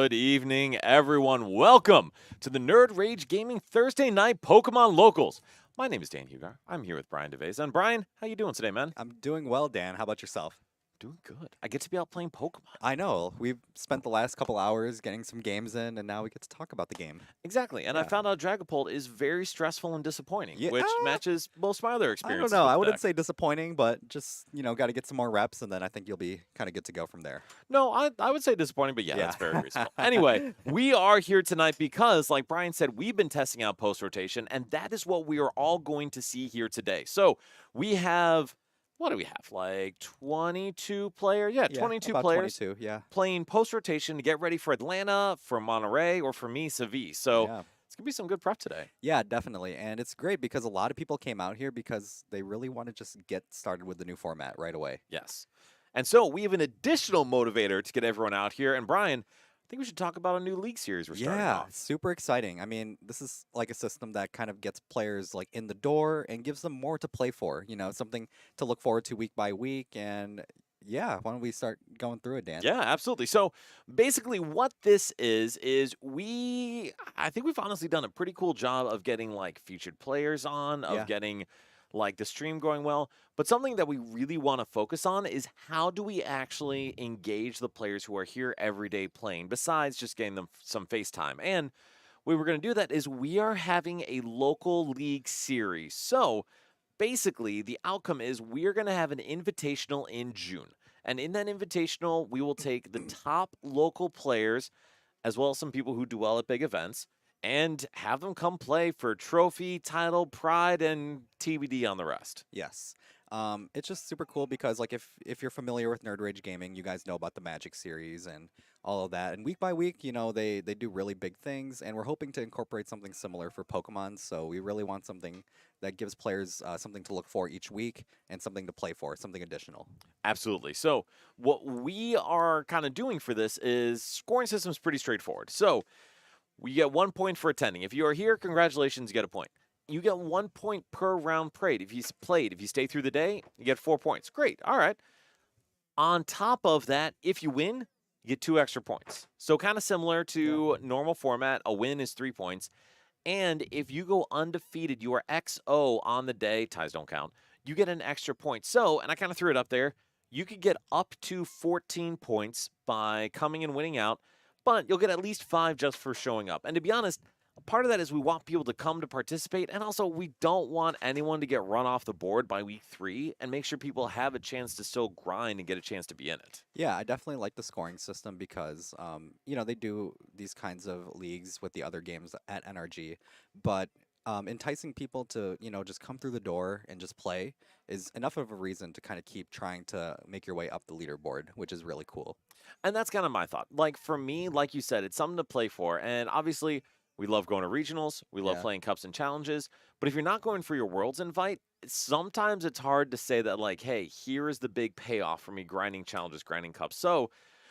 Good evening, everyone. Welcome to the Nerd Rage Gaming Thursday Night Pokemon Locals. My name is Dan Hugar. I'm here with Brian DeVesa. And Brian, how you doing today, man? I'm doing well, Dan. How about yourself? Doing good. I get to be out playing Pokemon. I know. We've spent the last couple hours getting some games in, and now we get to talk about the game. Exactly. And I Yeah. found out Dragapult is very stressful and disappointing, Yeah, which matches most of my other I don't experiences know. with I the wouldn't deck. say disappointing, but just, got to get some more reps, and then I think you'll be kind of good to go from there. No, I would say disappointing, but yeah, Yeah. that's very reasonable. Anyway, we are here tonight because, like Brian said, we've been testing out post rotation, and that is what we are all going to see here today. So we have, what do we have? Like 22 players? Yeah, Yeah, 22 about players 22. Yeah. playing post rotation to get ready for Atlanta, for Monterey, or for me, Seville. So Yeah. it's going to be some good prep today. Yeah, definitely. And it's great because a lot of people came out here because they really want to just get started with the new format right away. Yes. And so we have an additional motivator to get everyone out here. And Brian, I think we should talk about a new league series we're starting Yeah, off. super exciting. I mean, this is like a system that kind of gets players like in the door and gives them more to play for, something to look forward to week by week. And yeah, why don't we start going through it, Dan? Yeah, absolutely. So basically, what this is I think we've honestly done a pretty cool job of getting like featured players on, of Yeah. getting like the stream going well. But something that we really want to focus on is how do we actually engage the players who are here every day playing, besides just getting them some FaceTime. And we were going to do that is we are having a local league series. So basically, the outcome is we are going to have an invitational in June. And in that invitational, we will take the top local players, as well as some people who do well at big events, and have them come play for trophy, title, pride, and TBD on the rest. Yes. It's just super cool because like if you're familiar with Nerd Rage Gaming, you guys know about the Magic series and all of that. And week by week, they do really big things, and we're hoping to incorporate something similar for Pokemon. So we really want something that gives players something to look for each week and something to play for, something additional. Absolutely. So what we are kind of doing for this is scoring system is pretty straightforward. So we get 1 point for attending. If you are here, congratulations, you get a point. You get 1 point per round played. If you stay through the day, you get 4 points. Great. All right. On top of that, if you win, you get 2 extra points. So kind of similar to normal format, a win is 3 points. And if you go undefeated, you are XO on the day, ties don't count, you get an extra point. So, and I kind of threw it up there, you could get up to 14 points by coming and winning out, but you'll get at least 5 just for showing up. And to be honest, part of that is we want people to come to participate, and also we don't want anyone to get run off the board by week 3, and make sure people have a chance to still grind and get a chance to be in it. Yeah, I definitely like the scoring system because, they do these kinds of leagues with the other games at NRG, but enticing people to, just come through the door and just play is enough of a reason to kind of keep trying to make your way up the leaderboard, which is really cool. And that's kind of my thought. Like for me, like you said, it's something to play for. And obviously, we love going to regionals, we love Yeah. playing cups and challenges. But if you're not going for your world's invite, sometimes it's hard to say that, like, hey, here is the big payoff for me grinding challenges, grinding cups. So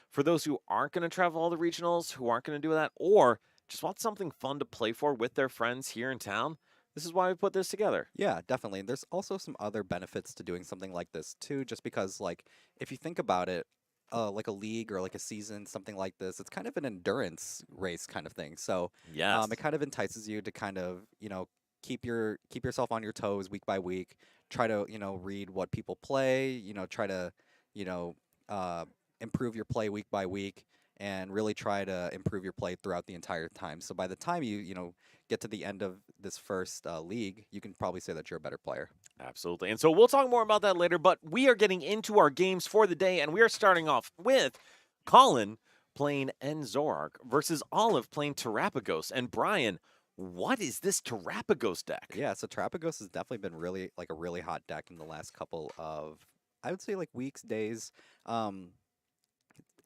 for those who aren't going to travel all the regionals, who aren't going to do that, or just want something fun to play for with their friends here in town, this is why we put this together. Yeah, definitely. There's also some other benefits to doing something like this too, just because like if you think about it, like a league or like a season, something like this, it's kind of an endurance race kind of thing. So Yes. it kind of entices you to kind of, keep yourself on your toes week by week. Try to, read what people play, try to, you know, improve your play week by week and really try to improve your play throughout the entire time. So by the time you get to the end of this first league, you can probably say that you're a better player. Absolutely. And so we'll talk more about that later, but we are getting into our games for the day, and we are starting off with Colin playing Enzorark versus Olive playing Terrapagos. And Brian, what is this Terrapagos deck? Yeah, so Terrapagos has definitely been really like a really hot deck in the last couple of, I would say like weeks, days. Um,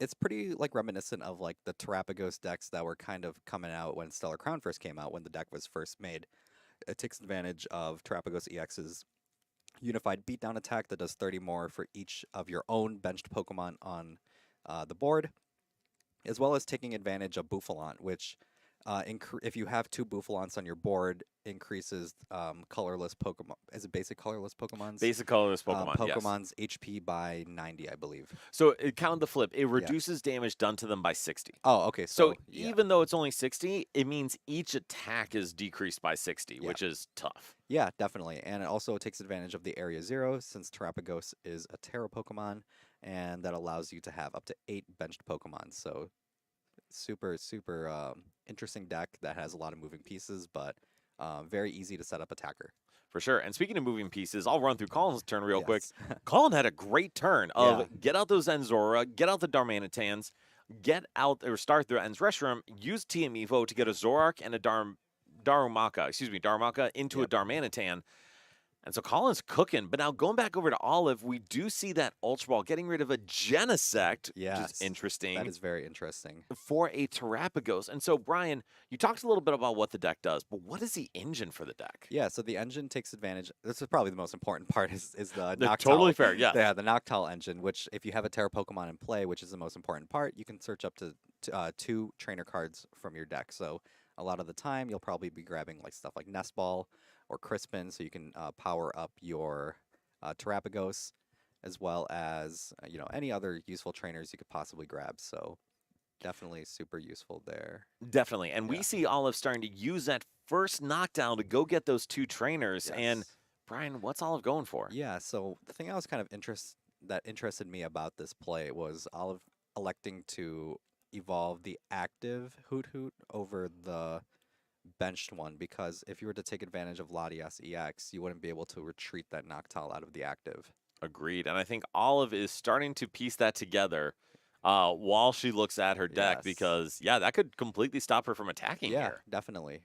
it's pretty like reminiscent of like the Terrapagos decks that were kind of coming out when Stellar Crown first came out, when the deck was first made. It takes advantage of Terrapagos EX's unified beatdown attack that does 30 more for each of your own benched Pokemon on the board, as well as taking advantage of Bouffalant, which If you have two Bouffalants on your board, increases colorless Pokemon. Is it basic colorless Pokemon's? Basic colorless Pokemon, yes. Pokemon's HP by 90, I believe. So it kind of the flip. It Yeah. reduces damage done to them by 60. Oh, okay. So So yeah, even though it's only 60, it means each attack is decreased by 60, yeah, which is tough. yeah, definitely. And it also takes advantage of the Area Zero since Terrapagos is a Terra Pokemon, and that allows you to have up to 8 benched Pokemon. So super, super interesting deck that has a lot of moving pieces, but very easy to set up attacker. For sure. And speaking of moving pieces, I'll run through Colin's turn real quick. Yes. Colin had a great turn of Yeah. get out those Enzora, get out the Darmanitans, get out or start the Ends Restroom, use TM Evo to get a Zoroark and a Darumaka into a Yep. Darmanitan. And so Colin's cooking. But now going back over to Olive, we do see that Ultra Ball getting rid of a Genesect, which Yes. is interesting, That is very interesting. for a Terrapagos. And so, Brian, you talked a little bit about what the deck does, but what is the engine for the deck? Yeah, so the engine takes advantage. This is probably the most important part is the They're Noctowl. totally fair, yeah. Yeah, the Noctowl engine, which if you have a Terra Pokemon in play, which is the most important part, you can search up to 2 trainer cards from your deck. So a lot of the time, you'll probably be grabbing like stuff like Nest Ball or Crispin, so you can power up your Terrapagos, as well as any other useful trainers you could possibly grab. So definitely super useful there. Definitely. And we Yeah. see Olive starting to use that first knockdown to go get those 2 trainers. And Yes. Brian, what's Olive going for? Yeah, so the thing I was kind of interested me about this play was Olive electing to evolve the active Hoot Hoot over the benched one, because if you were to take advantage of Latias EX, you wouldn't be able to retreat that Noctowl out of the active. Agreed. And I think Olive is starting to piece that together while she looks at her deck Yes. because, yeah, that could completely stop her from attacking Yeah, here. definitely.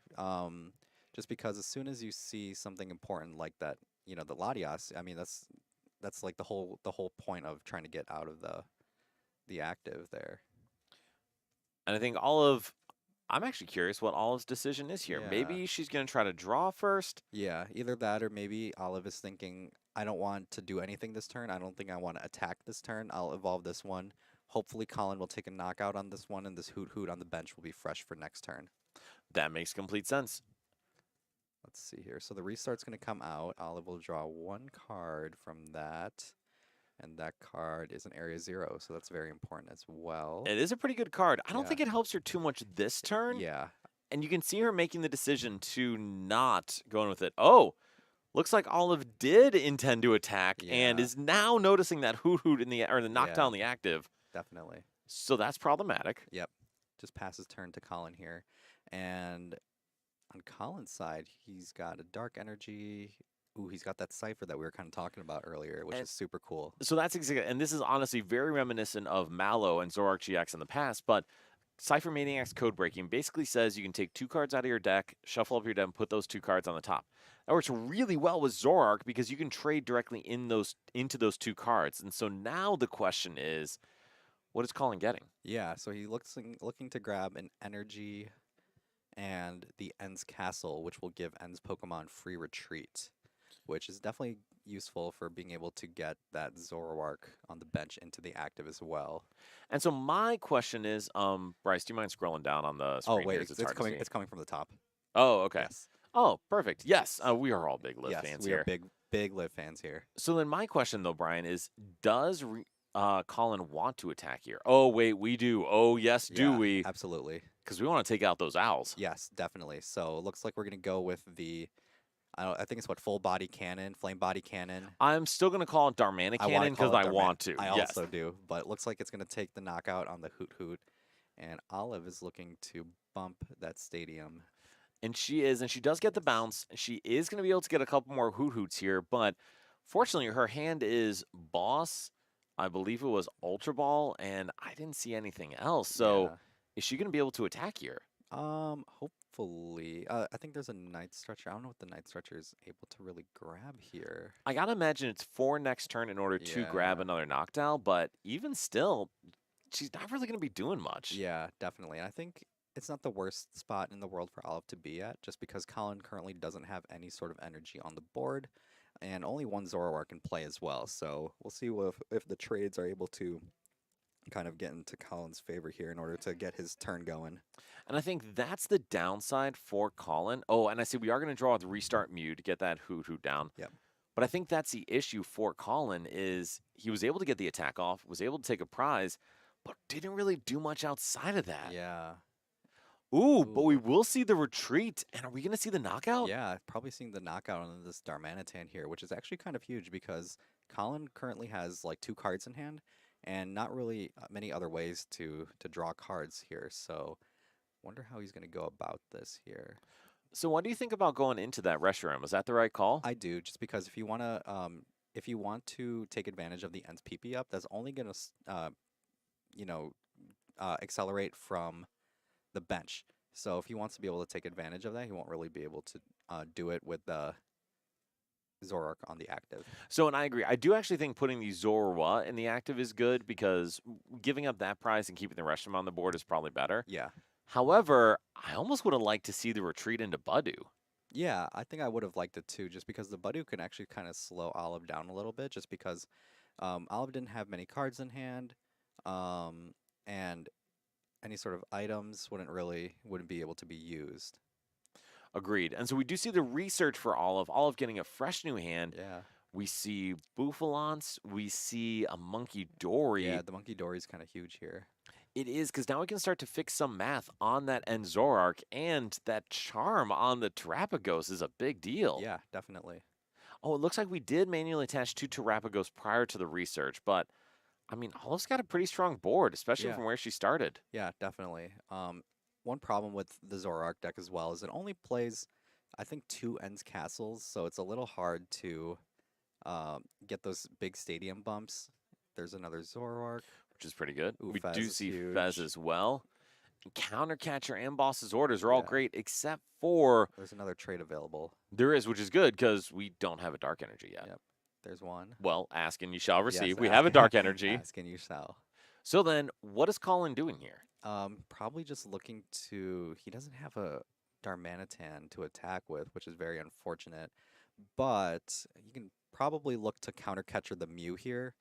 Just because as soon as you see something important like that, the Latias, I mean that's like the whole point of trying to get out of the active there. And I think Olive, I'm actually curious what Olive's decision is here. Yeah. Maybe she's going to try to draw first. Yeah, either that or maybe Olive is thinking, I don't want to do anything this turn. I don't think I want to attack this turn. I'll evolve this one. Hopefully Colin will take a knockout on this one, and this Hoot Hoot on the bench will be fresh for next turn. That makes complete sense. Let's see here. So the restart's going to come out. Olive will draw 1 card from that, and that card is an Area 0, so that's very important as well. It is a pretty good card. I don't Yeah. think it helps her too much this turn. Yeah. And you can see her making the decision to not going with it. Oh, looks like Olive did intend to attack and Yeah. is now noticing that Hoot Hoot in the or the knockdown Yeah. in the active. Definitely. So that's problematic. Yep. Just passes turn to Colin here. And on Colin's side, he's got a Dark Energy. Ooh, he's got that Cipher that we were kind of talking about earlier, which And- is super cool. So that's exactly, and this is honestly very reminiscent of Mallow and Zoroark GX in the past, but Cypher Maniac's code breaking basically says you can take 2 cards out of your deck, shuffle up your deck, and put those 2 cards on the top. That works really well with Zoroark because you can trade directly into those 2 cards. And so now the question is, what is Colin getting? Yeah, so he looking to grab an Energy and the End's Castle, which will give End's Pokemon free retreat, which is definitely useful for being able to get that Zoroark on the bench into the active as well. And so my question is, Bryce, do you mind scrolling down on the screen? Oh wait, here? it's hard to coming. see. It's coming from the top. Oh, okay. Yes. Oh, perfect. Yes, we are all big Liv Yes, fans we here. are big Liv fans here. So then my question though, Brian, is does Colin want to attack here? Oh wait, we do. Oh yes, do Yeah, we? Absolutely. Because we want to take out those owls. Yes, definitely. So it looks like we're gonna go with the, I think it's what, full body cannon, flame body cannon. I'm still gonna call it Darmanic I wanna Cannon because call it I want to. I yes. also do, but it looks like it's gonna take the knockout on the Hoot Hoot, and Olive is looking to bump that stadium. And she is, and she does get the bounce. She is gonna be able to get a couple more Hoot Hoots here, but fortunately, her hand is Boss. I believe it was Ultra Ball, and I didn't see anything else. So Yeah. is she gonna be able to attack here? Hopefully. I think there's a Night Stretcher. I don't know what the Night Stretcher is able to really grab here. I gotta imagine it's for next turn in order to grab Yeah. another knockdown, but even still, she's not really gonna be doing much. Yeah, definitely. I think it's not the worst spot in the world for Olive to be at, just because Colin currently doesn't have any sort of energy on the board, and only 1 Zoroark in play as well. So we'll see if the trades are able to kind of get into Colin's favor here in order to get his turn going. And I think that's the downside for Colin. Oh, and I see we are going to draw with Restart Mew to get that Hoot Hoot down. Yep. But I think that's the issue for Colin is he was able to get the attack off, was able to take a prize, but didn't really do much outside of that. Yeah. Ooh, but we Ooh. will see the retreat. And are we going to see the knockout? Yeah, probably seeing the knockout on this Darmanitan here, which is actually kind of huge because Colin currently has like 2 cards in hand and not really many other ways to draw cards here. So wonder how he's going to go about this here. So what do you think about going into that restaurant? Was that the right call? I do, just because if you want to take advantage of the Ents PP up, that's only going to you know accelerate from the bench. So if he wants to be able to take advantage of that, he won't really be able to do it with the Zoroark on the active. So, and I agree. I do actually think putting the Zorua in the active is good because giving up that prize and keeping the rest of them on the board is probably better. Yeah. However, I almost would have liked to see the retreat into Budu. Yeah, I think I would have liked it too, just because the Budu can actually kind of slow Olive down a little bit, just because Olive didn't have many cards in hand, and any sort of items wouldn't be able to be used. Agreed. And so we do see the research for Olive. Olive getting a fresh new hand. Yeah. We see Bouffalance. We see a Monkey Dory. Yeah, the Monkey Dory's kind of huge here. It is, because now we can start to fix some math on that end Zoroark, and that charm on the Terapagos is a big deal. Yeah, definitely. Oh, it looks like we did manually attach 2 Terapagos prior to the research, but I mean, Olive's got a pretty strong board, especially Yeah. from where she started. Yeah, definitely. One problem with the Zoroark deck as well is it only plays, I think, 2 Ends Castles, so it's a little hard to get those big stadium bumps. There's another Zoroark. Which is pretty good. Ooh, We Fez do is see huge. Fez as well. Countercatcher and Boss's orders are all Yeah. great, except for There's another trade available. there is, which is good because we don't have a dark energy yet. Yep. There's one. Well, ask and you shall receive. Yes, We have a dark energy. ask and you shall. So then, what is Colin doing here? Probably just looking to. He doesn't have a Darmanitan to attack with, which is very unfortunate. But you can probably look to countercatcher the Mew here,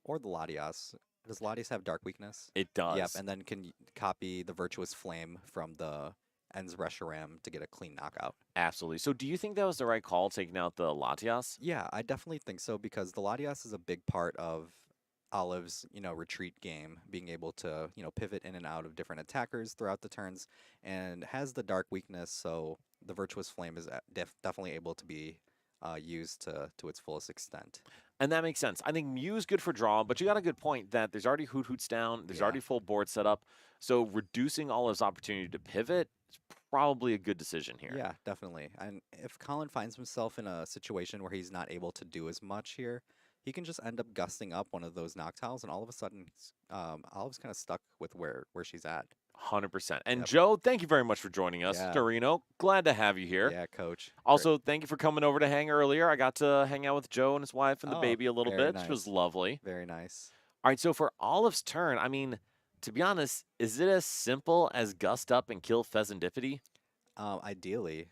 or the Latias. Does Latias have Dark Weakness? It does. Yep, and then can copy the Virtuous Flame from the Ends Reshiram to get a clean knockout. Absolutely. So do you think that was the right call, taking out the Latias? Yeah, I definitely think so because the Latias is a big part of Olive's, retreat game, being able to, pivot in and out of different attackers throughout the turns, and has the Dark Weakness, so the Virtuous Flame is definitely able to be used to its fullest extent. And that makes sense. I think Mew is good for draw, but you got a good point that there's already Hoot Hoots down. There's Yeah. already full board set up. So reducing all his opportunity to pivot is probably a good decision here. Yeah, definitely. And if Colin finds himself in a situation where he's not able to do as much here, he can just end up gusting up one of those Noctiles, and all of a sudden, Olive's kind of stuck with where she's at. 100%. And Yep. Joe, thank you very much for joining us. Yeah. Dorino, glad to have you here. Yeah, Coach. Also, thank you for coming over to hang earlier. I got to hang out with Joe and his wife and the Oh, baby a little very bit, which was nice. lovely. Very nice. All right, so for Olive's turn, I mean, to be honest, is it as simple as gust up and kill Pheasantipity? Ideally.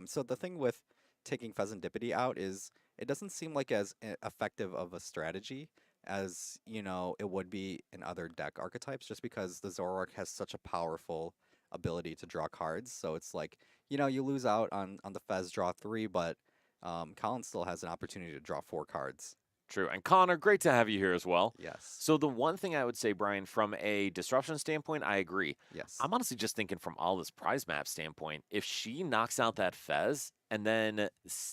So the thing with taking Pheasantipity out is it doesn't seem like as effective of a strategy as, it would be in other deck archetypes, just because the Zoroark has such a powerful ability to draw cards. So it's like, you lose out on the Fez draw 3, but Colin still has an opportunity to draw 4 cards. True. And Connor, great to have you here as well. Yes. So the one thing I would say, Brian, from a disruption standpoint, I agree. Yes. I'm honestly just thinking from all this prize map standpoint, if she knocks out that Fez and then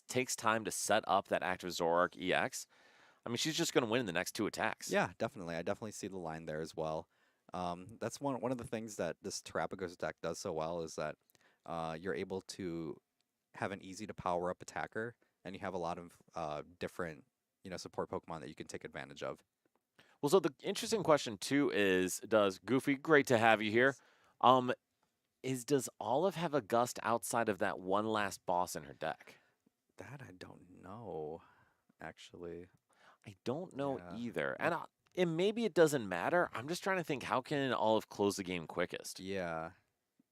takes time to set up that active Zoroark EX, I mean, she's just going to win in the next 2 attacks. Yeah, definitely. I definitely see the line there as well. That's one of the things that this Terapagos deck does so well is that you're able to have an easy to power up attacker, and you have a lot of different support Pokemon that you can take advantage of. Well, so the interesting question too is, does Goofy, great to have you here. Does Olive have a gust outside of that one last boss in her deck? That I don't know, actually. I don't know Yeah. either. And maybe it doesn't matter. I'm just trying to think, how can Olive close the game quickest? Yeah.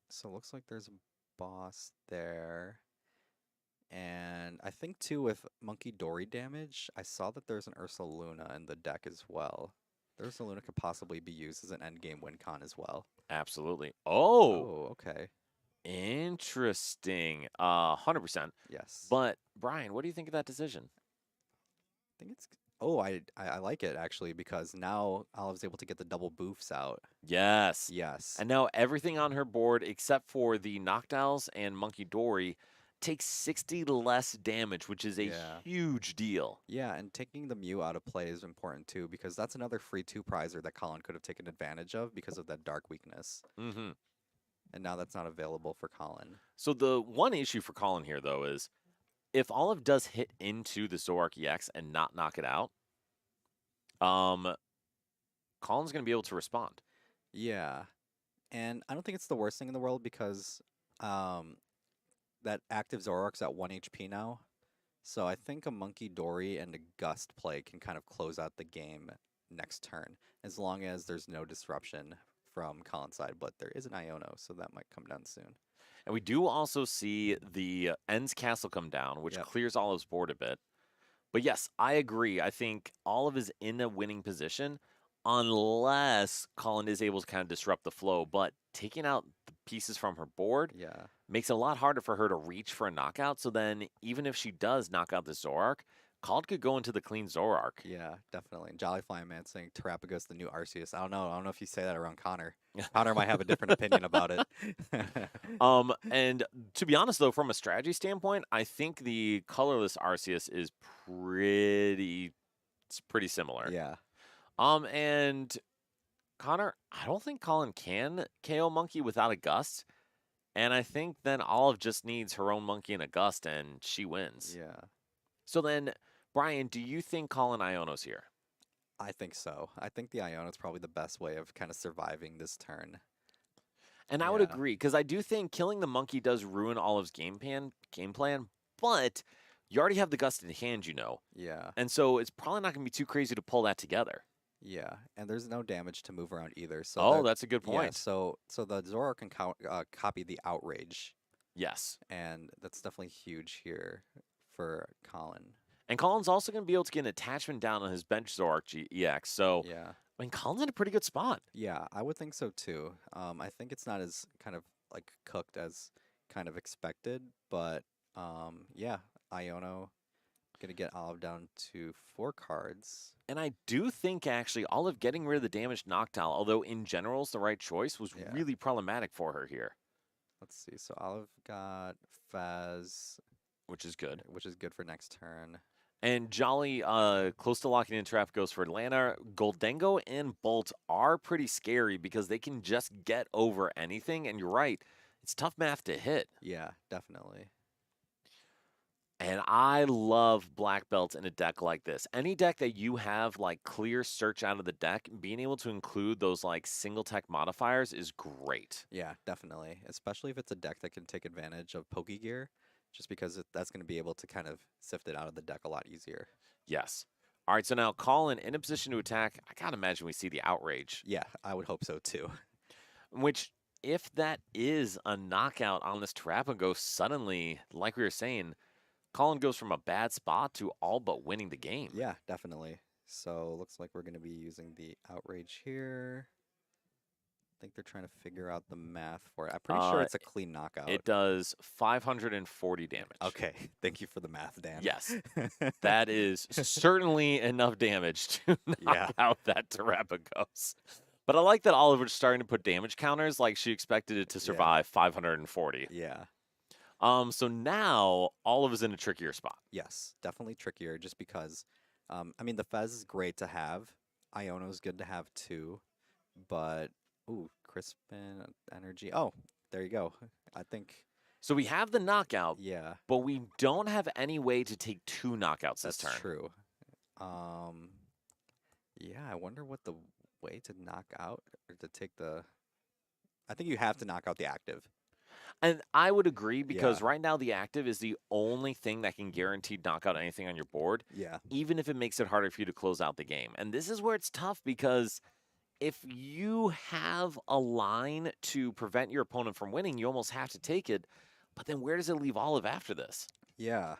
So it looks like there's a boss there. And I think too with Monkey Dory damage, I saw that there's an Ursa Luna in the deck as well. Ursaluna could possibly be used as an endgame win con as well. Absolutely. Oh, Oh, okay. interesting. 100%. Yes. But Brian, what do you think of that decision? I think it's. Oh, I like it actually because now Olive's able to get the double boofs out. Yes. Yes. And now everything on her board except for the Noctowls and Monkey Dory takes 60 less damage, which is a Yeah. huge deal. Yeah, and taking the Mew out of play is important too because that's another free two prizer that Colin could have taken advantage of because of that dark weakness. Hmm. And now that's not available for Colin. So the one issue for Colin here, though, is if Olive does hit into the Zoroark EX and not knock it out, um, Colin's going to be able to respond. Yeah. And I don't think it's the worst thing in the world because um, that active Zoroark's at 1 HP now. So I think a Monkey Dory and a Gust play can kind of close out the game next turn, as long as there's no disruption from Colin's side. But there is an Iono, so that might come down soon. And we do also see the End's Castle come down, which Yep. clears Olive's board a bit. But yes, I agree. I think Olive is in a winning position unless Colin is able to kind of disrupt the flow. But taking out the pieces from her board Yeah. makes it a lot harder for her to reach for a knockout. So then, even if she does knock out the Zoroark, Colin could go into the clean Zoroark. Yeah, definitely. And Jolly Flying Man saying Terapagos the new Arceus. I don't know. I don't know if you say that around Connor. Connor might have a different opinion about it. And to be honest, though, from a strategy standpoint, I think the colorless Arceus is pretty similar. Yeah. And Connor, I don't think Colin can KO Monkey without a Gust. And I think then Olive just needs her own Monkey and a Gust, and she wins. Yeah. So then, Brian, do you think Colin Iono's here? I think so. I think the Iono is probably the best way of kind of surviving this turn. And I would Yeah. agree, because I do think killing the Monkey does ruin Olive's game plan, but you already have the Gust in hand, Yeah. And so it's probably not going to be too crazy to pull that together. Yeah. And there's no damage to move around either. So Oh, that's a good yeah, point. so the Zoroark can copy the Outrage, Yes. and that's definitely huge here for Colin. And Colin's also going to be able to get an attachment down on his bench Zoroark EX. So, Yeah. I mean, Colin's in a pretty good spot. Yeah, I would think so too. I think it's not as kind of like cooked as kind of expected, but yeah, Iono gonna get Olive down to 4 cards. And I do think, actually, Olive getting rid of the damaged Noctowl, although in general is the right choice, was Yeah. really problematic for her here, Let's see. So Olive got Faz, which is good. which is good for next turn. And Jolly, close to locking in trap goes for Atlanta. Goldengo and Bolt are pretty scary because they can just get over anything. And you're right, it's tough math to hit. Yeah, definitely. And I love black belts in a deck like this. Any deck that you have like clear search out of the deck, being able to include those like single tech modifiers is great. Yeah, definitely. Especially if it's a deck that can take advantage of Pokegear, just because that's going to be able to kind of sift it out of the deck a lot easier. Yes. All right, so now Colin in a position to attack. I gotta imagine we see the Outrage, Yeah, I would hope so too. which if that is a knockout on this Terapagos, suddenly, like we were saying, Colin goes from a bad spot to all but winning the game. Yeah, definitely. So looks like we're going to be using the Outrage here. I think they're trying to figure out the math for it. I'm pretty sure it's a clean knockout. It does 540 damage. Okay, thank you for the math, Dan. Yes, that is certainly enough damage to knock Yeah. out that Terapagos. But I like that Oliver's starting to put damage counters like she expected it to survive 540. Yeah. So now Olive is in a trickier spot. Yes, definitely trickier just because, I mean, the Fez is great to have. Iono is good to have too, but, ooh, Crispin, Energy. Oh, there you go. I think, So we have the knockout, yeah, but we don't have any way to take 2 knockouts this that's turn. true. Yeah, I wonder what the way to knock out or to take the. I think you have to knock out the active. And I would agree because Yeah. right now the active is the only thing that can guaranteed knock out anything on your board, Yeah. even if it makes it harder for you to close out the game. And this is where it's tough because if you have a line to prevent your opponent from winning, you almost have to take it. But then where does it leave Olive after this? Yeah.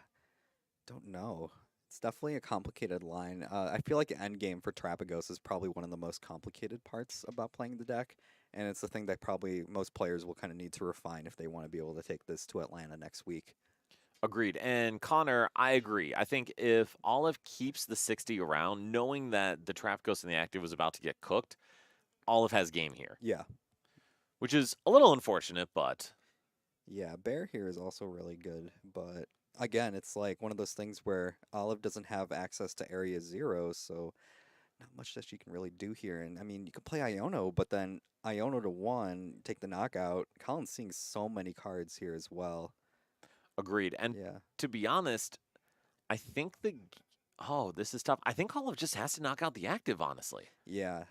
Don't know. It's definitely a complicated line. I feel like end game for Trapagos is probably one of the most complicated parts about playing the deck, and it's the thing that probably most players will kind of need to refine if they want to be able to take this to Atlanta next week. Agreed. And Connor, I agree. I think if Olive keeps the 60 around, knowing that the Trap Ghost in the active was about to get cooked, Olive has game here, Yeah. which is a little unfortunate, but Yeah, Bear here is also really good, but again, it's like one of those things where Olive doesn't have access to Area Zero, so not much that she can really do here. And I mean, you could play Iono, but then Iono to 1, take the knockout. Colin's seeing so many cards here as well. agreed. And Yeah. to be honest, I think oh, this is tough. I think Olive just has to knock out the active, honestly. Yeah.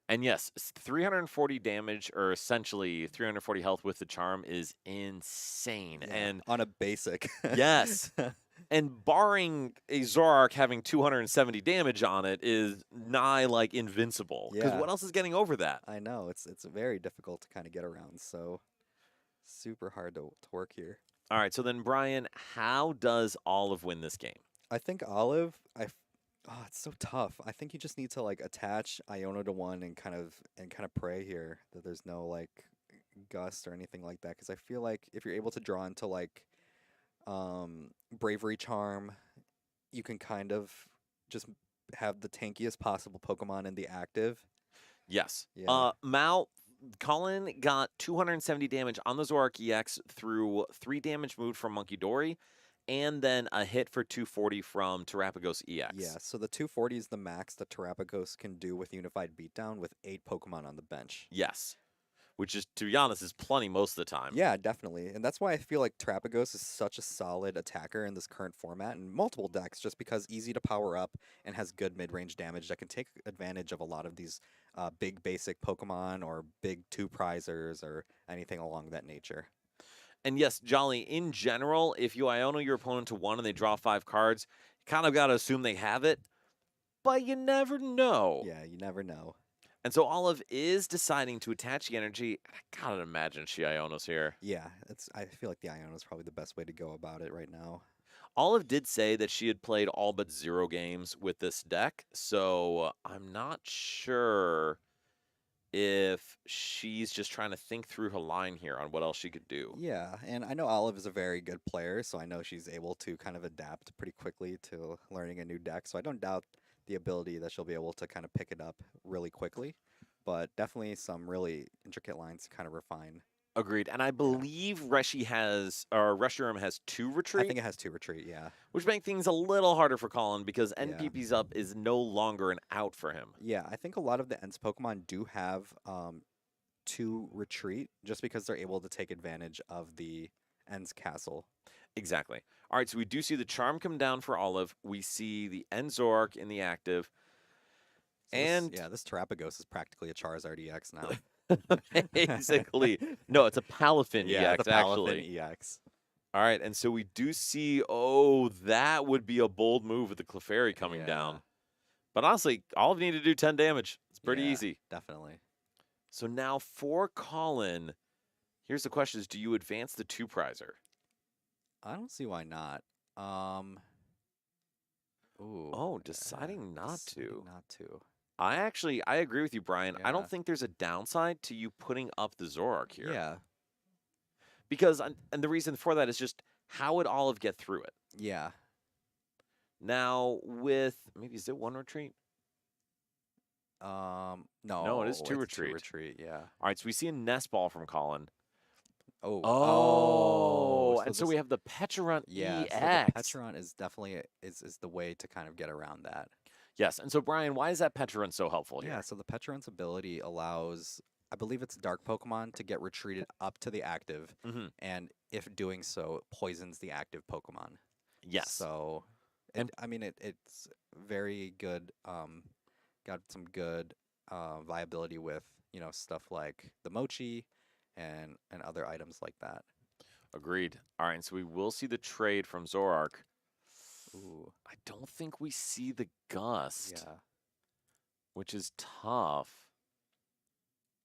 And yes, 340 damage, or essentially 340 health with the charm, is insane. Yeah. And On a basic. yes, and barring a Zoroark having 270 damage on it is nigh like invincible. Because Yeah. what else is getting over that? I know. It's very difficult to kind of get around, so super hard to work here. All right, so then Brian, how does Olive win this game? I think Olive, oh, it's so tough. I think you just need to like attach Iono to 1 and kind of pray here that there's no like gust or anything like that. Because I feel like if you're able to draw into like Bravery Charm, you can kind of just have the tankiest possible Pokemon in the active. Yes. Yeah. Colin got 270 damage on the Zoroark EX through 3 damage moved from Monkey Dory, and then a hit for 240 from Terapagos EX. Yeah, so the 240 is the max that Terapagos can do with Unified Beatdown with 8 Pokemon on the bench. Yes. Which is, to be honest, is plenty most of the time. Yeah, definitely. And that's why I feel like Terapagos is such a solid attacker in this current format in multiple decks, just because easy to power up and has good mid-range damage that can take advantage of a lot of these big basic Pokemon or big two-prizers or anything along that nature. And yes, Jolly, in general, if you Iono your opponent to 1 and they draw 5 cards, you kind of got to assume they have it, but you never know. Yeah, you never know. And so Olive is deciding to attach the energy. I gotta imagine she Ionos here. Yeah, I feel like the Iono is probably the best way to go about it right now. Olive did say that she had played all but 0 games with this deck, so I'm not sure if she's just trying to think through her line here on what else she could do. Yeah, and I know Olive is a very good player, so I know she's able to kind of adapt pretty quickly to learning a new deck. So I don't doubt the ability that she'll be able to kind of pick it up really quickly, but definitely some really intricate lines to kind of refine. Agreed. And I believe Reshiram has 2 retreat. I think it has 2 retreat, yeah. Which make things a little harder for Colin because Yeah. NPP's up is no longer an out for him. Yeah, I think a lot of the Ents Pokemon do have 2 retreat just because they're able to take advantage of the Ents Castle. Exactly. All right, so we do see the charm come down for Olive. We see the Enzork in the active. So and this Terapagos is practically a Charizard EX now. basically, no, it's a Palafin Yeah, EX, the Palafin actually. EX. All right, and so we do see, that would be a bold move with the Clefairy coming down. But honestly, Olive needed to do 10 damage. It's pretty easy. Definitely. So now for Colin, here's the question is, do you advance the 2-prizer? I don't see why not. Deciding not to. Not to. I agree with you, Brian. I Yeah. don't think there's a downside to you putting up the Zoroark here. Yeah. Because, and the reason for that is just how would Olive get through it? Yeah. Now, maybe is it 1 retreat? No. No, it is 2 it's 2 retreat. retreat, yeah. All right, so we see a Nest Ball from Colin. And so we have the Pecharunt Yeah, EX. so the Pecharunt is definitely is the way to kind of get around that. Yes, and so Brian, why is that Pecharunt so helpful here? Yeah, so the Pecharunt's ability allows, I believe it's Dark Pokemon, to get retreated up to the active, and if doing so, it poisons the active Pokemon. Yes. So, I mean, it's very good. Got some good viability with stuff like the Mochi and other items like that. Agreed. All right, and so we will see the trade from Zoroark. Ooh. I don't think we see the Gust. Yeah. Which is tough.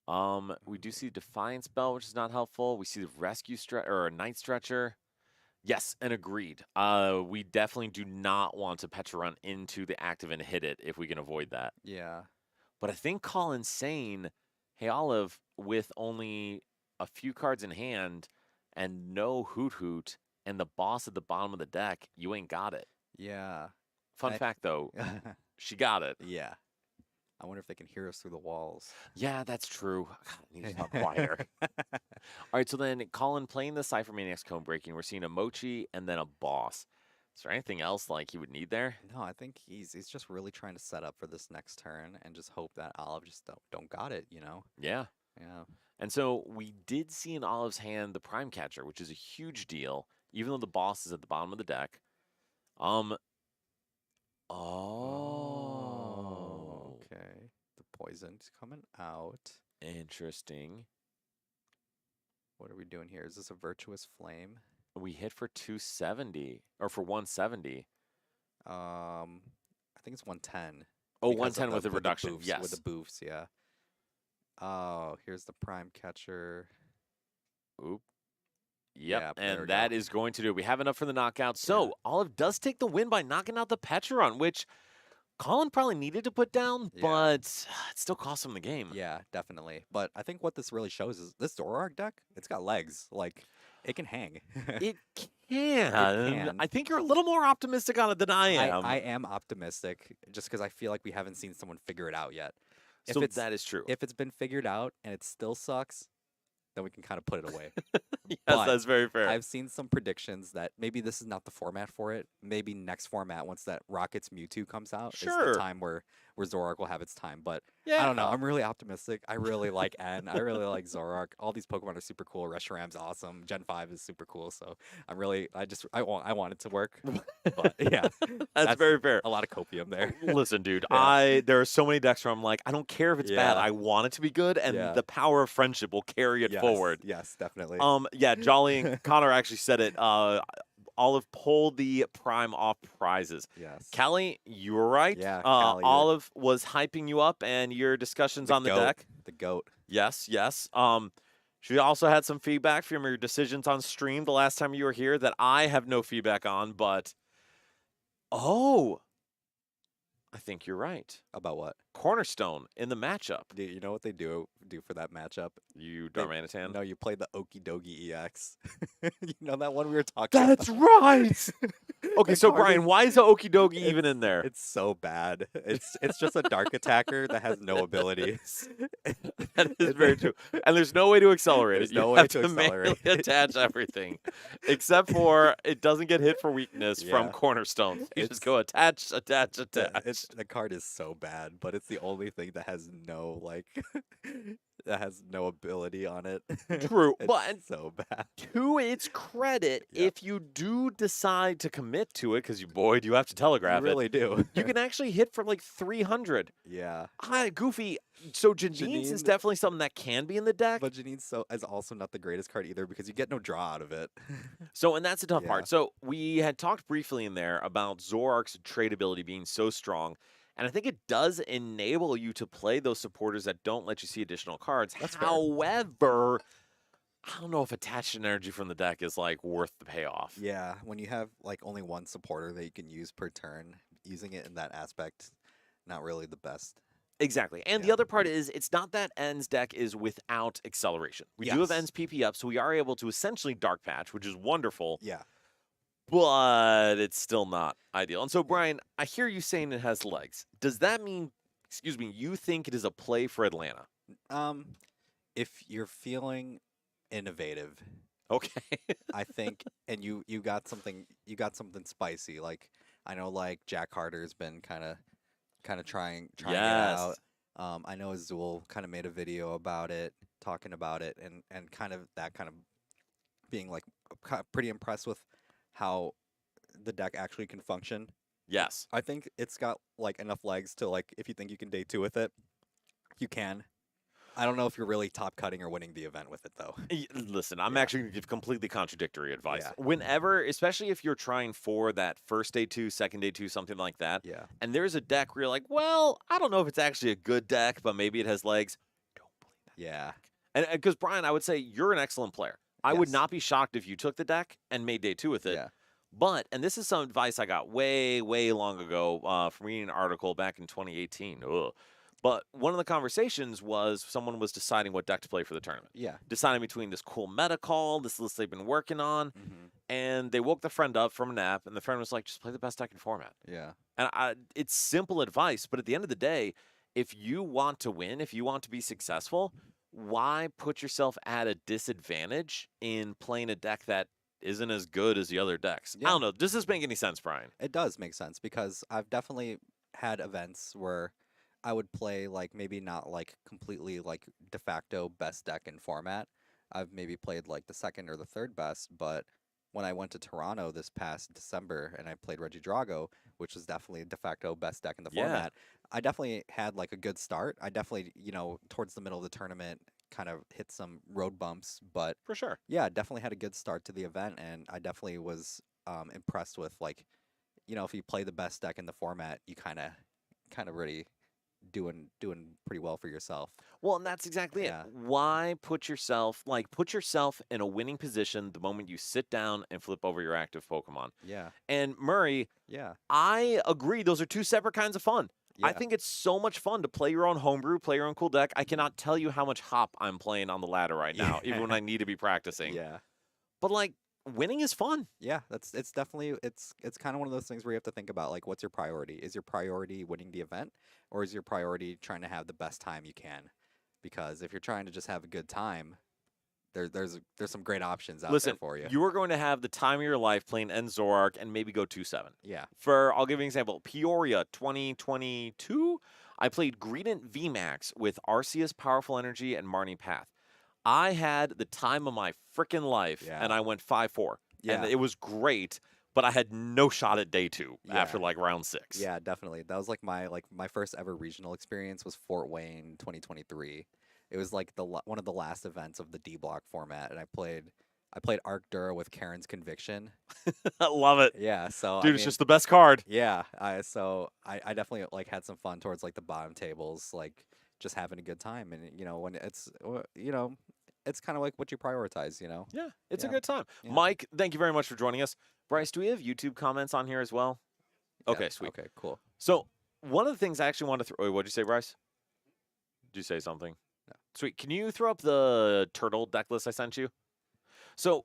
We do see Defiance Bell, which is not helpful. We see the Rescue Night Stretcher. Yes, and agreed. We definitely do not want to Petra Run into the active and hit it if we can avoid that. Yeah. But I think Colin's saying, hey, Olive, with only a few cards in hand and no Hoot Hoot and the boss at the bottom of the deck, you ain't got it. Yeah. Fun fact, though, she got it. Yeah. I wonder if they can hear us through the walls. Yeah, that's true. God, I need to talk quieter. All right, so then Colin playing the Cypher Maniacs Cone Breaking, we're seeing a Mochi and then a boss. Is there anything else like he would need there? No, I think he's just really trying to set up for this next turn and just hope that Olive just don't got it, you know? Yeah. Yeah. And so we did see in Olive's hand the Prime Catcher, which is a huge deal, even though the boss is at the bottom of the deck. Oh. Okay. The poison's coming out. Interesting. What are we doing here? Is this a virtuous flame? We hit for 270 or for 170. I think it's 110. Oh, because of 110 with the reduction. boofs, Yes. with the boofs, yeah. Oh, here's the prime catcher. Oop. Yep. Yeah, there we And that go. is going to do it. We have enough for the knockout. So Olive does take the win by knocking out the Petron, which Colin probably needed to put down, Yeah. but it still cost him the game. Yeah, definitely. But I think what this really shows is this Zoroark deck, it's got legs. Like, it can hang. It can. can. I think you're a little more optimistic on it than I am. I am optimistic just because I feel like we haven't seen someone figure it out yet. So that is true. If it's been figured out and it still sucks, then we can kind of put it away. Yes, But that's very fair. I've seen some predictions that maybe this is not the format for it. Maybe next format, once that Rockets Mewtwo comes out, is Sure. the time where Zoroark will have its time. But Yeah. I don't know. I'm really optimistic. I really like N. I really like Zoroark. All these Pokemon are super cool. Reshiram's awesome. Gen 5 is super cool. So I'm really, I want it to work. But yeah, That's very fair. a lot of copium there. Listen, dude, Yeah. there are so many decks where I'm like, I don't care if it's bad. Yeah. I want it to be good, and Yeah. the power of friendship will carry it Yes, forward. Yes, definitely. Yeah, Jolly and Connor actually said it. Olive pulled the Prime off prizes. Yes. Callie, you were right. Yeah, Callie, you're- Olive was hyping you up and your discussions on the goat. deck. The goat. Yes, yes. She also had some feedback from your decisions on stream the last time you were here that I have no feedback on, but I think you're right. About what? Cornerstone in the matchup. Do you know what they do for that matchup? You They- Darmanitan. No, you play the Okie Dokie EX. You know that one we were talking about? That's right. Okay, That so card Brian, is- why is the Okie Dokie even in there? It's so bad. It's just a dark attacker that has no abilities. That is very true. And there's no way to accelerate There's it. You no way have to to manually accelerate. attach everything, except for it doesn't get hit for weakness from Yeah. Cornerstone. You It's- just go attach, attach, The- attach. the card is so bad, but it's the only thing that has no that has no ability on it. True, It's but so bad. to its credit, Yep. if you do decide to commit to it, because boy, do you have to telegraph You really do. it, you can actually hit for like 300. Yeah. Hi, Goofy. So Janine's is Janine- definitely something that can be in the deck. But Janine's is also not the greatest card either because you get no draw out of it. So, and that's the tough Yeah. part. So, we had talked briefly in there about Zoroark's tradability being so strong. And I think it does enable you to play those supporters that don't let you see additional cards. That's fair. However, I don't know if attached energy from the deck is like worth the payoff. Yeah, when you have like only one supporter that you can use per turn, using it in that aspect, not really the best. Exactly. And the Yeah. other part is it's not that N's deck is without acceleration. We do have Yes. N's PP up, so we are able to essentially dark patch, which is wonderful. Yeah. But it's still not ideal. And so, Brian, I hear you saying it has legs. Does that mean, excuse me, you think it is a play for Atlanta? If you're feeling innovative, Okay. I think, and you got something spicy. Like I know, like Jack Harder's been kind of trying it out. Yes. I know Azul kind of made a video about it, talking about it, and kind of being like pretty impressed with how the deck actually can function. Yes. I think it's got like enough legs to like if you think you can day 2 with it, you can. I don't know if you're really top cutting or winning the event with it though. Listen, I'm Yeah. actually going to give completely contradictory advice. Yeah. Whenever, especially if you're trying for that first day 2, second day 2, something like that, Yeah. and there's a deck where you're like, well, I don't know if it's actually a good deck, but maybe it has legs. Don't believe that. Yeah. And because, Brian, I would say you're an excellent player. I would Yes. not be shocked if you took the deck and made day 2 with it. Yeah. But, and this is some advice I got way, way long ago from reading an article back in 2018. Ugh. But one of the conversations was someone was deciding what deck to play for the tournament, Yeah. deciding between this cool meta call, this list they've been working on, Hmm. and they woke the friend up from a nap, and the friend was like, just play the best deck in format. Yeah. And it's simple advice, but at the end of the day, if you want to win, if you want to be successful, why put yourself at a disadvantage in playing a deck that isn't as good as the other decks? I Yeah. don't know. Does this make any sense, Brian? It does make sense because I've definitely had events where I would play like maybe not like completely like de facto best deck in format. I've maybe played like the second or the third best, but when I went to Toronto this past December and I played Regidrago, which was definitely de facto best deck in the Yeah, format, I definitely had like a good start. I definitely, towards the middle of the tournament kind of hit some road bumps, but for sure. yeah, definitely had a good start to the event and I definitely was impressed with like if you play the best deck in the format, you kind of really doing pretty well for yourself. Well, and that's exactly it. Yeah. Why put yourself in a winning position the moment you sit down and flip over your active Pokemon? Yeah. And Murray, Yeah. I agree. Those are two separate kinds of fun. I Yeah. think it's so much fun to play your own homebrew, play your own cool deck. I cannot tell you how much hop I'm playing on the ladder right now, even when Yeah. I need to be practicing. Yeah. But like, winning is fun. Yeah, it's definitely it's kind of one of those things where you have to think about like what's your priority? Is your priority winning the event or is your priority trying to have the best time you can? Because if you're trying to just have a good time, there's some great options out there Listen, for you. you are going to have the time of your life playing Enzorark and maybe go 2-7. Yeah. I'll give you an example. Peoria 2022, I played Greedent VMAX with Arceus Powerful Energy and Marnie Path. I had the time of my freaking life, Yeah. and I went 5-4. And Yeah. it was great, but I had no shot at day 2 after Yeah. like round 6. Yeah, definitely. That was like my first ever regional experience was Fort Wayne 2023. It was like one of the last events of the D block format, and I played Arcdura with Karen's Conviction. I love it. Yeah, so I Dude, it's mean, just the best card. yeah, I definitely like had some fun towards like the bottom tables, like just having a good time, and when it's kind of like what you prioritize. Yeah, it's a Yeah, good time. yeah, Mike, thank you very much for joining us. Bryce, do we have YouTube comments on here as well? yeah. Okay, sweet. Okay, cool. So one of the things I actually wanted to throw. What'd you say, Bryce? Did you say something? No. Sweet. Can you throw up the turtle deck list I sent you? So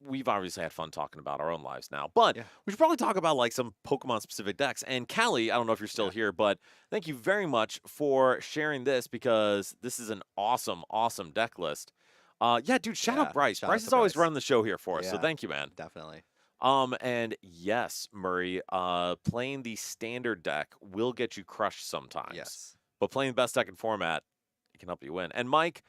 we've obviously had fun talking about our own lives now, but Yeah. we should probably talk about like some Pokemon specific decks. And Callie, I don't know if you're still Yeah. here, but thank you very much for sharing this because this is an awesome, awesome deck list. Yeah, dude, shout out Yeah, Bryce. shout out Bryce to is always Bryce. running the show here for us, so Yeah. thank you, man. Definitely. And yes, Murray, playing the standard deck will get you crushed sometimes. Yes. But playing the best deck in format, it can help you win. And Mike,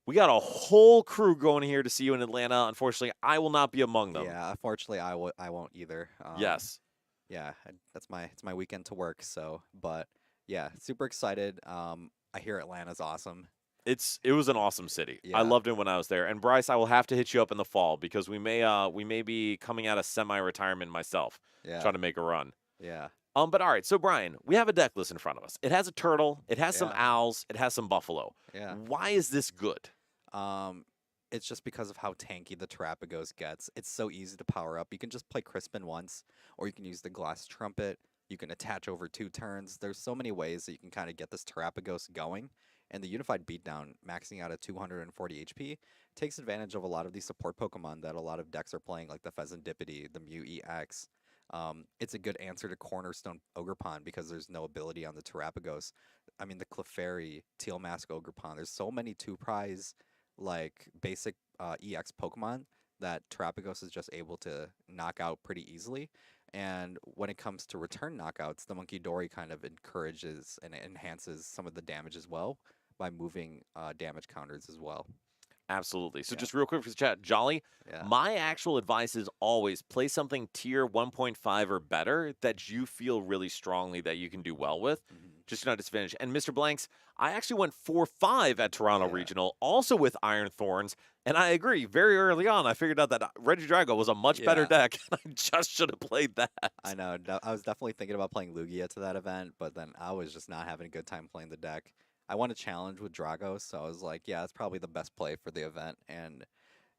we got a whole crew going here to see you in Atlanta. Unfortunately, I will not be among them. Yeah. Unfortunately, I won't either. Yes. Yeah. It's my weekend to work. So, but yeah, super excited. I hear Atlanta's awesome. It was an awesome city. I Yeah. loved it when I was there. And Bryce, I will have to hit you up in the fall because we may be coming out of semi-retirement myself, Yeah. trying to make a run. Yeah. But all right, so Brian, we have a deck list in front of us. It has a turtle, it has some Yeah. owls, it has some buffalo. Yeah. Why is this good? It's just because of how tanky the Terrapagos gets. It's so easy to power up. You can just play Crispin once, or you can use the Glass Trumpet. You can attach over 2 turns. There's so many ways that you can kind of get this Terrapagos going. And the Unified Beatdown, maxing out at 240 HP, takes advantage of a lot of these support Pokemon that a lot of decks are playing, like the Pheasantipity, the Mew EX. It's a good answer to Cornerstone Ogerpon because there's no ability on the Terrapagos. I mean, the Clefairy, Teal Mask Ogerpon. There's so many 2-prize, like, basic EX Pokemon that Terrapagos is just able to knock out pretty easily. And when it comes to return knockouts, the Monkey Dory kind of encourages and enhances some of the damage as well by moving damage counters as well. Absolutely. So Yeah. just real quick for the chat, Jolly, Yeah. my actual advice is always play something tier 1.5 or better that you feel really strongly that you can do well with. Mhm. Just not disadvantage. And Mr. Blanks, I actually went 4-5 at Toronto Yeah. Regional, also with Iron Thorns. And I agree, very early on, I figured out that Regidrago was a much better Yeah. deck, and I just should have played that. I know. I was definitely thinking about playing Lugia to that event, but then I was just not having a good time playing the deck. I won a challenge with Drago, so I was like, yeah, that's probably the best play for the event. And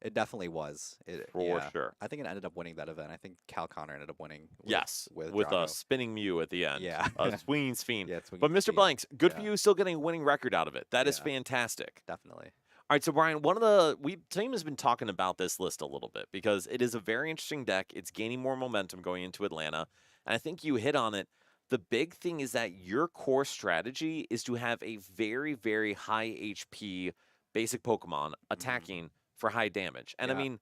It definitely was. for Yeah. sure. I think it ended up winning that event. I think Cal Connor ended up winning Yes, with with a Drago. spinning Mew at the end, Yeah. a swinging fiend. Yeah, swinging But Mr. fiend. Blanks, good for Yeah. you still getting a winning record out of it. That is Yeah. fantastic. Definitely. All right, so Brian, one of the team has been talking about this list a little bit because it is a very interesting deck. It's gaining more momentum going into Atlanta, and I think you hit on it. The big thing is that your core strategy is to have a very, very high HP basic Pokemon Hmm. attacking for high damage. And I Yeah. mean,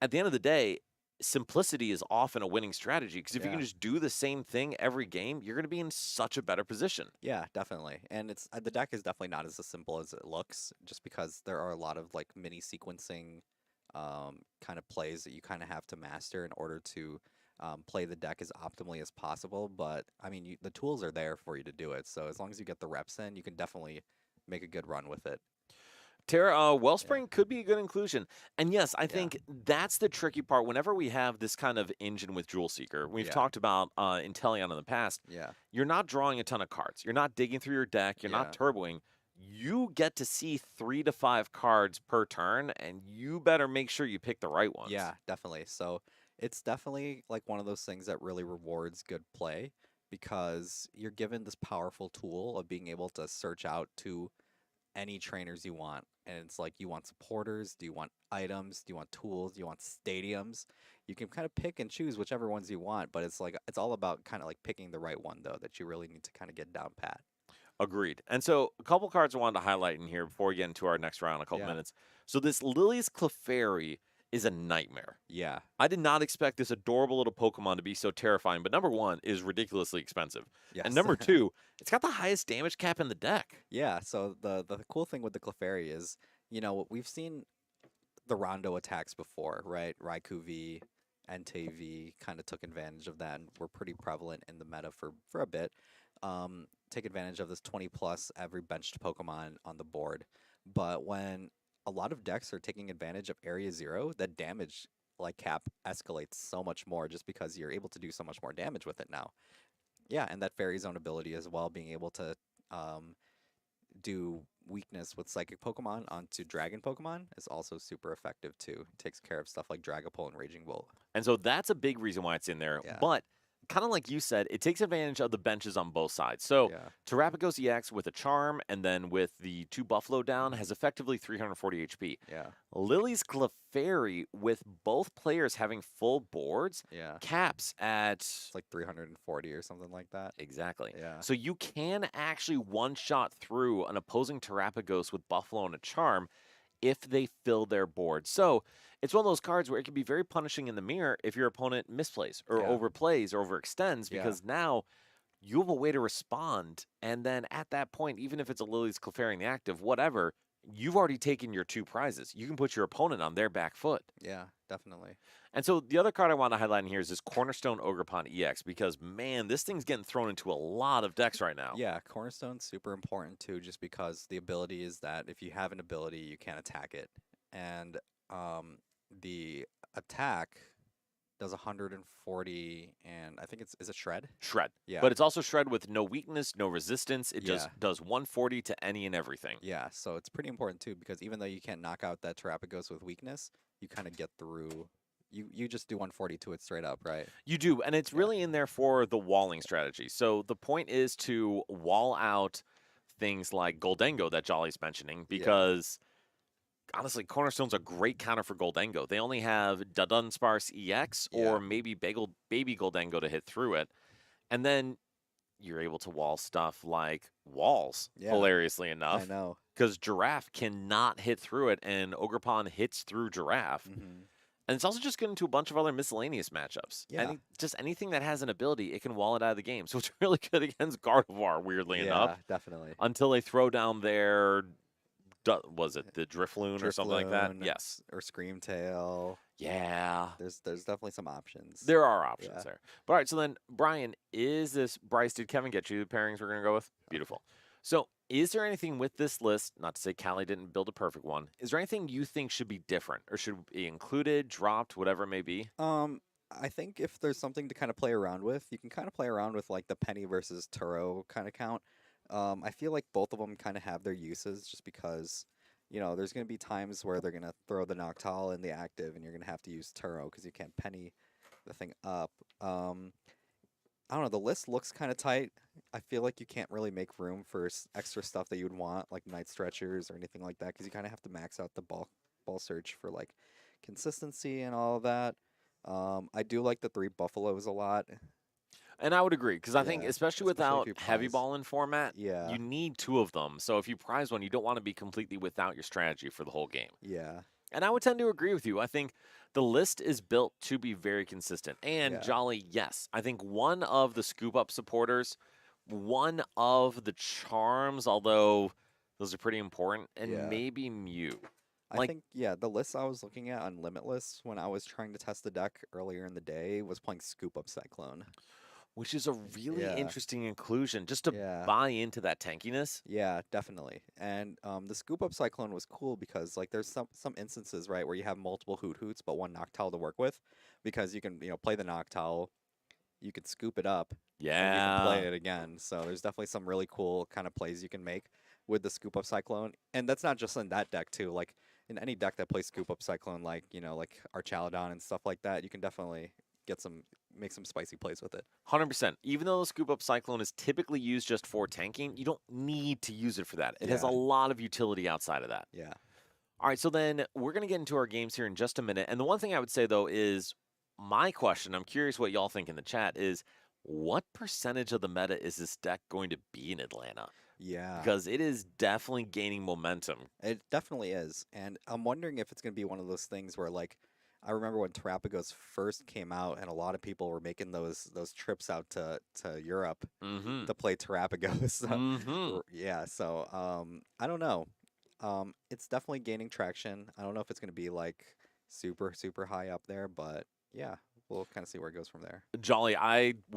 at the end of the day, simplicity is often a winning strategy because if you can Yeah. just do the same thing every game, you're going to be in such a better position. Yeah, definitely. And it's the deck is definitely not as simple as it looks, just because there are a lot of like mini sequencing kind of plays that you kind of have to master in order to play the deck as optimally as possible. But I mean, the tools are there for you to do it. So as long as you get the reps in, you can definitely make a good run with it. Terra, Yeah. Wellspring could be a good inclusion. And yes, I Yeah. think that's the tricky part. Whenever we have this kind of engine with Jewel Seeker, we've Yeah. talked about Inteleon in the past, Yeah. you're not drawing a ton of cards. You're not digging through your deck. You're not Yeah. turboing. You get to see 3 to 5 cards per turn, and you better make sure you pick the right ones. Yeah, definitely. So it's definitely like one of those things that really rewards good play, because you're given this powerful tool of being able to search out to any trainers you want. And it's like, you want supporters? Do you want items? Do you want tools? Do you want stadiums? You can kind of pick and choose whichever ones you want, but it's like it's all about kind of like picking the right one though, that you really need to kind of get down pat. Agreed. And so, a couple cards I wanted to highlight in here before we get into our next round in a couple Yeah. minutes. So, this Lily's Clefairy is a nightmare. Yeah. I did not expect this adorable little Pokemon to be so terrifying, but number one, it is ridiculously expensive. And Yes. number two, it's got the highest damage cap in the deck. Yeah, so the cool thing with the Clefairy is, we've seen the Rondo attacks before, right? Raikou V, Entei V kind of took advantage of that and were pretty prevalent in the meta for a bit. Take advantage of this 20 plus every benched Pokemon on the board. But when a lot of decks are taking advantage of Area Zero, the damage like cap escalates so much more just because you're able to do so much more damage with it now. Yeah, and that Fairy Zone ability as well, being able to um, do weakness with Psychic Pokemon onto Dragon Pokemon is also super effective too. It takes care of stuff like Dragapult and Raging Bolt. And so that's a big reason why it's in there. Yeah, But kind of like you said, it takes advantage of the benches on both sides. So yeah, Terrapagos EX with a charm and then with the 2 Buffalo down has effectively 340 HP. yeah, Lily's Clefairy with both players having full boards yeah. caps at It's like 340 or something like that. exactly. Yeah, So you can actually one shot through an opposing Terrapagos with Buffalo and a charm if they fill their board. So it's one of those cards where it can be very punishing in the mirror if your opponent misplays or yeah, overplays or overextends yeah, because now you have a way to respond. And then at that point, even if it's a Lily's Clefairy in the active, whatever, you've already taken your 2 prizes. You can put your opponent on their back foot. yeah, definitely. And so the other card I want to highlight in here is this Cornerstone Ogrepon EX because, man, this thing's getting thrown into a lot of decks right now. Yeah, Cornerstone's super important too, just because the ability is that if you have an ability, you can't attack it. And the attack does 140, and I think is it shred? Shred. Yeah. But it's also shred with no weakness, no resistance. It just Yeah. does 140 to any and everything. Yeah, so it's pretty important too, because even though you can't knock out that Terrapagos with weakness, you kind of get through. You just do 140 to it straight up, right? You do, and it's Yeah. really in there for the walling strategy. So the point is to wall out things like Goldengo that Jolly's mentioning because honestly, Cornerstone's a great counter for Goldengo. They only have Dudunsparce EX Yeah. or maybe Baby Goldengo to hit through it. And then you're able to wall stuff like walls, Yeah. hilariously I enough. know. Because Giraffe cannot hit through it, and Ogrepon hits through Giraffe. Hmm. And it's also just getting into a bunch of other miscellaneous matchups. Yeah. Just anything that has an ability, it can wall it out of the game. So it's really good against Gardevoir, weirdly enough, Yeah, definitely. until they throw down their, was it the Drifloon or something like that? Drifloon Yes. or Screamtail. Yeah. There's definitely some options. There are options Yeah. there. But all right, so then, Brian, Bryce, did Kevin get you the pairings we're going to go with? Beautiful. So is there anything with this list, not to say Callie didn't build a perfect one, is there anything you think should be different or should be included, dropped, whatever it may be? I think if there's something to kind of play around with, you can kind of play around with like the Penny versus Turo kind of count. I feel like both of them kind of have their uses just because there's going to be times where they're going to throw the Noctowl in the active, and you're going to have to use Turo because you can't penny the thing up. I don't know. The list looks kind of tight. I feel like you can't really make room for extra stuff that you would want, like Night Stretchers or anything like that, because you kind of have to max out the ball search for like consistency and all of that. I do like the three buffaloes a lot. And I would agree because I think, Yeah, especially especially if without you heavy prize. ball in format, Yeah, you need two of them. So if you prize one, you don't want to be completely without your strategy for the whole game. yeah, And I would tend to agree with you. I think the list is built to be very consistent. And yeah, Jolly, yes, I think one of the scoop up supporters, one of the charms, although those are pretty important, and yeah. maybe Mew. I Like, think, yeah, the list I was looking at on Limitless when I was trying to test the deck earlier in the day was playing Scoop Up Cyclone. which is a really Yeah, interesting inclusion just to yeah. buy into that tankiness. Yeah, definitely. And the scoop up cyclone was cool because like there's some instances, right, where you have multiple hoot hoots but one Noctowl to work with because you can, play the Noctowl, you could scoop it up and you can play Yeah. it again. So there's definitely some really cool kind of plays you can make with the scoop up cyclone. And that's not just in that deck too. Like in any deck that plays scoop up cyclone like, like Archaladon and stuff like that, you can definitely get some make some spicy plays with it. 100%. Even though the scoop up cyclone is typically used just for tanking, you don't need to use it for that. It has a Yeah. lot of utility outside of that. Yeah. All right, so then we're going to get into our games here in just a minute. And the one thing I would say, though, is my question, I'm curious what y'all think in the chat, is what percentage of the meta is this deck going to be in Atlanta? Yeah. Because it is definitely gaining momentum. It definitely is. And I'm wondering if it's going to be one of those things where like I remember when Terrapagos first came out and a lot of people were making those trips out to Europe Mm-hmm. to play Terrapagos. Mm-hmm. Yeah, so I don't know. It's definitely gaining traction. I don't know if it's going to be like super super high up there, but yeah, we'll kind of see where it goes from there. Jolly,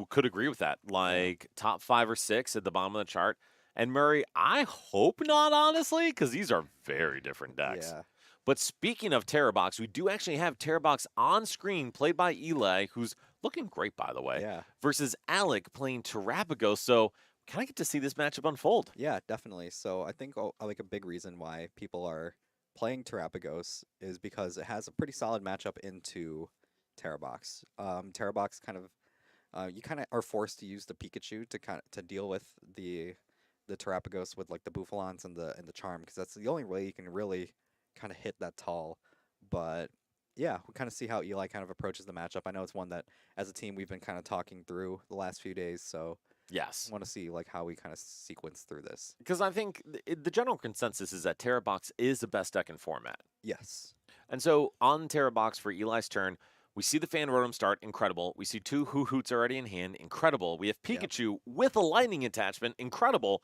could agree with that. Yeah. Like top 5 or 6 at the bottom of the chart. And Murray, I hope not, honestly, because these are very different decks. Yeah. But speaking of Terrorbox, we do actually have Terrorbox on screen, played by Eli, who's looking great, by the way, Yeah. versus Alec playing Terrapagos. So kind of get to see this matchup unfold. Yeah, definitely. So I think like a big reason why people are playing Terrapagos is because it has a pretty solid matchup into Terrabox. Terrabox kind of you kind of are forced to use the Pikachu to kind of to deal with the Terrapagos with like the Bouffalons and the Charm because that's the only way you can really kind of hit that tall. But yeah, we'll kind of see how Eli kind of approaches the matchup. I know it's one that as a team we've been kind of talking through the last few days, so Yes. want to see like how we kind of sequence through this. Because I think the general consensus is that Terrorbox is the best deck in format. Yes. And so on Terrorbox for Eli's turn, we see the Fan Rotom start, incredible. We see 2 Hoo Hoots already in hand, incredible. We have Yep. Pikachu with a lightning attachment, incredible.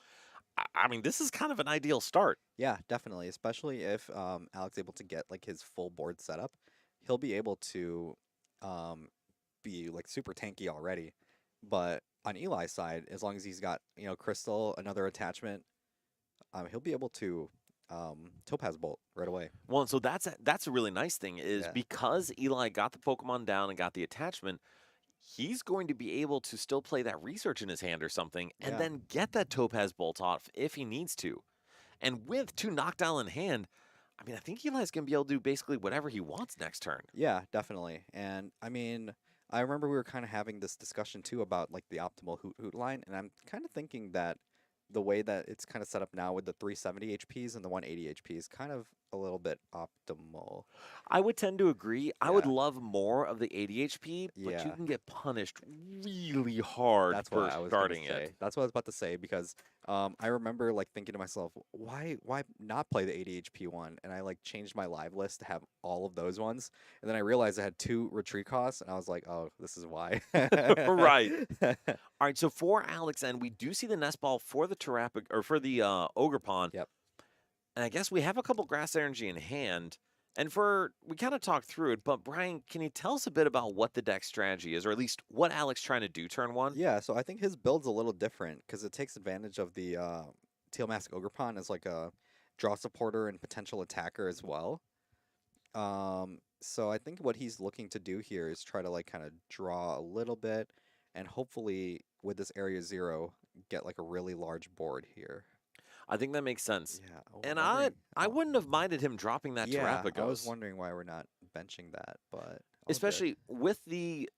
I mean, this is kind of an ideal start. Yeah, definitely. Especially if Alex able to get like his full board setup, he'll be able to um, be like super tanky already. But on Eli's side, as long as he's got Crystal, another attachment, he'll be able to Topaz Bolt right away. Well, and so that's a really nice thing is Yeah, because Eli got the Pokemon down and got the attachment, he's going to be able to still play that research in his hand or something and yeah, then get that Topaz Bolt off if he needs to. And with 2 Knockdown in hand, I mean, I think Eli's going to be able to do basically whatever he wants next turn. yeah, definitely. And I mean, I remember we were kind of having this discussion too about like the optimal Hoot line, and I'm kind of thinking that the way that it's kind of set up now with the 370 HPs and the 180 HP is kind of a little bit optimal. I would tend to agree. I would Yeah, love more of the 80 HP, but you yeah. can get punished really hard That's for what I was gonna starting say. it. That's what I was about to say because I remember like thinking to myself, why not play the 80 HP one? And I like changed my live list to have all of those ones, and then I realized I had 2 retreat costs, and I was like, oh, this is why. Right. All right, so for Alex, and we do see the nest ball for the or for the Ogre Pond. Yep. And I guess we have a couple grass energy in hand. And we kind of talked through it, but Brian, can you tell us a bit about what the deck strategy is, or at least what Alex trying to do turn one? Yeah, so I think his build's a little different because it takes advantage of the Teal Mask Ogrepon as like a draw supporter and potential attacker as well. So I think what he's looking to do here is try to like kind of draw a little bit and hopefully with this area 0 get like a really large board here. I think that makes sense. Yeah. Oh, I'm And I wondering. I Oh, wouldn't have minded him dropping that yeah. I was Terapagos, wondering why we're not benching that, but all good. especially with the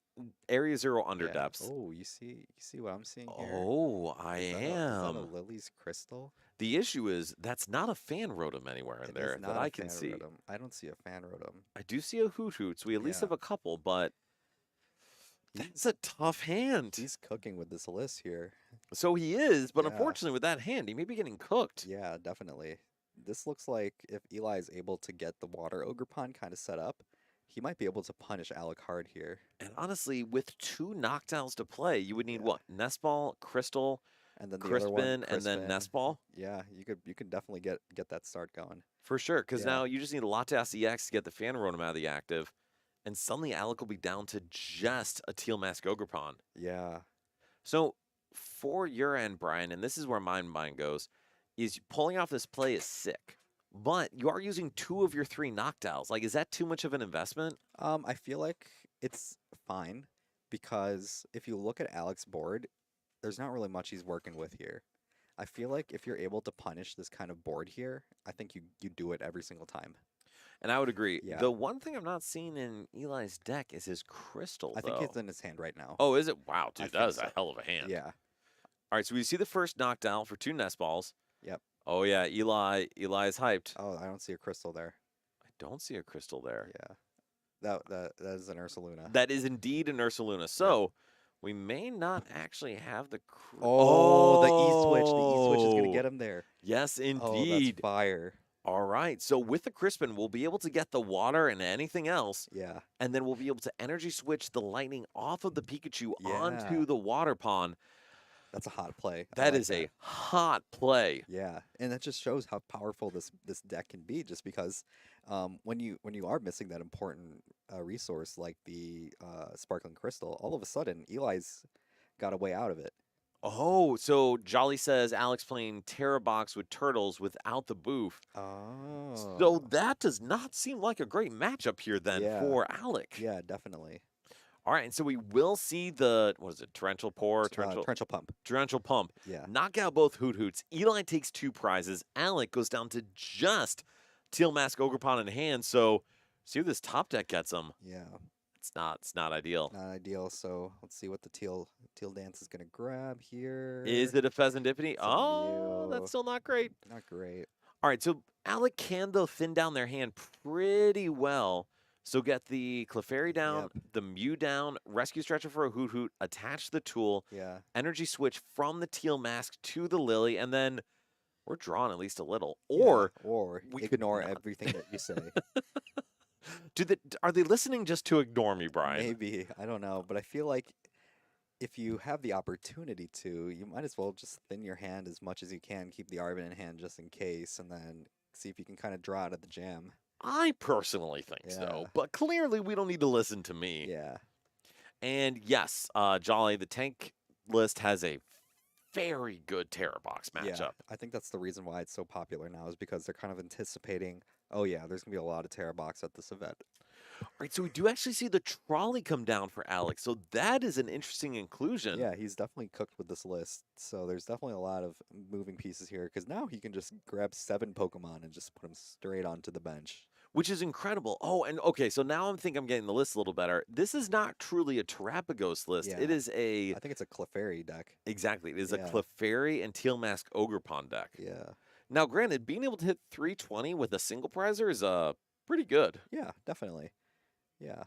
Area Zero Yeah. underdepths. Oh, you see what I'm seeing here? Oh, I Is that a am. Lily's crystal? The issue is that's not a fan rotom anywhere in It is there that not a I can fan see. rotom. I don't see a fan rotom. I do see a Hoot Hoots. We at least Yeah. have a couple, but that's He's a tough hand. he's cooking with this list here. So he is, but Yeah. unfortunately with that hand, he may be getting cooked. Yeah, definitely. This looks like if Eli is able to get the water ogre pond kind of set up, he might be able to punish Alec hard here. And honestly, with two knockdowns to play, you would need Yeah. what? Nest Ball, Crystal, And then the other one, Crispin, and then Crispin. Nest Ball? Yeah, you could definitely get that start going. For sure, because Yeah. now you just need a Latias EX to get the Fan Rotom out of the active, and suddenly Alec will be down to just a Teal Mask Ogrepon. Yeah. So for your end, Brian, and this is where my mind goes, is pulling off this play is sick. But you are using two of your three knockdowns. Like, is that too much of an investment? I feel like it's fine because if you look at Alec's board, there's not really much he's working with here. I feel like if you're able to punish this kind of board here, I think you do it every single time. And I would agree. Yeah. The one thing I'm not seeing in Eli's deck is his crystal, I think though. it's in his hand right now. Oh, is it? Wow, I dude, think that is so. a hell of a hand. Yeah. All right, so we see the first knockdown for two Nest Balls. Yep. Oh, yeah, Eli is hyped. Oh, I don't see a crystal there. I don't see a crystal there. Yeah. That is an Ursaluna. That is indeed an Ursaluna. So we may not actually have the. Oh, the E switch. The E switch is gonna get him there. Yes, Oh, that's indeed. fire. All right. So with the Crispin, we'll be able to get the water and anything else, Yeah. and then we'll be able to energy switch the lightning off of the Pikachu Yeah. onto the water pond. That's a hot play. I That like is a hot play. Yeah, and that just shows how powerful this deck can be. Just because when you are missing that important resource like the sparkling crystal, all of a sudden Eli's got a way out of it. Oh, so Jolly says Alex playing Terra Box with turtles without the boof. Oh, So that does not seem like a great matchup here then Yeah. for Alec. yeah, definitely. All right, and so we will see the what is it, torrential pour, Torrential pump. torrential pump. Yeah, Knock out both Hoot Hoots. Eli takes two prizes. Alec goes down to just Teal Mask Ogrepon in hand. So see what this top deck gets him. yeah, It's not ideal. not ideal. So let's see what the teal dance is gonna grab here. Is it a Pheasantipity? It's a Oh, Mew. that's still not great. Not great. All right, so Alec can though thin down their hand pretty well. So get the Clefairy down, Yep. the Mew down, Rescue Stretcher for a Hoot Hoot, attach the tool, Yeah, energy switch from the Teal Mask to the Lily, and then we're drawing at least a little. yeah, Or or we could ignore not. everything that you say. are they listening just to ignore me, Brian? Maybe, I don't know, but I feel like if you have the opportunity to, you might as well just thin your hand as much as you can, keep the Arvin in hand just in case, and then see if you can kind of draw out of the jam. I personally think so, Yeah. but clearly we don't need to listen to me. Yeah, And yes, Jolly, the tank list has a very good Terror Box yeah. matchup. I think that's the reason why it's so popular now is because they're kind of anticipating, oh yeah, there's gonna be a lot of Terra Box at this event. All right, so we do actually see the trolley come down for Alex. So that is an interesting inclusion. Yeah, he's definitely cooked with this list. So there's definitely a lot of moving pieces here because now he can just grab 7 Pokemon and just put them straight onto the bench. Which is incredible. Oh, and okay, so now I'm getting the list a little better. This is not truly a Terapagos list. It Yeah. is a I think it's a Clefairy deck. exactly. It is a Yeah. Clefairy and Teal Mask Ogrepon deck. Yeah. Now, granted, being able to hit 320 with a single prizer is pretty good. Yeah, definitely. Yeah.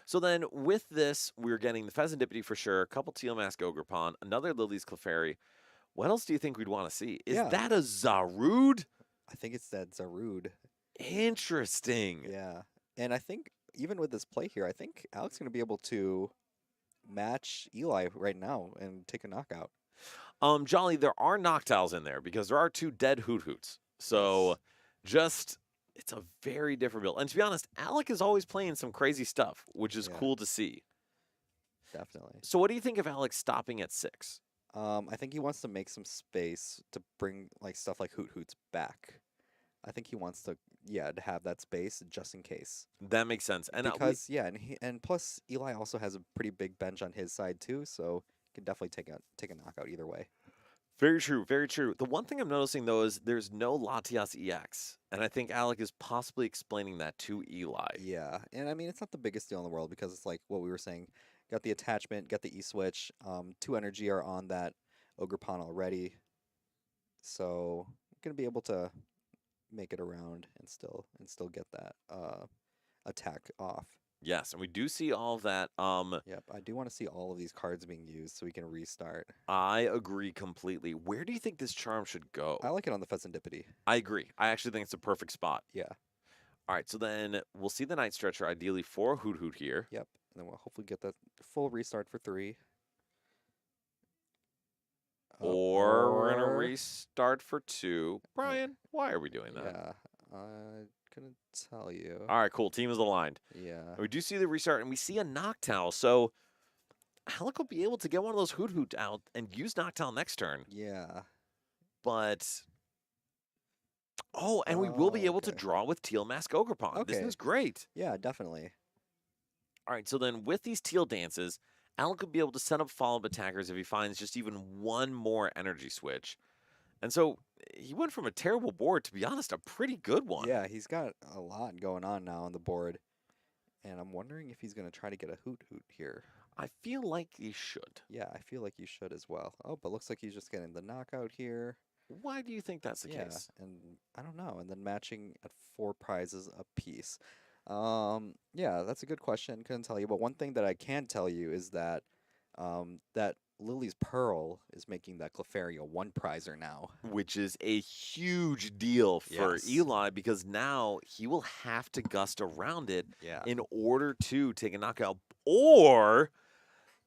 So then with this, we're getting the Pheasantipity for sure, a couple Teal Mask Ogrepon, another Lily's Clefairy. What else do you think we'd want to see? Is Yeah. that a Zarude? I think it's that Zarude. Interesting. Yeah. And I think even with this play here, I think Alex is going to be able to match Eli right now and take a knockout. Jolly, there are Noctiles in there because there are 2 dead Hoot Hoots. So Yes. just it's a very different build. And to be honest, Alec is always playing some crazy stuff, which is Yeah. cool to see. Definitely. So what do you think of Alex stopping at 6? I think he wants to make some space to bring like stuff like Hoot Hoots back. I think he wants to, yeah, to have that space just in case. That makes sense. And Because yeah, and plus Eli also has a pretty big bench on his side too, so he can definitely take a knockout either way. Very true, very true. The one thing I'm noticing though is there's no Latias EX, and I think Alec is possibly explaining that to Eli. Yeah, and I mean it's not the biggest deal in the world because it's like what we were saying. Got the attachment, got the E switch. 2 energy are on that Ogerpon already, so I'm gonna be able to make it around and still get that attack off. Yes, and we do see all of that. Yep, I do want to see all of these cards being used so we can restart. I agree completely. Where do you think this charm should I go? like it on the Fezandipity. I agree. I actually think it's a perfect spot. Yeah, All right, so then we'll see the Night Stretcher ideally for Hoot Hoot here. yep, and then we'll hopefully get that full restart for 3. Or we're going to Or restart for 2. Brian, why are we doing that? yeah, I couldn't tell you. All right, cool. Team is aligned. Yeah, We do see the restart, and we see a Noctowl. So Alec will be able to get one of those Hoot Hoot out and use Noctowl next turn. yeah. But oh, and we will be able to Okay. draw with Teal Mask Ogerpon. This Okay. is great. Yeah, definitely. All right, so then with these Teal dances, Alec could be able to set up follow-up attackers if he finds just even one more energy switch. And so he went from a terrible board, to be honest, a pretty good one. Yeah, he's got a lot going on now on the board. And I'm wondering if he's going to try to get a Hoot Hoot here. I feel like he should. Yeah, I feel like you should as well. Oh, but looks like he's just getting the knockout here. Why do you think that's the Yeah, case? and I don't know. And then matching at 4 prizes apiece. Yeah, that's a good question. Couldn't tell you. But one thing that I can tell you is that that Lily's Pearl is making that Clefairy a 1 prizer now. Which is a huge deal for Yes. Eli because now he will have to gust around it Yeah. in order to take a knockout. Or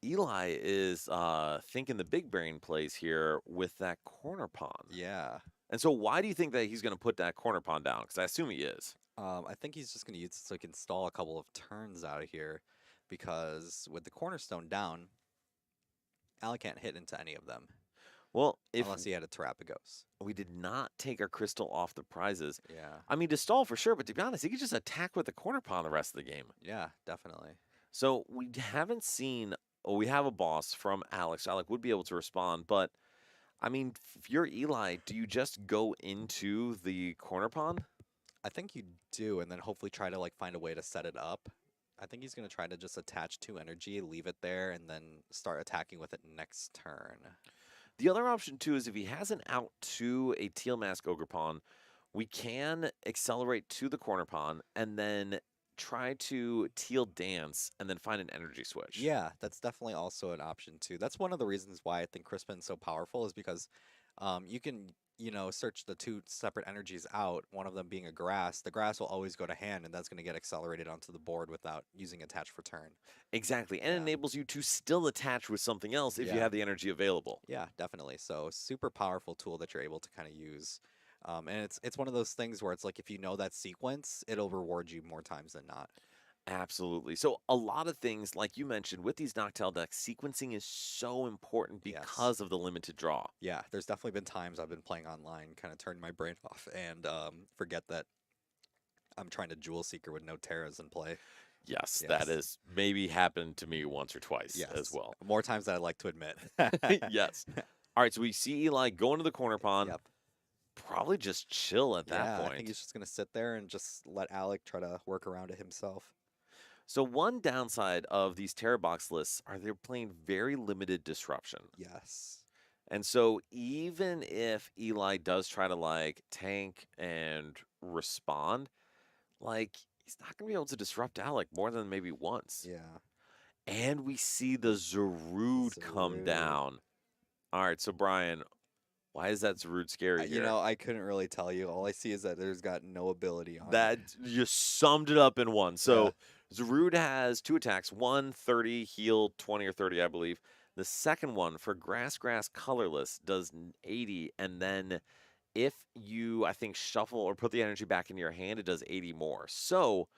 Eli is thinking the big brain plays here with that corner pawn. Yeah. And so why do you think that he's going to put that corner pawn down? Because I assume he is. I think he's just going to use it so he can stall a couple of turns out of here because with the cornerstone down, Alec can't hit into any of them Well, if unless he had a Terapagos. we did not take our crystal off the prizes, Yeah. I mean, to stall for sure, but to be honest, he could just attack with the corner pawn the rest of the game. Yeah, definitely. So we haven't seen, well, we have a boss from Alex. Alec would be able to respond, but I mean, if you're Eli, do you just go into the corner pawn? I think you do, and then hopefully try to like find a way to set it up. I think he's gonna try to just attach 2 energy, leave it there, and then start attacking with it next turn. The other option too is if he has an out to a teal mask ogre pawn, we can accelerate to the corner pawn and then try to teal dance and then find an energy switch. Yeah, that's definitely also an option too. That's one of the reasons why I think Crispin's so powerful is because you can, search the 2 separate energies out, one of them being a grass. The grass will always go to hand, and that's going to get accelerated onto the board without using attach for turn. Exactly. And it Yeah. enables you to still attach with something else if you Yeah. have the energy available. Yeah, definitely. So super powerful tool that you're able to kind of use. And it's one of those things where it's like if you know that sequence, it'll reward you more times than not. Absolutely. So a lot of things, like you mentioned, with these Noctowl decks, sequencing is so important Yes. because of the limited draw. Yeah, there's definitely been times I've been playing online, kind of turn my brain off and forget that I'm trying to Jewel Seeker with no Terras in play. Yes, that Yes. is maybe happened to me once or twice as Yes. well. More times than I'd like to admit. Yes. All right, so we see Eli going to the corner pawn. Yep. Probably just chill at that Yeah, I think point. he's just gonna sit there and just let Alec try to work around it himself. So one downside of these Terror Box lists are they're playing very limited disruption. Yes. And so even if Eli does try to like tank and respond, like he's not gonna be able to disrupt Alec more than maybe once. Yeah. And we see the Zarude come Zarude. down. All right, so Brian, why is that Zarude scary here? I couldn't really tell you. All I see is that there's got no ability on That it. you summed it up in one. So Zarude has 2 attacks, one 30, heal 20 or 30, I believe. The second one for Grass Colorless does 80, and then if you, I think, shuffle or put the energy back into your hand, it does 80 more. So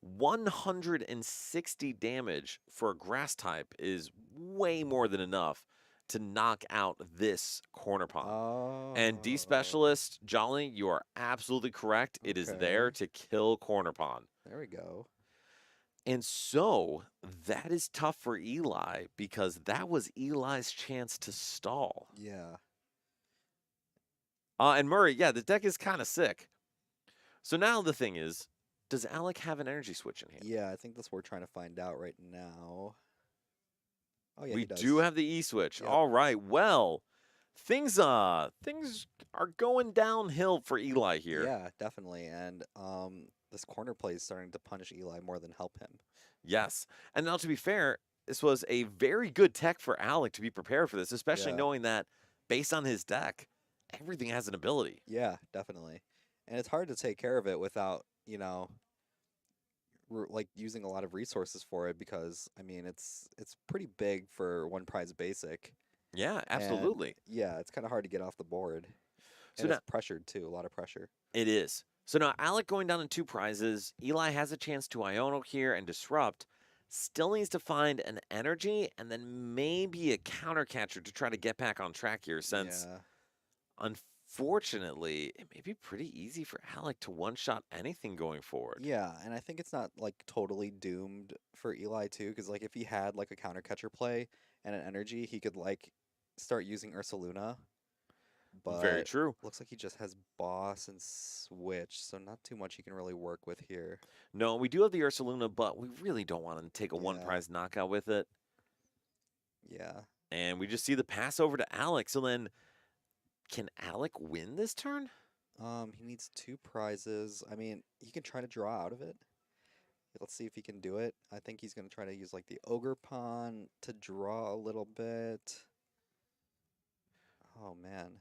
160 damage for a grass type is way more than enough to knock out this corner pawn. And D Oh. Specialist, Jolly, you are absolutely correct. It is there Okay. to kill corner pawn. There we go. And so that is tough for Eli because that was Eli's chance to stall. Yeah. And Murray, yeah, the deck is kind of sick. So now the thing is, does Alec have an energy switch in hand? Yeah, I think that's what we're trying to find out right now. Oh yeah, We he do does. have the E switch. Yep. All right. Well, things are going downhill for Eli here. Yeah, definitely. And this corner play is starting to punish Eli more than help him. Yes. And now to be fair, this was a very good tech for Alec to be prepared for this, especially Yeah. knowing that based on his deck, everything has an ability. Yeah, definitely. And it's hard to take care of it without, like using a lot of resources for it because I mean it's pretty big for one prize basic. Yeah, And absolutely. yeah, it's kind of hard to get off the board. So And now it's pressured too, a lot of pressure. it is. So now Alec going down in 2 prizes. Eli has a chance to Iono here and disrupt. Still needs to find an energy and then maybe a counter catcher to try to get back on track here since Yeah. unfortunately it may be pretty easy for Alec to one-shot anything going forward. Yeah, and I think it's not like totally doomed for Eli too, because like if he had like a counter catcher play and an energy, he could like start using Ursaluna, Very but true. looks like he just has boss and switch, so not too much he can really work with here. No, we do have the Ursaluna, but we really don't want to take a one Yeah, prize knockout with it. yeah. And we just see the pass over to Alec. So then can Alec win this turn? He needs 2 prizes. I mean, he can try to draw out of it. Let's see if he can do it. I think he's gonna try to use like the Ogre Pawn to draw a little bit. Oh man.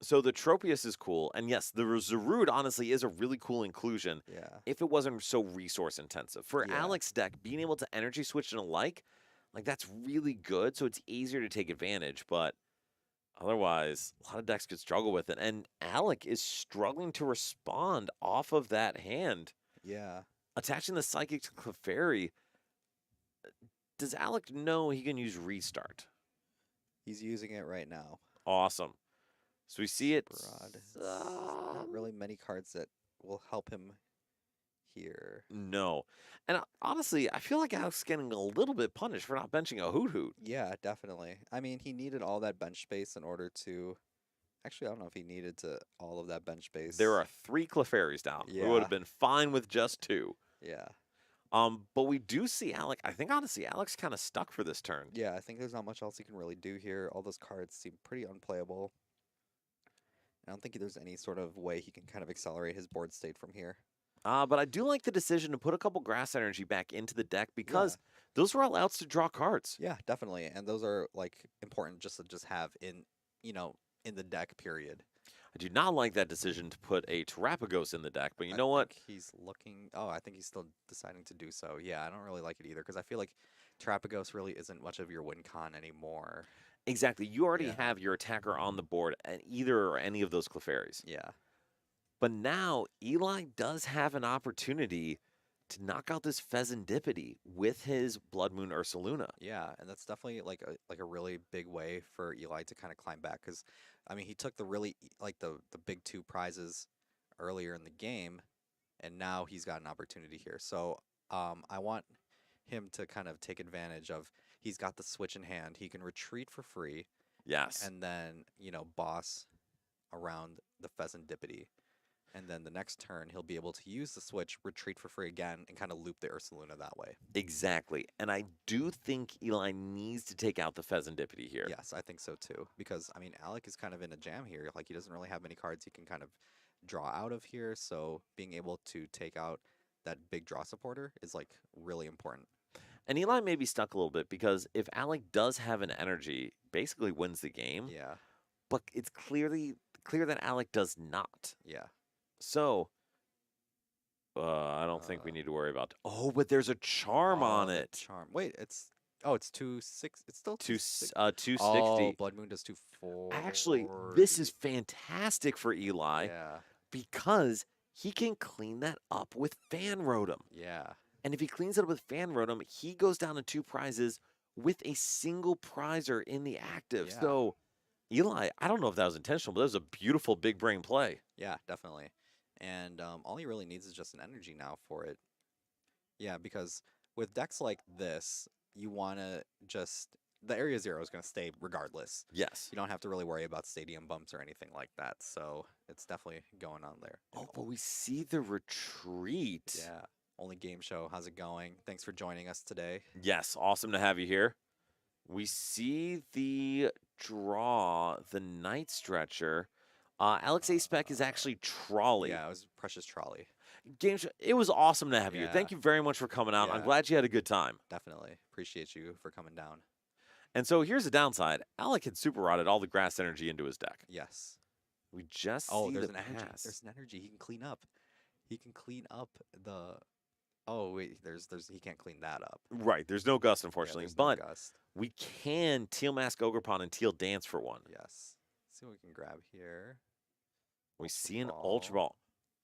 So the Tropius is cool, and yes, the Zarude honestly is a really cool inclusion Yeah. if it wasn't so resource intensive. For Yeah. Alec's deck, being able to energy switch and alike, like that's really good, so it's easier to take advantage, but otherwise, a lot of decks could struggle with it. And Alec is struggling to respond off of that hand. Yeah. Attaching the Psychic to Clefairy, does Alec know he can use Restart? He's using it right now. Awesome. So we see it. Broad. Not really many cards that will help him here. No. And honestly, I feel like Alec's getting a little bit punished for not benching a Hoot Hoot. Yeah, definitely. I mean, he needed all that bench space in order to. Actually, I don't know if he needed to all of that bench space. There are 3 Clefairies down. We would Yeah. have been fine with just 2. Yeah. But we do see Alec. I think honestly, Alec's kind of stuck for this turn. Yeah, I think there's not much else he can really do here. All those cards seem pretty unplayable. I don't think there's any sort of way he can kind of accelerate his board state from here. But I do like the decision to put a couple grass energy back into the deck because Yeah. those were all outs to draw cards. Yeah, definitely. And those are like important just to just have in, in the deck period. I do not like that decision to put a Terrapagos in the deck, but you I know what? think he's looking. Oh, I think he's still deciding to do so. Yeah, I don't really like it either because I feel like Terrapagos really isn't much of your win con anymore. Exactly. You already Yeah. have your attacker on the board at either or any of those Clefairies. Yeah. But now Eli does have an opportunity to knock out this Pheasantipity with his Blood Moon Ursaluna. Yeah, and that's definitely like a really big way for Eli to kind of climb back because, I mean, he took the really like the big 2 prizes earlier in the game, and now he's got an opportunity here. So I want him to kind of take advantage of. He's got the switch in hand. He can retreat for free, Yes. and then boss around the Pheasantipity. And then the next turn, he'll be able to use the switch, retreat for free again, and kind of loop the Ursaluna that way. Exactly. And I do think Eli needs to take out the Pheasantipity here. Yes, I think so too. Because, I mean, Alec is kind of in a jam here. Like, he doesn't really have many cards he can kind of draw out of here. So, being able to take out that big draw supporter is, like, really important. And Eli may be stuck a little bit because if Alec does have an energy, basically wins the game. Yeah, But it's clear that Alec does not. yeah. So, I don't think we need to worry about. Oh, but there's a charm on the it. Charm. Wait, it's. Oh, it's 2/6. It's still 2/6. 260. Oh, Blood Moon does 2/4. Actually, this is fantastic for Eli Yeah, because he can clean that up with Fan Rotom. yeah. And if he cleans it up with Fan Rotom, he goes down to 2 prizes with a single prizer in the active. Yeah. So, Eli, I don't know if that was intentional, but that was a beautiful big brain play. Yeah, definitely. And all he really needs is just an energy now for it. Yeah, because with decks like this, you want to just the area 0 is going to stay regardless. Yes. You don't have to really worry about stadium bumps or anything like that. So it's definitely going on there. And Oh, but we see the retreat. yeah, only game show. How's it going? Thanks for joining us today. Yes, awesome to have you here. We see the draw, the night stretcher. Alex A Spec is actually Trolley. Yeah, it was Precious Trolley. It was awesome to have you. Yeah. Thank you very much for coming out. I'm Yeah. glad you had a good time. Definitely appreciate you for coming down. And so here's the downside. Alec had super rotted all the grass energy into his deck. Yes. We just Oh, see there's the an energy. pass. There's an energy. He can clean up. He can clean up the. Oh wait, there's he can't clean that up. Right, there's no gust, Yeah, unfortunately, there's no but gust. we can Teal Mask Ogrepon and Teal Dance for one. Yes. Let's see what we can grab here. We see an Ball. Ultra Ball.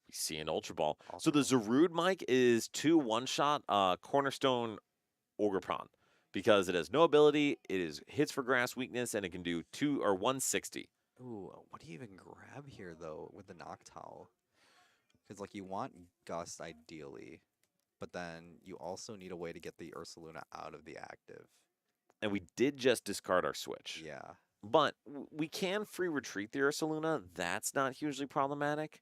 We see an Ultra Ball. So Ultra the Ball. Zarude mic is 2 one-shot Cornerstone Ogrepon because it has no ability, it is hits for grass weakness, and it can do 2 or 160. Ooh, what do you even grab here though with the Noctowl? Because like you want Gust ideally, but then you also need a way to get the Ursaluna out of the active. And we did just discard our switch. Yeah. But we can free retreat the Ursaluna. That's not hugely problematic.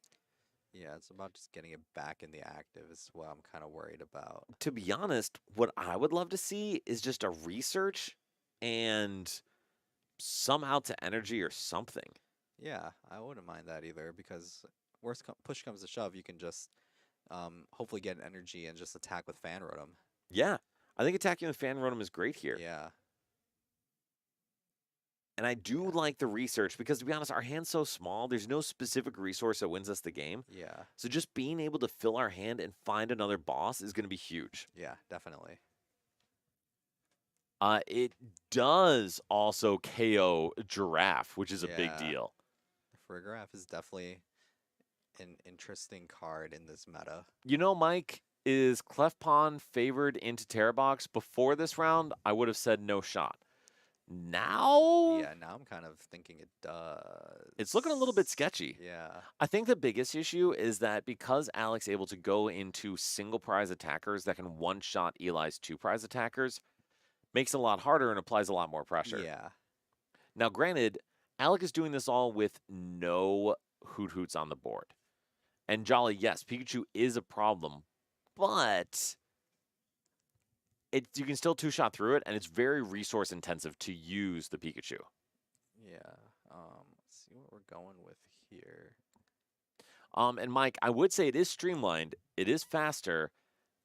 Yeah, it's about just getting it back in the active is what I'm kind of worried about. To be honest, what I would love to see is just a research and some out to energy or something. Yeah, I wouldn't mind that either because push comes to shove, you can just hopefully get an energy and just attack with Fan Rotom. Yeah, I think attacking with Fan Rotom is great here. Yeah. And I do like the research because, to be honest, our hand's so small, there's no specific resource that wins us the game. Yeah. So just being able to fill our hand and find another boss is going to be huge. Yeah, definitely. It does also KO Giraffe, which is a big Yeah. deal. Farigiraf is definitely an interesting card in this meta. You know, Mike, is Clefpon favored into Terrabox? Before this round, I would have said no shot. Now, Yeah, now I'm kind of thinking it does. it's looking a little bit sketchy. Yeah. I think the biggest issue is that because Alex able to go into single prize attackers that can one-shot Eli's 2 prize attackers, makes it a lot harder and applies a lot more pressure. Yeah. Now, granted, Alec is doing this all with no Hoot Hoots on the board. And Jolly, yes, Pikachu is a problem, but you can still 2-shot through it, and it's very resource intensive to use the Pikachu. Yeah. Let's see what we're going with here. And Mike, I would say it is streamlined, it is faster,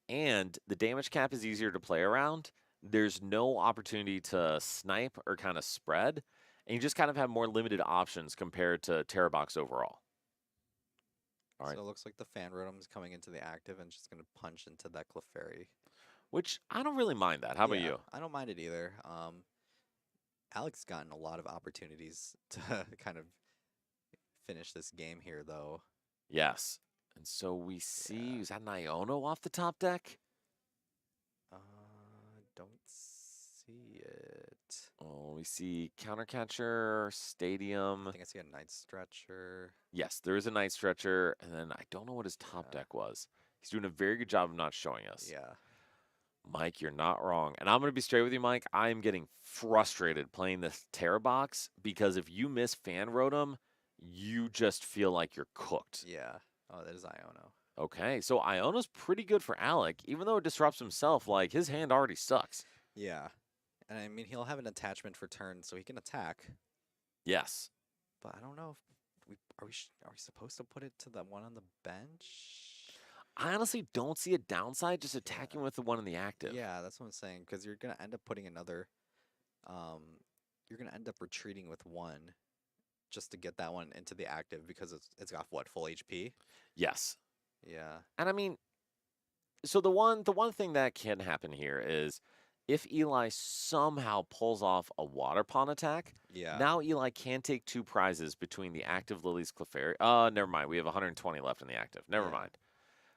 and the damage cap is easier to play around. There's no opportunity to snipe or kind of spread, and you just kind of have more limited options compared to Terrabox overall. All right. So it looks like the Fan Rotom is coming into the active and just going to punch into that Clefairy. Which I don't really mind that. How about you? I don't mind it either. Alex gotten a lot of opportunities to kind of finish this game here, though. Yes. And so we see, is that an Iono off the top deck? Don't see it. Oh, we see Countercatcher, Stadium. I think I see a Night Stretcher. Yes, there is a Night Stretcher, and then I don't know what his top deck was. He's doing a very good job of not showing us. Yeah. Mike, you're not wrong. And I'm going to be straight with you, Mike. I am getting frustrated playing this Terrabox because if you miss Fan Rotom, you just feel like you're cooked. Yeah. Oh, that is Iono. Okay, so Iono's pretty good for Alec, even though it disrupts himself. Like, his hand already sucks. Yeah. And I mean, he'll have an attachment for turn, so he can attack. Yes. But I don't know if are we supposed to put it to the one on the bench? I honestly don't see a downside just attacking with the one in the active. Yeah, that's what I'm saying. Because you're gonna end up putting another. You're gonna end up retreating with one, just to get that one into the active because it's got what, full HP? Yes. Yeah. And I mean, so the one thing that can happen here is if Eli somehow pulls off a Water Pond attack, Yeah. now Eli can take 2 prizes between the active Lily's Clefairy. Never mind. We have 120 left in the active. Never Yeah. mind.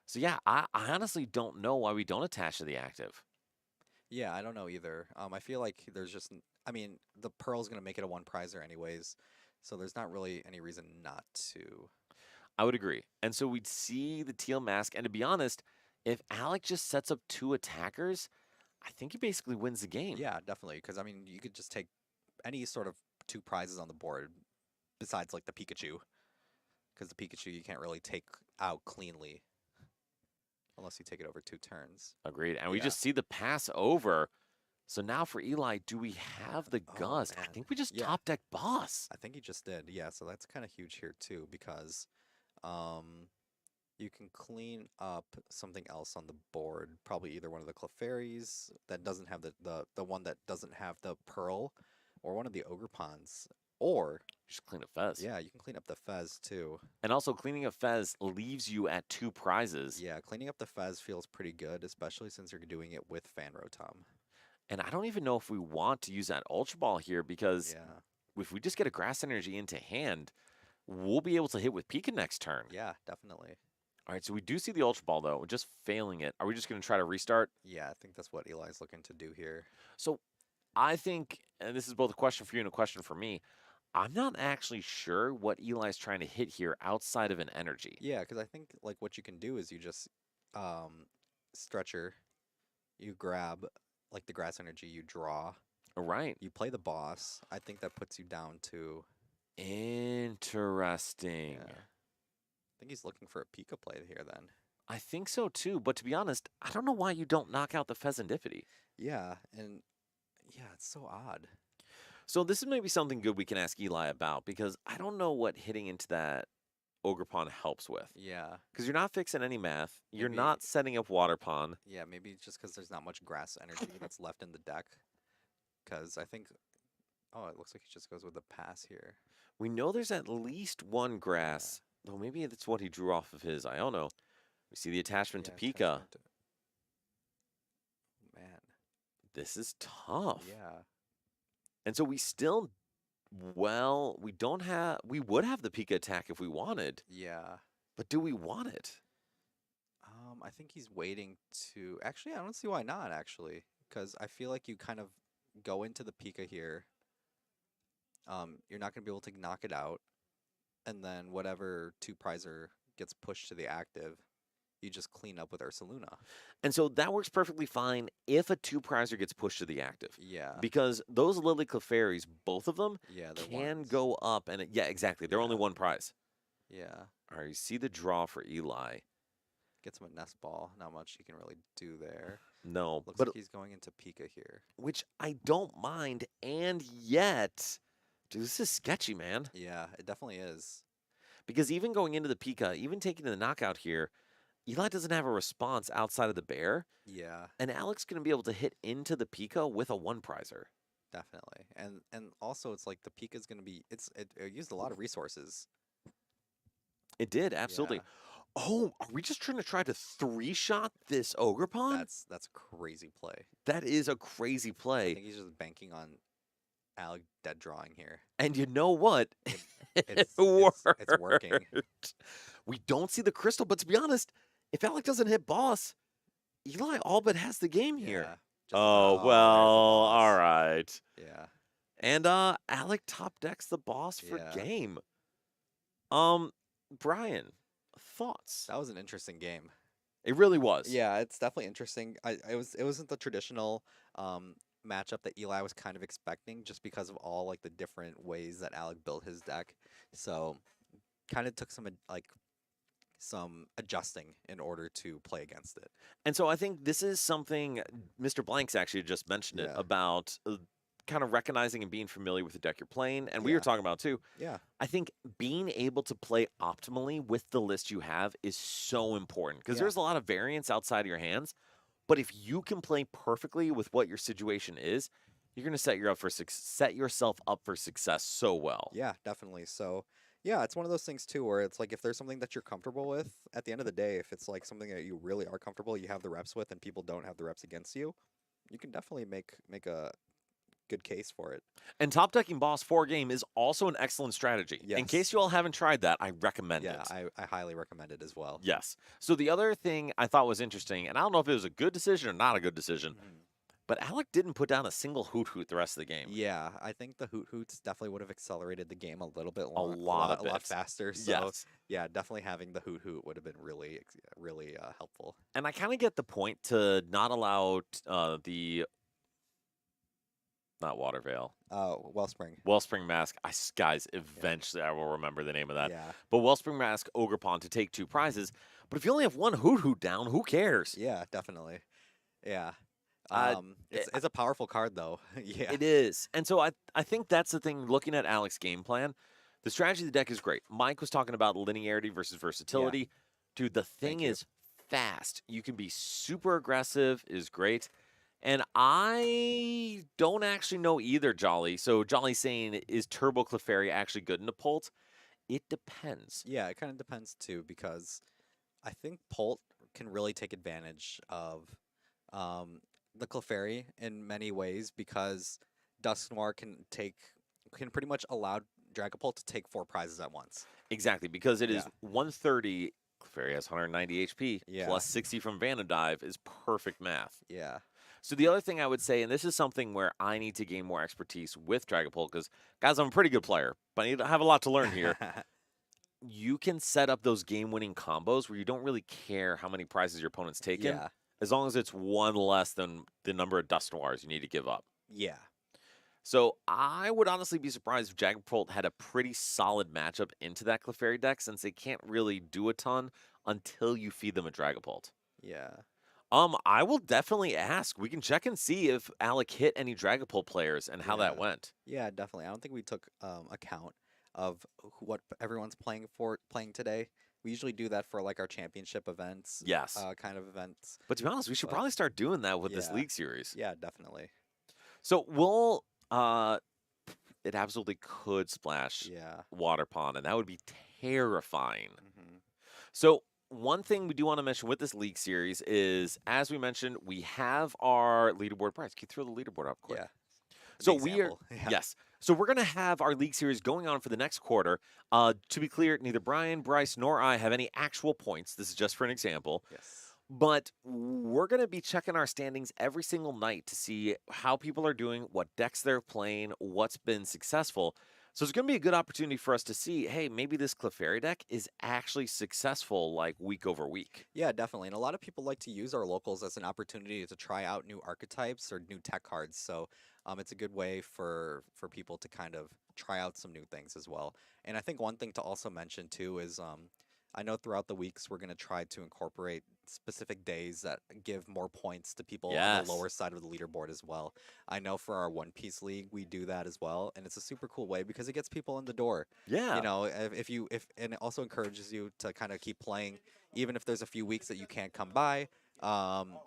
So yeah, I honestly don't know why we don't attach to the active. Yeah, I don't know either. I feel like there's just, I mean, the Pearl's gonna make it a one prizer anyways, so there's not really any reason not to. I would agree. And so we'd see the Teal Mask. And to be honest, if Alec just sets up 2 attackers, I think he basically wins the game. Yeah, definitely. Because I mean, you could just take any sort of 2 prizes on the board, besides like the Pikachu, because the Pikachu you can't really take out cleanly unless you take it over 2 turns. Agreed. And we Yeah. just see the pass over. So now for Eli, do we have the Oh, Gust? I man. think we just Yeah. top deck Boss. I think he just did. Yeah, so that's kind of huge here too because um you can clean up something else on the board, probably either one of the Clefairies that doesn't have the one that doesn't have the pearl, or one of the Ogre Ponds. Or Just clean up Fez. yeah, you can clean up the Fez too. And also cleaning up Fez leaves you at 2 prizes. Yeah, cleaning up the Fez feels pretty good, especially since you're doing it with Fan Rotom. And I don't even know if we want to use that Ultra Ball here because Yeah. if we just get a Grass Energy into hand, we'll be able to hit with Pika next turn. Yeah, definitely. All right, so we do see the Ultra Ball, though. We're just failing it. Are we just going to try to restart? Yeah, I think that's what Eli's looking to do here. So I think, and this is both a question for you and a question for me, I'm not actually sure what Eli's trying to hit here outside of an energy. Yeah, because I think like what you can do is you just stretcher, you grab like the Grass Energy, you draw, All right. you play the boss. I think that puts you down to. Interesting. Yeah. I think he's looking for a Pika play here then. I think so too, but to be honest, I don't know why you don't knock out the Pheasantipity. Yeah, and yeah, it's so odd. So this is maybe something good we can ask Eli about because I don't know what hitting into that Ogre Pond helps with. Yeah, Because you're not fixing any math. You're Maybe- not setting up Water Pond. yeah, maybe just because there's not much Grass Energy that's left in the deck. Because I think, oh, it looks like he just goes with the pass here. We know there's at least one grass, though maybe that's what he drew off of his Iono. We see the attachment Yeah, to Pika. attachment to- Man, This is tough. yeah. And so we still, we don't have, we would have the Pika attack if we wanted, Yeah. but do we want it? I think he's waiting to. Actually, I don't see why not. Actually, because I feel like you kind of go into the Pika here. You're not going to be able to knock it out, and then whatever 2 prizer gets pushed to the active, you just clean up with Ursaluna. And so that works perfectly fine if a 2 prizer gets pushed to the active. Yeah. Because those Lily Clefairies, both of them, Yeah. They're can ones. go up. And yeah, exactly. They're only Yeah. 1 prize. Yeah. All right, you see the draw for Eli. Gets him a nest ball. Not much he can really do there. No, Looks but like he's going into Pika here. which I don't mind. And yet, dude, this is sketchy, man. Yeah, it definitely is. Because even going into the Pika, even taking the knockout here, Eli doesn't have a response outside of the bear. Yeah, And Alex going to be able to hit into the Pika with a 1 prizer. definitely. And also it's like the Pika's gonna be. It used a lot of resources. It did, absolutely. Yeah. Oh, are we just trying to try to 3-shot this Ogre Pond? That's a crazy play. That is a crazy I play. think he's just banking on Alec dead drawing here. And you know what? It's worked. it's working. We don't see the crystal, but to be honest, if Alec doesn't hit boss, Eli all but has the game here. Yeah. Oh, there's well, the boss. all right. Yeah. And Alec top decks the boss for Yeah. game. Brian, thoughts? That was an interesting game. It really was. Yeah, it's definitely interesting. It wasn't the traditional matchup that Eli was kind of expecting, just because of all like the different ways that Alec built his deck. So kind of took some adjusting in order to play against it. And so I think this is something Mr. Blanks actually just mentioned it Yeah. about kind of recognizing and being familiar with the deck you're playing. And we were Yeah. talking about too. Yeah. I think being able to play optimally with the list you have is so important because Yeah. there's a lot of variance outside of your hands. But if you can play perfectly with what your situation is, you're going to set yourself up for success so well. Yeah, definitely. So yeah, it's one of those things too where it's like if there's something that you're comfortable with, at the end of the day, if it's like something that you really are comfortable, you have the reps with, and people don't have the reps against you, you can definitely make a good case for it. And top decking boss 4 game is also an excellent strategy. In Yes. case you all haven't tried that, I recommend Yeah, it. I highly recommend it as well. Yes. So the other thing I thought was interesting, and I don't know if it was a good decision or not a good decision, Mhm. But Alec didn't put down a single hoot hoot the rest of the game. Yeah, I think the Hoot Hoots definitely would have accelerated the game a little bit A lot a of lot it. faster. So Yes. yeah, definitely having the Hoot Hoot would have been really helpful. And I kind of get the point to not allow the not water veil. Wellspring. Wellspring Mask. Guys, eventually I will remember the name of that. Yeah, But Wellspring Mask, Ogerpon to take 2 prizes. But if you only have one Hoot Hoot down, who cares? yeah, definitely. Yeah. Uh, It's a powerful card though. Yeah. It is. And so I think that's the thing, looking at Alex's game plan, the strategy of the deck is great. Mike was talking about linearity versus versatility. Dude, the thing Thank you. is fast. You can be super aggressive, is great. And I don't actually know either, Jolly. So Jolly's saying, is Turbo Clefairy actually good in a Pult? It depends. Yeah, it kind of depends too because I think Polt can really take advantage of um, the Clefairy in many ways because Dusknoir can pretty much allow Dragapult to take 4 prizes at once. Exactly, because it is Yeah. 130. Clefairy has 190 HP, Yeah. plus 60 from Vanadive is perfect math. Yeah. So the other thing I would say, and this is something where I need to gain more expertise with Dragapult, because guys, I'm a pretty good player, but I need to have a lot to learn here. You can set up those game-winning combos where you don't really care how many prizes your opponent's taken, Yeah. as long as it's one less than the number of Dust Noirs you need to give up. Yeah. So I would honestly be surprised if Dragapult had a pretty solid matchup into that Clefairy deck, since they can't really do a ton until you feed them a Dragapult. Yeah. I will definitely ask. We can check and see if Alec hit any Dragapult players and how that Yeah. went. Yeah, definitely. I don't think we took account of what everyone's playing today. We usually do that for like our championship events, Yes. kind of events. But to be honest, we should But probably start doing that with this yeah, league series. yeah, definitely. So we'll it absolutely could splash Yeah. Water Pond, and that would be terrifying. Hmm. So one thing we do want to mention with this league series is, as we mentioned, we have our leaderboard prize. Can you throw the leaderboard up quick? Yeah. So The we are example. Yeah. yes. So we're gonna have our league series going on for the next quarter. To be clear, neither Brian, Bryce, nor I have any actual points. This is just for an example. Yes. But we're going to be checking our standings every single night to see how people are doing, what decks they're playing, what's been successful. So it's going to be a good opportunity for us to see, hey, maybe this Clefairy deck is actually successful like week over week. Yeah, definitely. And a lot of people like to use our locals as an opportunity to try out new archetypes or new tech cards. So it's a good way for people to kind of try out some new things as well. And I think one thing to also mention too is I know throughout the weeks we're going to try to incorporate specific days that give more points to people on Yes. the lower side of the leaderboard as well. I know for our One Piece League we do that as well, and it's a super cool way because it gets people in the door. Yeah. You know, if and it also encourages you to kind of keep playing, even if there's a few weeks that you can't come by.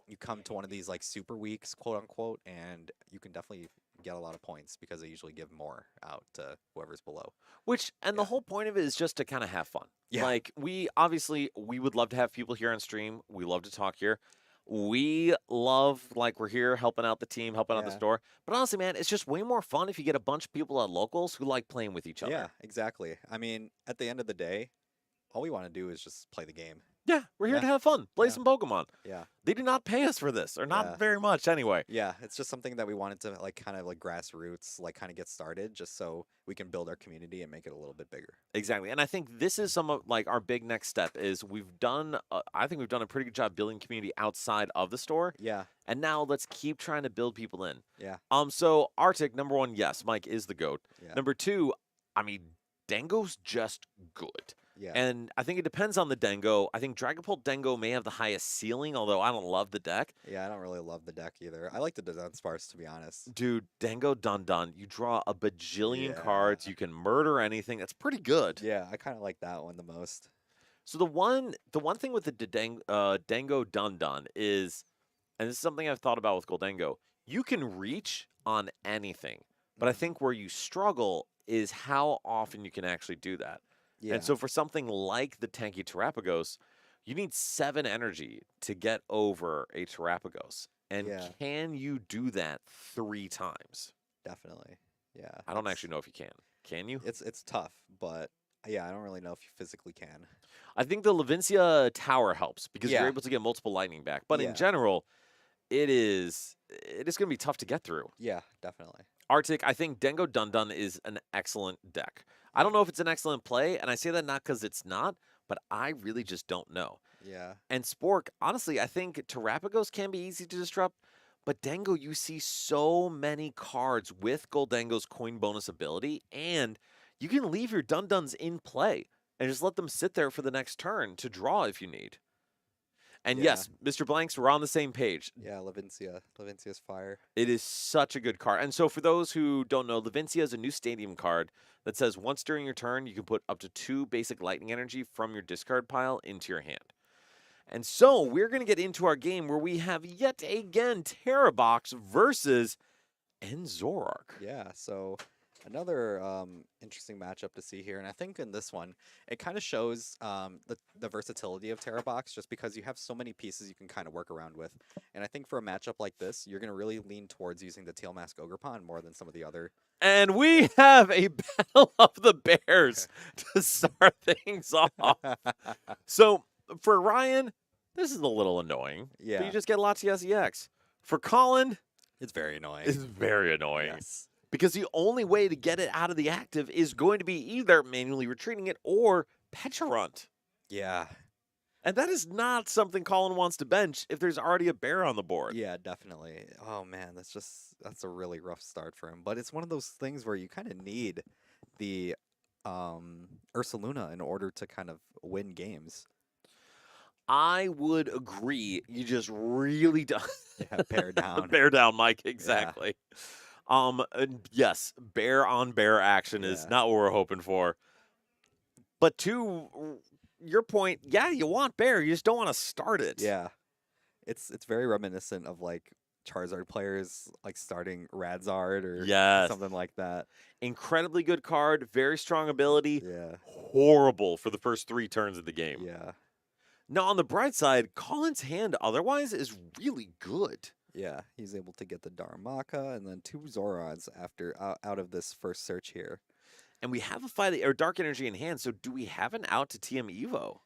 You come to one of these like super weeks, quote unquote, and you can definitely get a lot of points because they usually give more out to whoever's below. Which, and the Yeah. whole point of it is just to kind of have fun. Yeah. Like, we would love to have people here on stream. We love to talk here. We love, like, we're here helping out the team, helping out the Yeah. store. But honestly, man, it's just way more fun if you get a bunch of people at locals who like playing with each other. Yeah, exactly. I mean, at the end of the day, all we want to do is just play the game. Yeah, we're here Yeah. to have fun, play Yeah. some Pokemon. Yeah. They do not pay us for this, or not Yeah. very much anyway. Yeah, it's just something that we wanted to like kind of like grassroots, like kind of get started just so we can build our community and make it a little bit bigger. Exactly. And I think this is some of like our big next step is I think we've done a pretty good job building community outside of the store. Yeah. And now let's keep trying to build people in. Yeah. So Arctic, number one, yes, Mike is the GOAT. Yeah. Number two, I mean, Dango's just good. Yeah. And I think it depends on the Dango. I think Dragapult Dango may have the highest ceiling, although I don't love the deck. Yeah, I don't really love the deck either. I like the Dunsparce to be honest. Dude, Dango Dun Dun, you draw a bajillion Yeah. cards, you can murder anything. That's pretty good. Yeah, I kind of like that one the most. So the one thing with the Dango Dun Dun is, and this is something I've thought about with Goldango, you can reach on anything. But I Mhm. think where you struggle is how often you can actually do that. Yeah. And so for something like the tanky Terrapagos, you need 7 energy to get over a Terrapagos. And Yeah. can you do that 3 times? Definitely. Yeah. I don't it's- actually know if you can. Can you? It's tough, but yeah, I don't really know if you physically can. I think the Levincia Tower helps because Yeah. you're able to get multiple lightning back. But Yeah. in general, it is going to be tough to get through. Yeah, definitely. Arctic, I think Dengo Dundun is an excellent deck. I don't know if it's an excellent play, and I say that not because it's not, but I really just don't know. Yeah. And Spork, honestly, I think Terrapagos can be easy to disrupt, but Dengo, you see so many cards with Goldango's coin bonus ability, and you can leave your Dunduns in play and just let them sit there for the next turn to draw if you need. And Yeah. yes, Mr. Blanks, we're on the same page. Yeah, Levincia. Levincia's fire. It is such a good card. And so for those who don't know, Levincia is a new stadium card that says once during your turn, you can put up to 2 basic lightning energy from your discard pile into your hand. And so we're going to get into our game where we have yet again Terrabox versus Enzorark. Yeah, so another interesting matchup to see here, and I think in this one, it kind of shows the versatility of Terrabox, just because you have so many pieces you can kind of work around with. And I think for a matchup like this, you're going to really lean towards using the Tail Mask Ogrepon more than some of the other. And we have a Battle of the Bears to start things off. So for Ryan, this is a little annoying. But Yeah, you just get lots of SEX. For Colin, it's very annoying. it's very annoying. Yes. Because the only way to get it out of the active is going to be either manually retreating it or Pecharunt. Yeah, And that is not something Colin wants to bench if there's already a bear on the board. yeah, definitely. Oh man, that's a really rough start for him. But it's one of those things where you kind of need the Ursaluna in order to kind of win games. I would agree. You just really do. Yeah, bear down. Bear down, Mike. Exactly. And yes, bear on bear action is Yeah. not what we're hoping for. But to your point, yeah, you want bear. You just don't want to start it. Yeah, it's very reminiscent of like Charizard players like starting Radzard or Yes. something like that. Incredibly good card. Very strong ability. Yeah, Horrible for the first 3 turns of the game. yeah, Now, on the bright side, Colin's hand otherwise is really good. yeah. He's able to get the Darumaka and then 2 Zorons after out of this first search here. And we have a fight or dark energy in hand. So, do we have an out to TM Evo?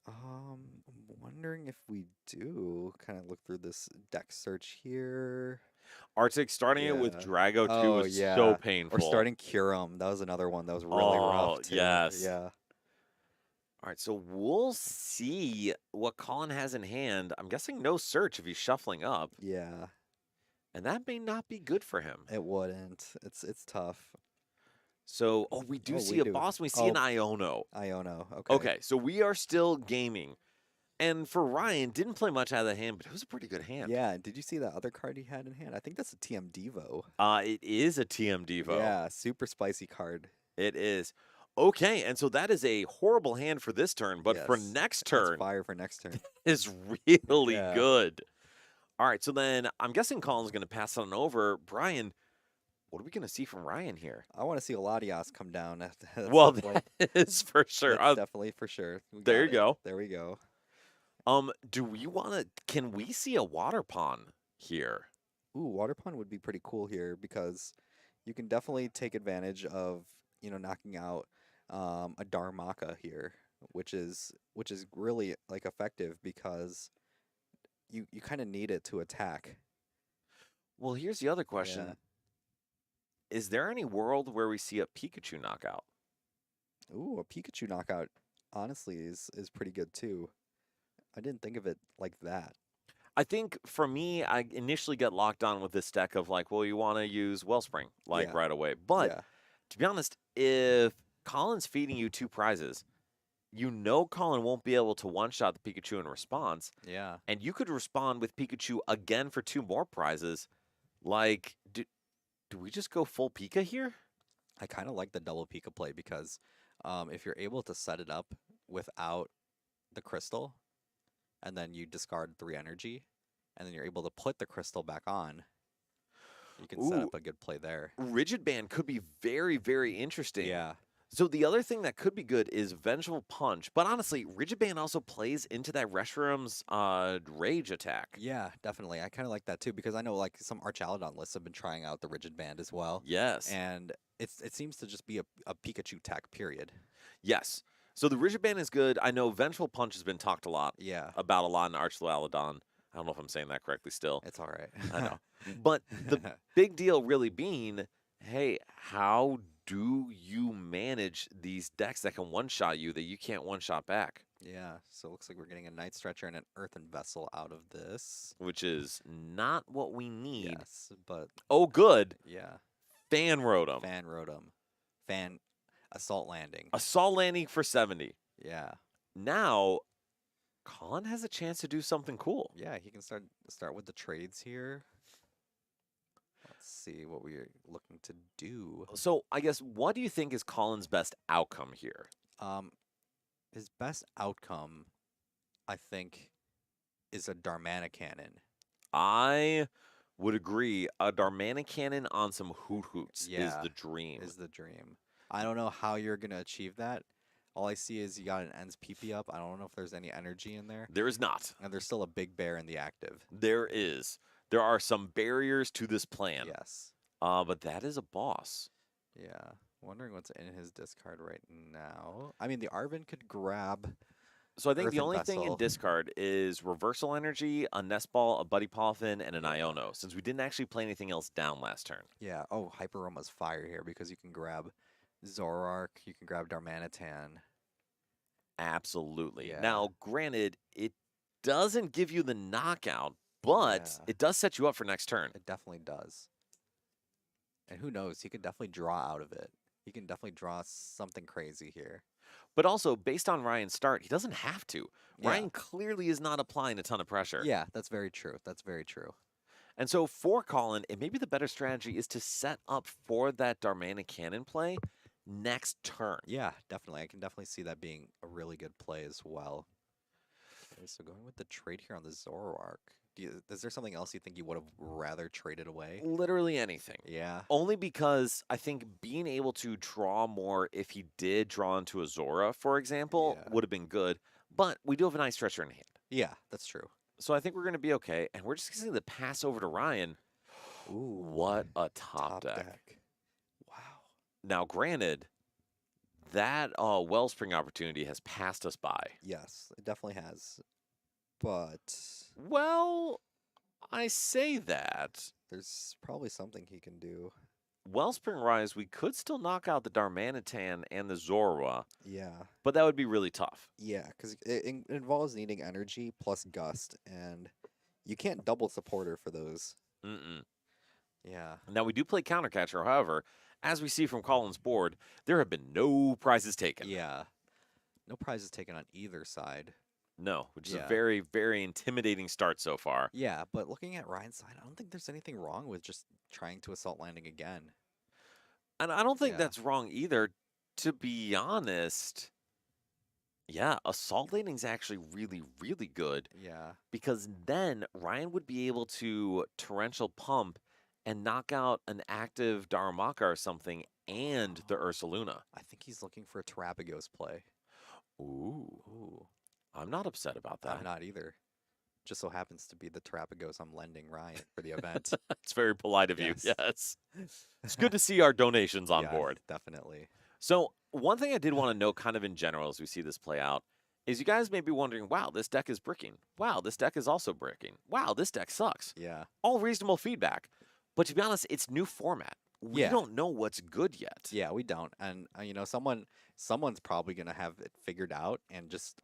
I'm wondering if we do kind of look through this deck search here. Arctic starting it with Yeah. Drago 2 Oh, was yeah. so painful. Or starting Kyurem. That was another one that was really Oh, rough too. yes. Yeah. All right, so we'll see what Colin has in hand. I'm guessing no search if he's shuffling up, Yeah. and that may not be good for him. It wouldn't. It's tough. So, we do Oh, see we a do. boss. We see an Iono. Iono. Okay. Okay, so we are still gaming. And for Ryan, didn't play much out of the hand, but it was a pretty good hand. Yeah. Did you see that other card he had in hand? I think that's a TM Devo. It is a TM Devo. Yeah. Super spicy card. It is. Okay, and so that is a horrible hand for this turn, but for Yes, next That's turn fire for next turn. is really Yeah. good. All right, so then I'm guessing Colin's going to pass on over. Brian, what are we going to see from Ryan here? I want to see a Latias come down. At Well, some point. that is for sure. That's definitely for sure. We there got you it. go. There we go. Do we want to? Can we see a water pond here? Ooh, Water Pond would be pretty cool here because you can definitely take advantage of knocking out a Darumaka here, which is really like effective because you kind of need it to attack. Well, here's the other question: Yeah. Is there any world where we see a Pikachu knockout? Ooh, a Pikachu knockout honestly is pretty good too. I didn't think of it like that. I think for me, I initially get locked on with this deck of like, well, you want to use Wellspring like Yeah. right away. But Yeah. to be honest, if Colin's feeding you 2 prizes, Colin won't be able to one-shot the Pikachu in response, Yeah. and you could respond with Pikachu again for 2 more prizes. Like, do we just go full Pika here? I kind of like the double Pika play because if you're able to set it up without the crystal, and then you discard 3 energy, and then you're able to put the crystal back on, you can set Ooh. up a good play there. Rigid Band could be very, very interesting. Yeah. So the other thing that could be good is Vengeful Punch. But honestly, Rigid Band also plays into that Reshram's Rage attack. Yeah, definitely. I kind of like that too because I know like some Archaladon lists have been trying out the Rigid Band as well. Yes. And it seems to just be a Pikachu tech, period. Yes. So the Rigid Band is good. I know Vengeful Punch has been talked Yeah. about a lot in Archaladon. I don't know if I'm saying that correctly still. It's all right. I know. But the big deal really being, hey, how do you manage these decks that can one-shot you that you can't one-shot back? Yeah, so it looks like we're getting a Night Stretcher and an Earthen Vessel out of this. Which is not what we need. Yes, but Oh, good. yeah, Fan Rotom. Fan Rotom, Fan Assault Landing. Assault Landing for 70. Yeah, Now, Colin has a chance to do something cool. yeah, he can start with the trades here. Let's see what we're looking to do. So, I guess, what do you think is Colin's best outcome here? His best outcome, I think, is a Darmana Cannon. I would agree. A Darmana Cannon on some Hoot Hoots is Yeah, the dream. Is the dream. I don't know how you're gonna achieve that. All I see is you got an Ends PP up. I don't know if there's any energy in there. There is not. And there's still a big bear in the active. There is. There are some barriers to this plan. Yes. But that is a boss. Yeah. Wondering what's in his discard right now. I mean, the Arven could grab. So I think the Earthen only thing in Vessel. discard is Reversal Energy, a Nest Ball, a Buddy Poffin, and an Iono, since we didn't actually play anything else down last turn. Yeah. Oh, Hyper Roma's fire here because you can grab Zoroark. You can grab Darmanitan. Absolutely. Yeah. Now, granted, it doesn't give you the knockout, but Yeah. it does set you up for next turn. It definitely does. And who knows? He could definitely draw out of it. He can definitely draw something crazy here. But also, based on Ryan's start, he doesn't have to. Yeah. Ryan clearly is not applying a ton of pressure. Yeah, that's very true. That's very true. And so for Colin, it may be the better strategy is to set up for that Darmana Cannon play next turn. Yeah, definitely. I can definitely see that being a really good play as well. Okay, so going with the trade here on the Zoroark. Is there something else you think you would have rather traded away? Literally anything. Yeah. Only because I think being able to draw more if he did draw into a Zora, for example, Yeah. would have been good. But we do have a nice stretcher in hand. Yeah, that's true. So I think we're going to be okay. And we're just going to see the pass over to Ryan. Ooh. What a top deck. Wow. Now, granted, that Wellspring opportunity has passed us by. Yes, it definitely has. But Well, I say that. there's probably something he can do. Wellspring Rise, we could still knock out the Darmanitan and the Zorua, Yeah. but that would be really tough. Yeah, because it involves needing energy plus gust, and you can't double supporter for those. Mm-mm. Yeah. Now, we do play Countercatcher, however, as we see from Colin's board, there have been no prizes taken. Yeah. No prizes taken on either side. No, which is a Yeah. very, very intimidating start so far. Yeah, but looking at Ryan's side, I don't think there's anything wrong with just trying to assault landing again. And I don't think Yeah. that's wrong either, to be honest. Yeah, Assault Landing's actually really, really good Yeah. because then Ryan would be able to Torrential Pump and knock out an active Darumaka or something and the Ursaluna. I think he's looking for a Terrapagos play. Ooh, Ooh. I'm not upset about that. I'm not either. Just so happens to be the Terrapagos I'm lending Ryan for the event. It's very polite of you. Yes. Yes. It's good to see our donations on Yeah, board. Definitely. So, one thing I did want to note kind of in general as we see this play out is you guys may be wondering, wow, this deck is bricking. Wow, this deck is also bricking. Wow, this deck sucks. Yeah. All reasonable feedback. But to be honest, it's new format. We Yeah. don't know what's good yet. Yeah, we don't. And someone's probably going to have it figured out and just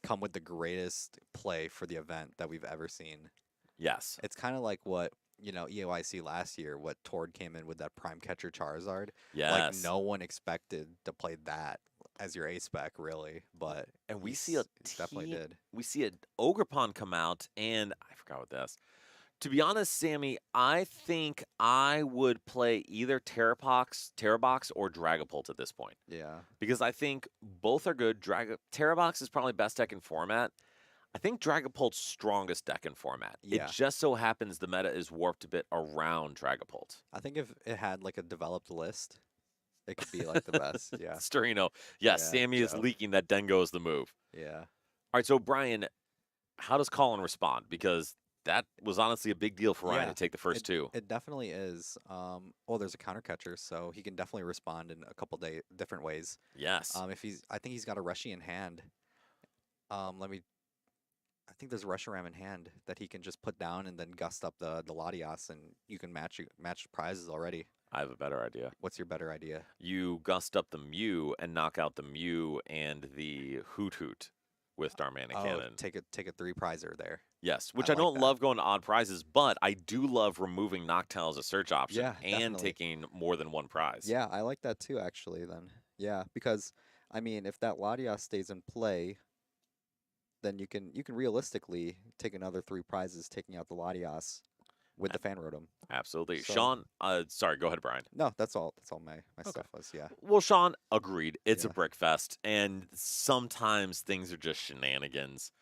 come with the greatest play for the event that we've ever seen. Yes. It's kind of like what, EOIC last year, what Tord came in with that Prime Catcher Charizard. Yes. Like, no one expected to play that as your ace spec, really. But And we see a he definitely did. We see an Ogrepon come out, and I forgot what this. To be honest, Sammy, I think I would play either Terrabox or Dragapult at this point. Yeah. Because I think both are good. Terrabox is probably best deck in format. I think Dragapult's strongest deck in format. Yeah. It just so happens the meta is warped a bit around Dragapult. I think if it had like a developed list, it could be like the best. Yeah. Storino. Yes, Yeah, Sammy is Joe. leaking that Dengo is the move. Yeah. All right, so Brian, how does Colin respond? Because that was honestly a big deal for Ryan Yeah, to take the first two. It definitely is. There's a counter catcher, so he can definitely respond in a couple different ways. Yes. I think he's got a Rushy in hand. Let me. I think there's Reshiram in hand that he can just put down and then gust up the Latias, and you can match prizes already. I have a better idea. What's your better idea? You gust up the Mew and knock out the Mew and the Hoot Hoot with Darmanic Oh, Cannon. take a 3-prizer there. Yes, which I I like don't that. love going to odd prizes, but I do love removing Noctowl as a search option Yeah, and definitely. taking more than one prize. Yeah, I like that too, actually, then. Yeah, because I mean, if that Latias stays in play, then you can realistically take another 3 prizes, taking out the Latias with the A- Fan Rotom. Absolutely. So Sean, sorry, go ahead, Brian. no, that's all. That's all my Okay. stuff was. Yeah, Well, Sean, agreed. It's a yeah, brick fest, and sometimes things are just shenanigans.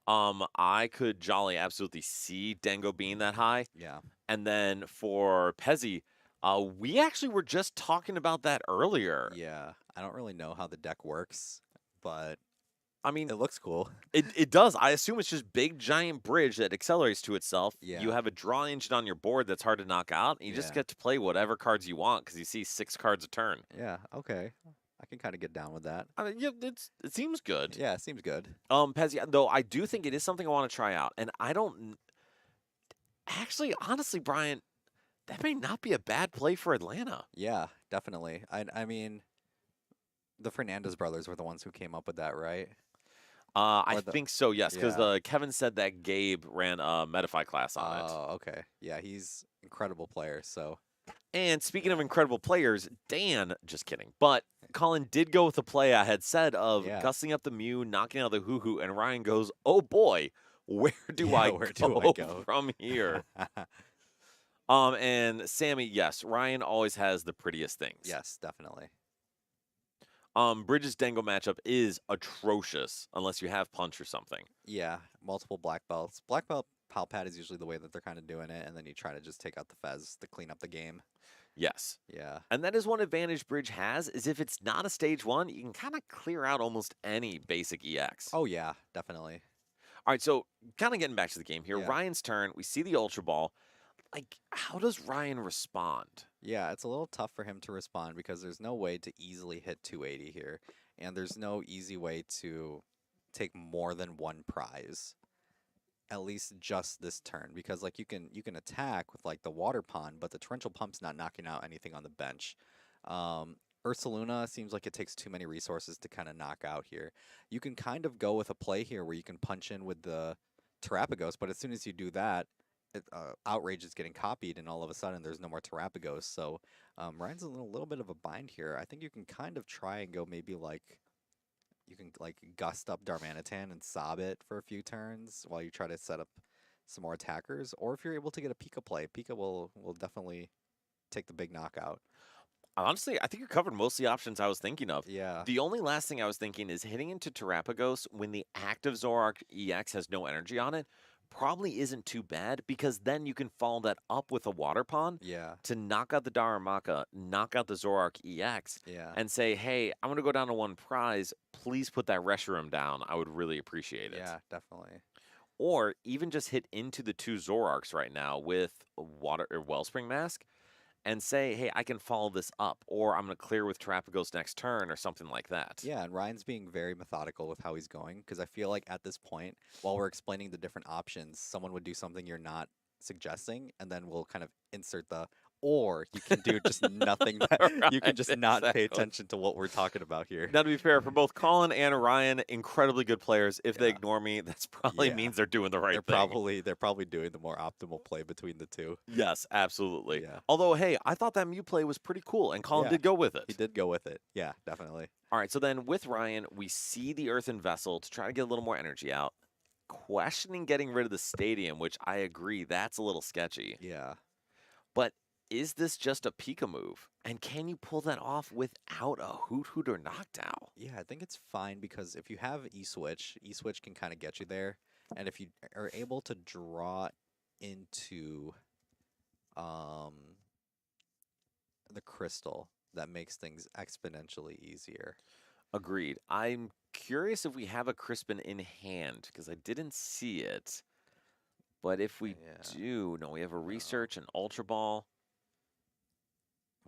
I could jolly absolutely see Dango being that high. yeah, And then for Pezzy, we actually were just talking about that earlier. yeah. I don't really know how the deck works, but I mean, it looks cool. it does. I assume it's just big giant bridge that accelerates to itself. You Yeah, have a draw engine on your board that's hard to knock out. And you just yeah, get to play whatever cards you want because you see 6 cards a turn. yeah. Okay, I can kind of get down with that. I mean, yeah, it seems good. Yeah, seems good. Pezzy, though I do think it is something I want to try out, and I don't actually, honestly, Brian, that may not be a bad play for Atlanta. Yeah, definitely. I mean, the Fernandez brothers were the ones who came up with that, right? I Or the think so, yes, because yeah. Kevin said that Gabe ran a Medify class on it. Oh, okay. Yeah, he's incredible player. So And speaking of yeah, incredible players, Dan, just kidding, but Colin did go with the play I had said of yeah, gussing up the Mew, knocking out the Hoo Hoo, and Ryan goes, oh boy, where do yeah. I Where do I go go? from here? And Sammy, yes, Ryan always has the prettiest things. Yes, definitely. Bridges Dango matchup is atrocious unless you have punch or something. Yeah, multiple black belts. Black belt pal pad is usually the way that they're kind of doing it, and then you try to just take out the Fez to clean up the game. Yes. Yeah, And that is one advantage Bridge has is if it's not a stage 1, you can kind of clear out almost any basic EX. oh yeah, definitely. All right, so kind of getting back to the game here. Yeah, Ryan's turn. We see the Ultra Ball. Like, how does Ryan respond? yeah. It's a little tough for him to respond because there's no way to easily hit 280 here, and there's no easy way to take more than 1 prize. At least just this turn, because like you can attack with like the water pond, but the torrential pump's not knocking out anything on the bench. Ursaluna seems like it takes too many resources to kind of knock out here. You can kind of go with a play here where you can punch in with the Terapagos, but as soon as you do that, Outrage is getting copied, and all of a sudden there's no more Terapagos. So Ryan's in a little bit of a bind here. I think you can kind of try and go maybe like you can like gust up Darmanitan and sob it for a few turns while you try to set up some more attackers. Or if you're able to get a Pika play, Pika will definitely take the big knockout. Honestly, I think you covered most of the options I was thinking of. Yeah, The only last thing I was thinking is hitting into Terapagos when the active Zoroark EX has no energy on it probably isn't too bad because then you can follow that up with a Water Pond yeah, to knock out the Daramaka, knock out the Zoroark EX, yeah, and say, hey, I'm going to go down to 1 prize. Please put that Reshiram down. I would really appreciate it. yeah, definitely. Or even just hit into the 2 Zoroarks right now with a Water or Wellspring Mask and say, hey, I can follow this up, or I'm going to clear with Terapagos next turn, or something like that. Yeah, and Ryan's being very methodical with how he's going because I feel like at this point, while we're explaining the different options, someone would do something you're not suggesting, and then we'll kind of insert the or you can do just nothing that you can Right, just not pay exactly. attention to what we're talking about here. Now, to be fair, for both Colin and Ryan, incredibly good players. If they Yeah. ignore me, that's probably Yeah. means they're doing the right They're probably doing the more optimal play between the two. Yes, absolutely. Yeah. Although, hey, I thought that Mew play was pretty cool, and Colin Yeah. did go with it. He did go with it. Yeah, definitely. All right, so then with Ryan, we see the Earthen Vessel to try to get a little more energy out. Questioning getting rid of the stadium, which I agree, that's a little sketchy. Yeah. But is this just a Pika move? And can you pull that off without a Hoot Hoot or Noctowl? Yeah, I think it's fine because if you have E-Switch can kind of get you there. And if you are able to draw into um the crystal, that makes things exponentially easier. Agreed. I'm curious if we have a Crispin in hand, because I didn't see it. But if we Yeah. do, no, we have a No. Research, an Ultra Ball.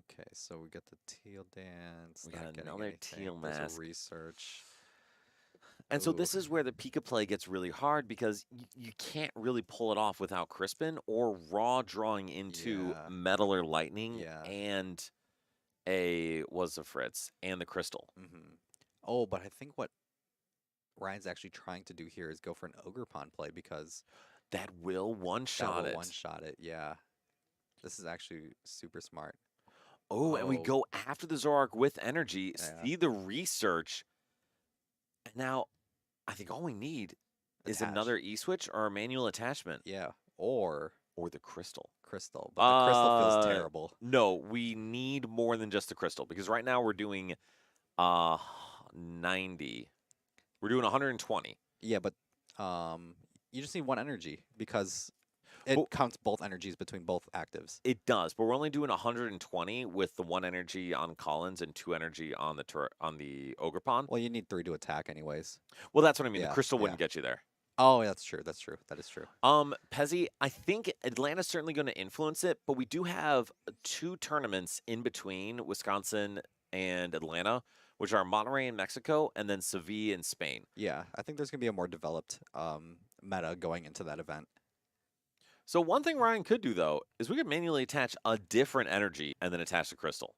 Okay, so we got the teal dance. We not got getting another anything. teal There's mask. a research. And so Ooh, this is where the Pika play gets really hard because you can't really pull it off without Crispin or raw drawing into yeah, Metal or Lightning yeah. and a was a Fritz and the Crystal. Oh, but I think what Ryan's actually trying to do here is go for an Ogre Pond play because That will that one-shot will it. one-shot it. Yeah, this is actually super smart. Oh, and we Oh, go after the Zoroark with energy, yeah, see the research. And now I think all we need is attach. another E-switch or a manual attachment Yeah, or or the crystal. Crystal, but the Crystal feels Uh, terrible. no, we need more than just the crystal because right now we're doing uh 90. We're doing 120. Yeah, but um, you just need one energy because But it counts both energies between both actives. it does, but we're only doing 120 with the 1 energy on Collins and 2 energy on the on the Ogerpon. Well, you need 3 to attack anyways. Well, that's what I mean. The Yeah, crystal yeah. wouldn't get you there. Oh, that's true. That's true. That is true. Pezzy, I think Atlanta's certainly going to influence it, but we do have 2 tournaments in between Wisconsin and Atlanta, which are Monterrey in Mexico and then Seville in Spain. Yeah, I think there's gonna be a more developed meta going into that event. So one thing Ryan could do though is we could manually attach a different energy and then attach the crystal.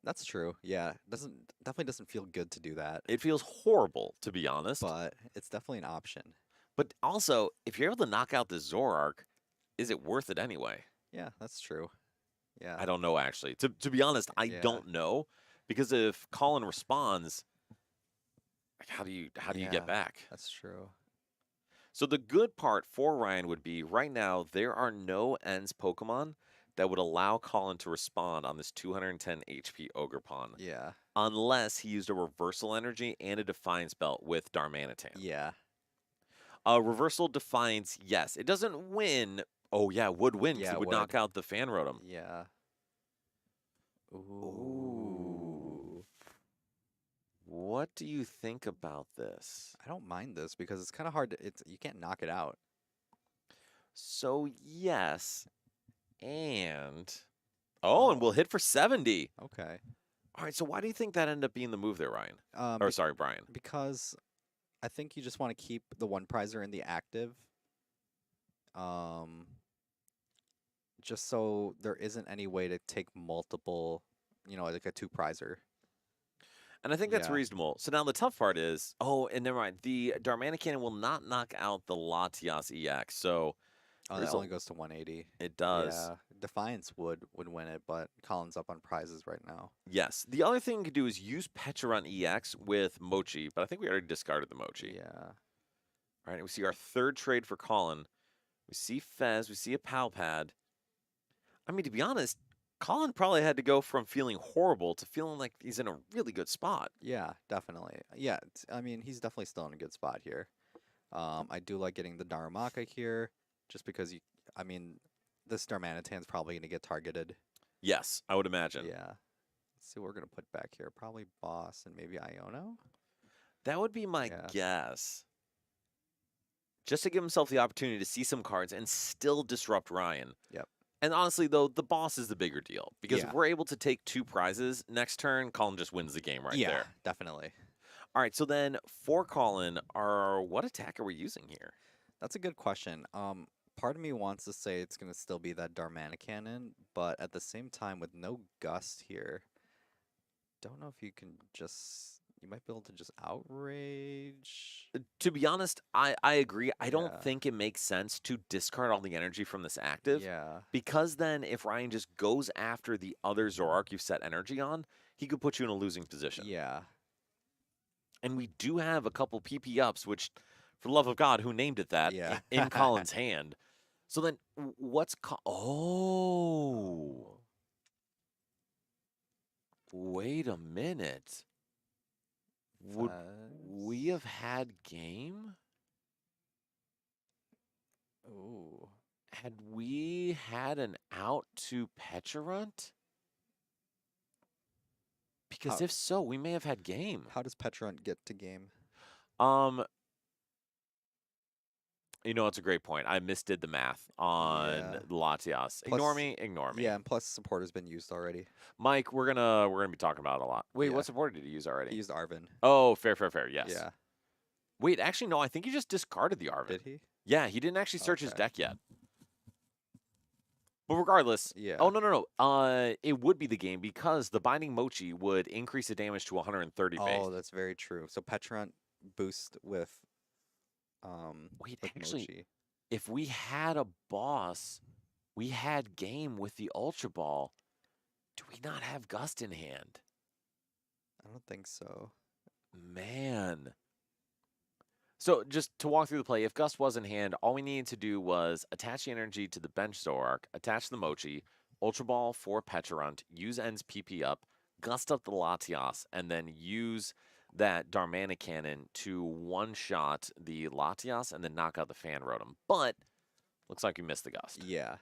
That's true. Yeah, doesn't definitely doesn't feel good to do that, It feels horrible, to be honest. but it's definitely an option. But also, if you're able to knock out the Zoroark, is it worth it anyway? Yeah, that's true. Yeah, I don't know actually. To be honest, I yeah, don't know because if Colin responds, like, how do you yeah, get back? that's true. So the good part for Ryan would be right now there are no ends Pokemon that would allow Colin to respond on this 210 HP Ogerpon Yeah, unless he used a reversal energy and a Defiance belt with Darmanitan. yeah, Reversal Defiance, yes, it doesn't win. Oh yeah, it would win because yeah, it it would would. knock out the Fan Rotom. Yeah. Ooh. Ooh. What do you think about this? I don't mind this because it's kind of hard to, it's you can't knock it out. So yes, and oh, and we'll hit for 70. Okay. All right, so why do you think that ended up being the move there, Ryan? Um, Or be- sorry, Brian. because I think you just want to keep the one prizer in the active. Um, just so there isn't any way to take multiple, like a 2 prizer. And I think that's Yeah. reasonable. So now the tough part is, oh, and never mind. The Darmanican will not knock out the Latias EX. So Oh, that there's only goes to 180. it does. Yeah. Defiance would win it, but Colin's up on prizes right now. Yes. The other thing you could do is use Pecharunt EX with Mochi, but I think we already discarded the Mochi. Yeah. All right, we see our third trade for Colin. We see Fez. We see a Palpad. I mean, to be honest, Colin probably had to go from feeling horrible to feeling like he's in a really good spot. Yeah, definitely. Yeah, I mean, he's definitely still in a good spot here. I do like getting the Darumaka here, just because I mean, this Darmanitan's probably going to get targeted. Yes, I would imagine. Yeah. Let's see what we're going to put back here. Probably Boss and maybe Iono. That would be my Yeah. guess. Just to give himself the opportunity to see some cards and still disrupt Ryan. Yep. And honestly, though, the boss is the bigger deal. Because Yeah. if we're able to take 2 prizes next turn, Colin just wins the game right Yeah, there. definitely. All right, so then for Colin, what attack are we using here? That's a good question. Part of me wants to say it's going to still be that Darmanican, but at the same time, with no Gust here, don't know if you can you might be able to just Outrage. To be honest, I agree. I don't Yeah. think it makes sense to discard all the energy from this active. Yeah. Because then if Ryan just goes after the other Zoroark you've set energy on, he could put you in a losing position. Yeah. And we do have a couple PP ups, which, for the love of God, who named it that, Yeah. in Colin's hand. So then what's... Oh. Wait a minute. Would we have had game? Ooh. Had we had an out to Pecharunt? Because How- if so, we may have had game. How does Petrarunt get to game? You know, it's a great point. I misdid the math on Yeah. Latias. Plus- Ignore me. Ignore me. Yeah, and plus supporter's been used already. Mike, we're gonna be talking about it a lot. Wait, Yeah. what supporter did you use He already? used Arvin. Oh, fair. Yes. Yeah. Wait, actually, no. I think he just discarded the Arvin. Did he? Yeah, he didn't actually search his Okay. deck yet. But regardless, Yeah. oh no. It would be the game because the Binding Mochi would increase the damage to 130 base. Oh, that's very true. So Petrunt boost with Wait, with actually, Mochi. if we had a boss, we had game with the Ultra Ball. Do we not have Gust in hand? I don't think so. Man. So just to walk through the play, if Gust was in hand, all we needed to do was attach the energy to the bench Zoroark, attach the Mochi, Ultra Ball for Pecharunt, use End's PP up, Gust up the Latias, and then use that Darmanic Cannon to one-shot the Latias and then knock out the Fan Rotom. But looks like we missed the Gust. Yeah.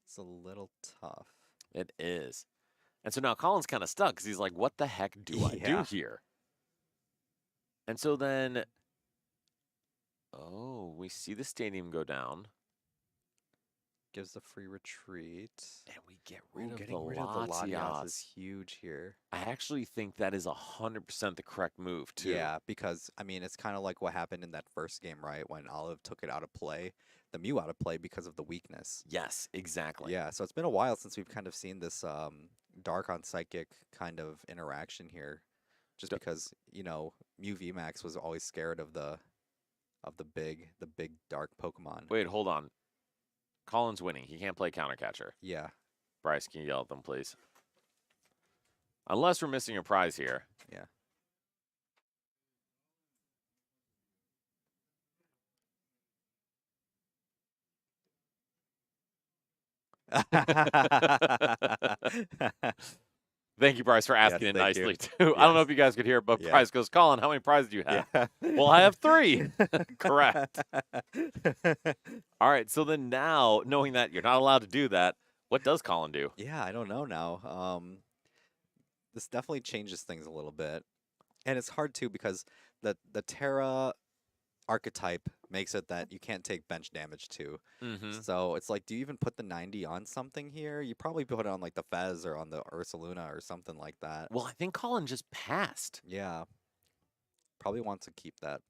It's a little tough. It is. And so now Colin's kind of stuck because he's like, what the heck do I do Yeah. here? And so then, oh, we see the stadium go down. Gives the free retreat. And we get rid of Getting the rid of the Latias Latias. is huge here. I actually think that is 100% the correct move, too. Yeah, because, I mean, it's kind of like what happened in that first game, right? When Olive took it out of play, the Mew out of play because of the weakness. Yes, exactly. Yeah, so it's been a while since we've kind of seen this Dark on Psychic kind of interaction here. Just D- because, you know, Mew VMAX was always scared of the big dark Pokemon. Wait, hold on. Colin's winning. He can't play counter catcher. Yeah. Bryce, can you yell at them, please? Unless we're missing a prize here. Yeah. Thank you, Bryce, for asking it thank you. nicely, too. I don't know if you guys could hear it, but Yeah. Bryce goes, Colin, how many prizes do you have? Yeah. Well, I have 3. Correct. All right, so then now, knowing that you're not allowed to do that, what does Colin do? Yeah, I don't know now. This definitely changes things a little bit. And it's hard too because the Terra archetype makes it that you can't take bench damage too. Mm-hmm. So it's like, do you even put the 90 on something here? You probably put it on like the Fez or on the Ursaluna or something like that. Well, I think Colin just passed. Yeah. Probably wants to keep that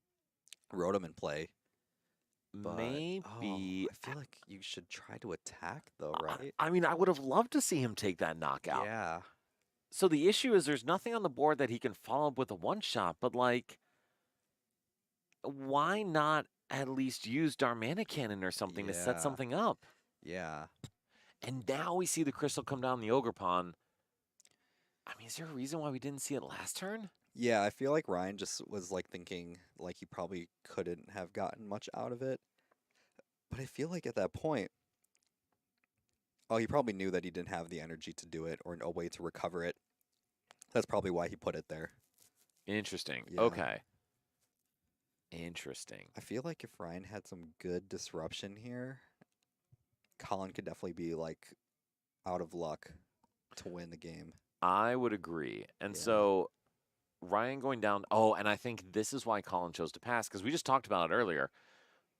Rotom in play. But, Maybe. I feel like you should try to attack though, I- right? I mean, I would have loved to see him take that knockout. Yeah. So the issue is there's nothing on the board that he can follow up with a one-shot, but like, why not at least use Darmanic Cannon or something to set Yeah. something up? Yeah. And now we see the crystal come down the Ogre Pond. I mean, is there a reason why we didn't see it last turn? Yeah, I feel like Ryan just was like thinking like he probably couldn't have gotten much out of it. But I feel like at that point, oh, he probably knew that he didn't have the energy to do it or a way to recover it. That's probably why he put it there. Interesting. Yeah. Okay. Interesting. I feel like if Ryan had some good disruption here, Colin could definitely be like out of luck to win the game. I would agree. And Yeah. so Ryan going down. Oh, and I think this is why Colin chose to pass because we just talked about it earlier.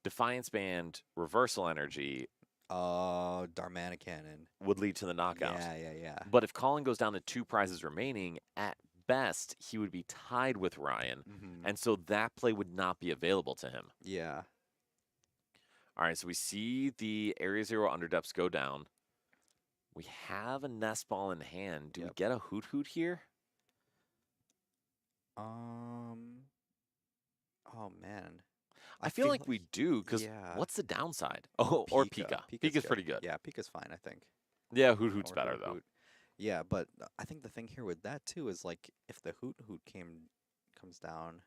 Defiance Band, Reversal Energy Darmanic Cannon. would lead to the knockout. Yeah. But if Colin goes down to 2 prizes remaining, at best, he would be tied with Ryan. Mm-hmm. And so that play would not be available to him. Yeah. All right, so we see the Area 0 Underdepths go down. We have a Nest Ball in hand. Do we Yep. get a Hoot Hoot here? Oh man. I feel like we do, because yeah. what's the downside? Oh, or Pika. Pika's pretty good. Yeah, Pika's fine, I think. Yeah, Hoot Hoot's Or better, Hoot though. Hoot. Yeah, but I think the thing here with that too is like if the Hoot Hoot comes down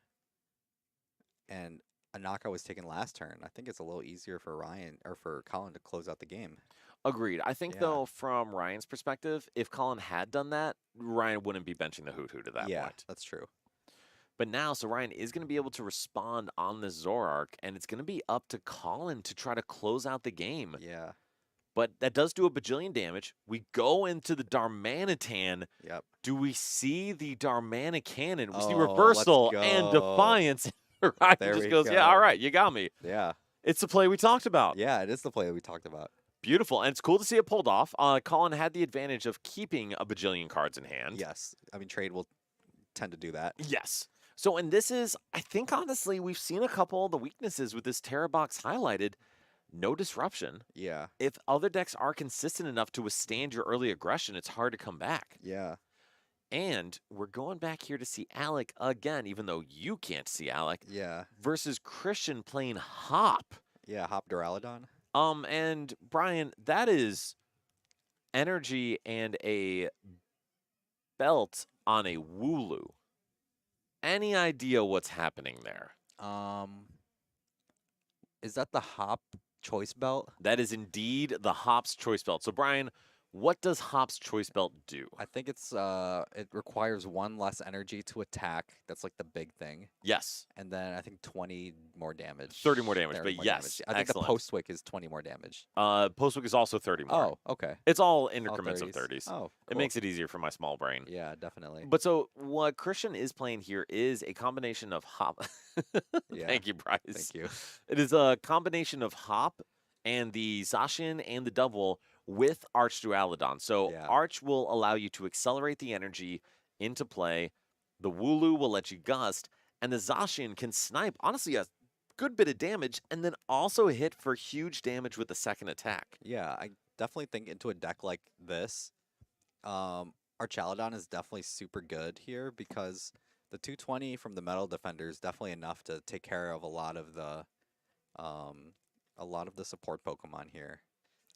and a knockout was taken last turn, I think it's a little easier for Ryan or for Colin to close out the game. Agreed. I think, Yeah. though, from Ryan's perspective, if Colin had done that, Ryan wouldn't be benching the Hoot Hoot at that yeah, point. that's true. But now, so Ryan is going to be able to respond on this Zoroark, and it's going to be up to Colin to try to close out the game. Yeah. But that does do a bajillion damage. We go into the Darmanitan. Yep. Do we see the Darmanic Cannon? We see Oh, Reversal let's and go. Defiance. Ryan There just we goes, yeah, go. all right, you got me. Yeah. It's the play we talked about. Yeah, it is the play that we talked about. Beautiful. And it's cool to see it pulled off. Colin had the advantage of keeping a bajillion cards in hand. Yes. I mean, trade will tend to do that. Yes. So, and this is, I think, honestly, we've seen a couple of the weaknesses with this Terra box highlighted. No disruption. Yeah. If other decks are consistent enough to withstand your early aggression, it's hard to come back. Yeah. And we're going back here to see Alec again, even though you can't see Alec, Yeah. versus Christian playing Hop. Yeah. Hop Duraludon. And Brian, that is energy and a belt on a Wooloo. Any idea what's happening there? Is that the Hop choice belt? That is indeed the Hop's Choice Belt. So, Brian, what does Hop's Choice Belt do? I think it's it requires 1 less energy to attack. That's like the big thing. Yes. And then I think 20 more damage. 30 more damage, 30 but more yes, damage. I think excellent. the post wick is 20 more damage. Postwick is also 30 more. Oh, okay. It's all All increments of 30s. Oh, It cool. makes it easier for my small brain. Yeah, definitely. But so what Christian is playing here is a combination of Hop. Yeah. Thank you, Bryce. Thank you. It is a combination of Hop and the Zacian and the Double with Arch Dualodon. So Yeah. Arch will allow you to accelerate the energy into play. The Wooloo will let you gust, and the Zacian can snipe, honestly, a good bit of damage, and then also hit for huge damage with the second attack. Yeah, I definitely think into a deck like this, Archaludon is definitely super good here because the 220 from the Metal Defender is definitely enough to take care of a lot of the support Pokemon here.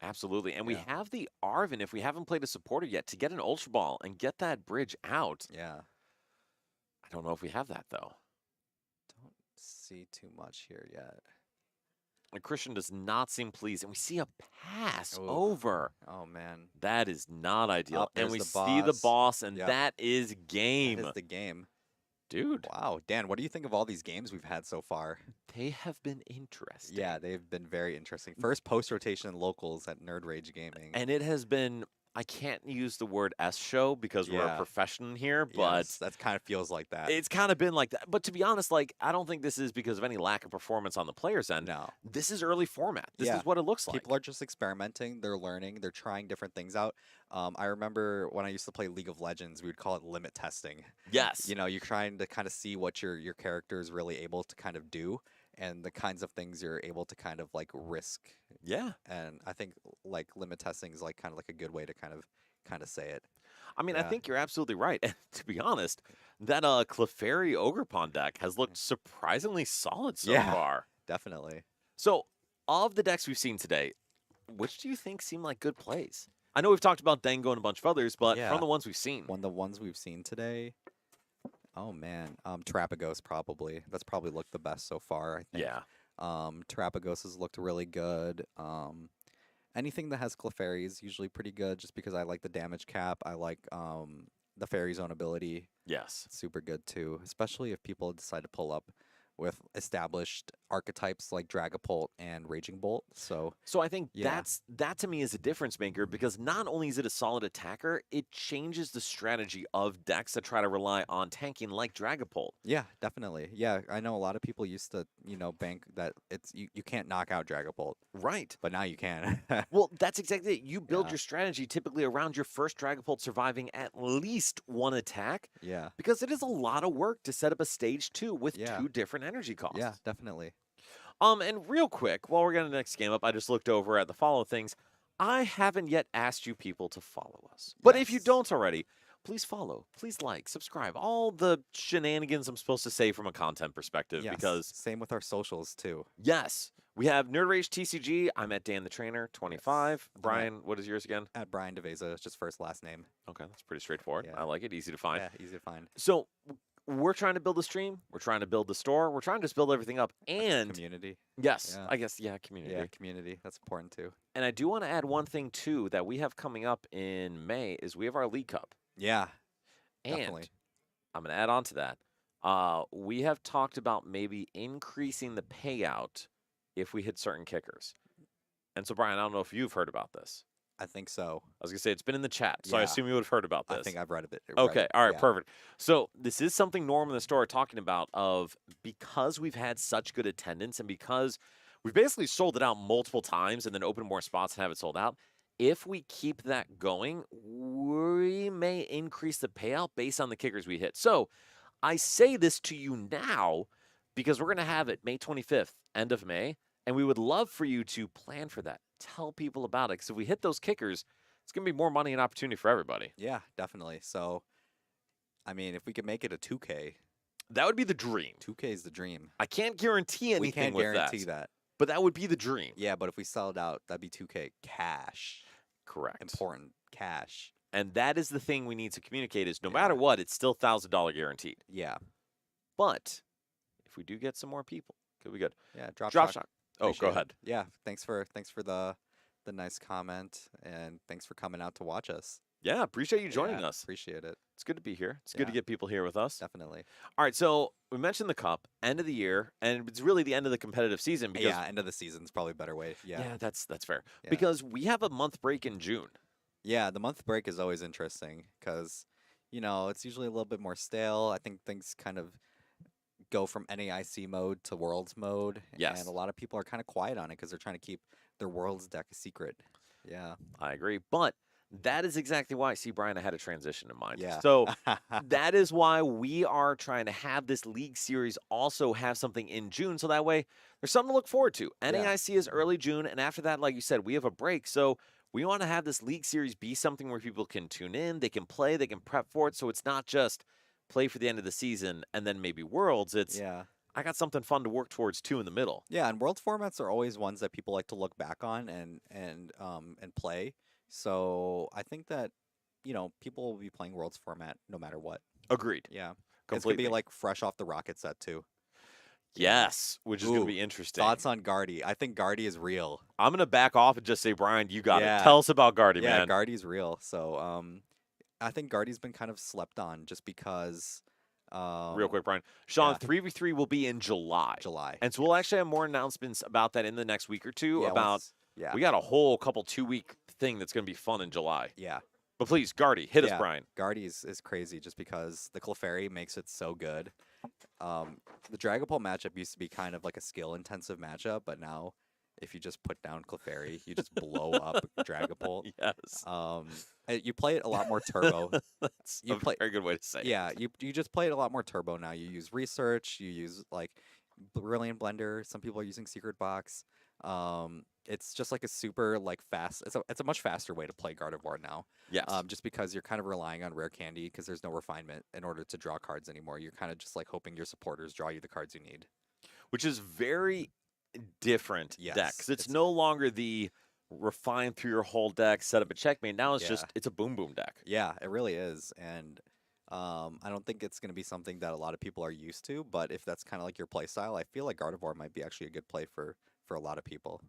Absolutely. And we Yeah. have the Arven, if we haven't played a supporter yet, to get an Ultra Ball and get that bridge out. Yeah, I don't know if we have that, though. don't see too much here yet. And Christian does not seem pleased. And we see a pass Ooh. over. Oh man, That is not ideal. Oh, and there's we the see the boss. boss, and Yep. that is game. that is the game. Dude, Wow, Dan, what do you think of all these games we've had so far? they have been interesting. Yeah, they've been very interesting. First post rotation locals at Nerd Rage Gaming. And it has been, I can't use the word S show because we're a Yeah. profession here, but Yes, that kind of feels like that. it's kind of been like that. But to be honest, like, I don't think this is because of any lack of performance on the player's end. No. This is early format. This Yeah. is what it looks like. People are just experimenting, they're learning, they're trying different things out. I remember when I used to play League of Legends, we would call it limit testing. Yes. You know, you're trying to kind of see what your character is really able to kind of do and the kinds of things you're able to kind of like risk. Yeah. And I think like limit testing is like kind of like a good way to kind of say it. I mean, I Yeah. think you're absolutely right. And to be honest, that Clefairy Ogerpon deck has looked surprisingly solid so Yeah. far. Definitely. So, of the decks we've seen today, which do you think seem like good plays? I know we've talked about Dango and a bunch of others, but Yeah. from the ones we've seen, One of the ones we've seen today. Oh man, Terapagos probably. That's probably looked the best so far, I think. yeah. Terapagos has looked really good. Anything that has Clefairy is usually pretty good just because I like the damage cap. I like the Fairy Zone ability. Yes. It's super good too, especially if people decide to pull up with established archetypes like Dragapult and Raging Bolt. So So I think Yeah. that to me is a difference maker because not only is it a solid attacker, it changes the strategy of decks that try to rely on tanking like Dragapult. yeah, definitely. Yeah, I know a lot of people used to, bank that you can't knock out Dragapult, Right. but now you can. Well, that's exactly it. You build Yeah. your strategy typically around your first Dragapult surviving at least one attack Yeah. because it is a lot of work to set up a stage 2 with Yeah. 2 different energy costs. Yeah, definitely. And real quick, while we're getting the next game up, I just looked over at the follow things. I haven't yet asked you people to follow us. But if you Yes. don't already, please follow, please like, subscribe, all the shenanigans I'm supposed to say from a content perspective. Yes. Because, Same with our socials too. yes, we have Nerd Rage TCG. I'm at Dan the Trainer, 25. Brian, what is yours again? At Brian DeVeza, it's just first last name. Okay, that's pretty straightforward. Yeah. I like it. Easy to find. Yeah, easy to find. So we're trying to build the stream. We're trying to build the store. We're trying to just build everything up. And Community. yes, Yeah. I guess, yeah, community. Yeah, community. That's important too. And I do want to add one thing too that we have coming up in May is we have our League Cup. Yeah, And definitely. I'm going to add on to that. We have talked about maybe increasing the payout if we hit certain kickers. And so, Brian, I don't know if you've heard about this. I think so. I was going to say it's been in the chat, so I Yeah. assume you would have heard about this. I think I've read a bit. Okay, all right, yeah. perfect. So this is something Norm and the store are talking about of because we've had such good attendance and because we've basically sold it out multiple times and then opened more spots and have it sold out. If we keep that going, we may increase the payout based on the kickers we hit. So I say this to you now because we're going to have it May 25th, end of May, and we would love for you to plan for that. Tell people about it because if we hit those kickers, it's going to be more money and opportunity for everybody. Yeah, definitely. So, I mean, if we could make it a 2K, That would be the dream. 2K is the dream. I can't guarantee anything We can't with guarantee that. but that would be the dream. Yeah, but if we sell it out, that'd be 2K cash. Correct. Important cash. And that is the thing we need to communicate is no Yeah. matter what, it's still $1,000 guaranteed. Yeah. But if we do get some more people, could be good. Yeah. Drop Shock. shot. Oh, Appreciate go it. ahead. Yeah. Thanks for the nice comment, and thanks for coming out to watch us. Yeah, appreciate you joining Yeah, us. Appreciate it. It's good to be here. It's good to Yeah. get people here with us. Definitely. All right, so we mentioned the cup, end of the year, and it's really the end of the competitive season because Yeah, end of the season's probably a better way. Yeah. that's fair. Yeah. Because we have a month break in June. Yeah, the month break is always interesting because, it's usually a little bit more stale. I think things kind of go from NAIC mode to Worlds mode. Yes. And a lot of people are kind of quiet on it because they're trying to keep their Worlds deck a secret. Yeah. I agree, but that is exactly why. See, Brian, I had a transition in mind. Yeah. So that is why we are trying to have this league series also have something in June, so that way there's something to look forward to. NAIC is early June, and after that, like you said, we have a break. So we want to have this league series be something where people can tune in, they can play, they can prep for it. So it's not just play for the end of the season and then maybe Worlds. It's Yeah. I got something fun to work towards too in the middle. Yeah, and Worlds formats are always ones that people like to look back on and play. So I think that, people will be playing Worlds format no matter what. Agreed. Yeah. It's Completely. gonna be like fresh off the rocket set too. Yes, which is going Ooh, to be interesting. Thoughts on Guardy? I think Guardy is real. I'm going to back off and just say, Brian, you got Yeah. it. Tell us about Guardy, Yeah, man. Guardy's real. So I think Guardy's been kind of slept on just because Real quick, Brian. Sean, yeah. 3v3 will be in July. July. And so we'll actually have more announcements about that in the next week or two about yeah. we got a whole couple 2-week thing that's going to be fun in July. Yeah. But please, Guardy, hit us, Yeah. Brian. Guardy is crazy just because the Clefairy makes it so good. The Dragapult matchup used to be kind of like a skill-intensive matchup, but now if you just put down Clefairy, you just blow up Dragapult. Yes. You play it a lot more turbo. That's You a play- very good way to say it. Yeah, you just play it a lot more turbo now. You use research, you use like Brilliant Blender. Some people are using Secret Box. It's just like a super like fast. It's a much faster way to play Gardevoir now. Yes. Just because you're kind of relying on rare candy because there's no refinement in order to draw cards anymore. You're kind of just like hoping your supporters draw you the cards you need. Which is very different deck. Yes, 'Cause it's it's- no longer the refine through your whole deck, set up a checkmate. Now it's Yeah. just, it's a boom boom deck. Yeah, it really is, and I don't think it's going to be something that a lot of people are used to. But if that's kind of like your play style, I feel like Gardevoir might be actually a good play for a lot of people.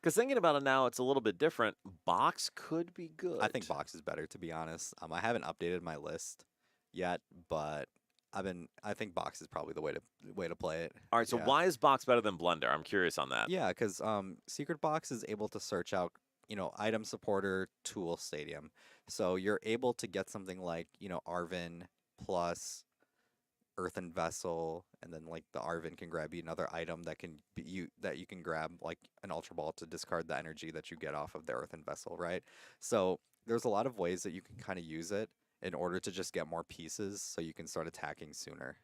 Because thinking about it now, it's a little bit different. Box could be good. I think Box is better, to be honest. I haven't updated my list yet, but I think Box is probably the way to play it. All right, so yeah. why is Box better than Blender? I'm curious on that. Yeah, because Secret Box is able to search out, item supporter, tool, stadium. So you're able to get something like, Arvin plus Earthen Vessel, and then like the Arvin can grab you another item that you can grab like an Ultra Ball to discard the energy that you get off of the Earthen Vessel, right? So there's a lot of ways that you can kind of use it in order to just get more pieces so you can start attacking sooner.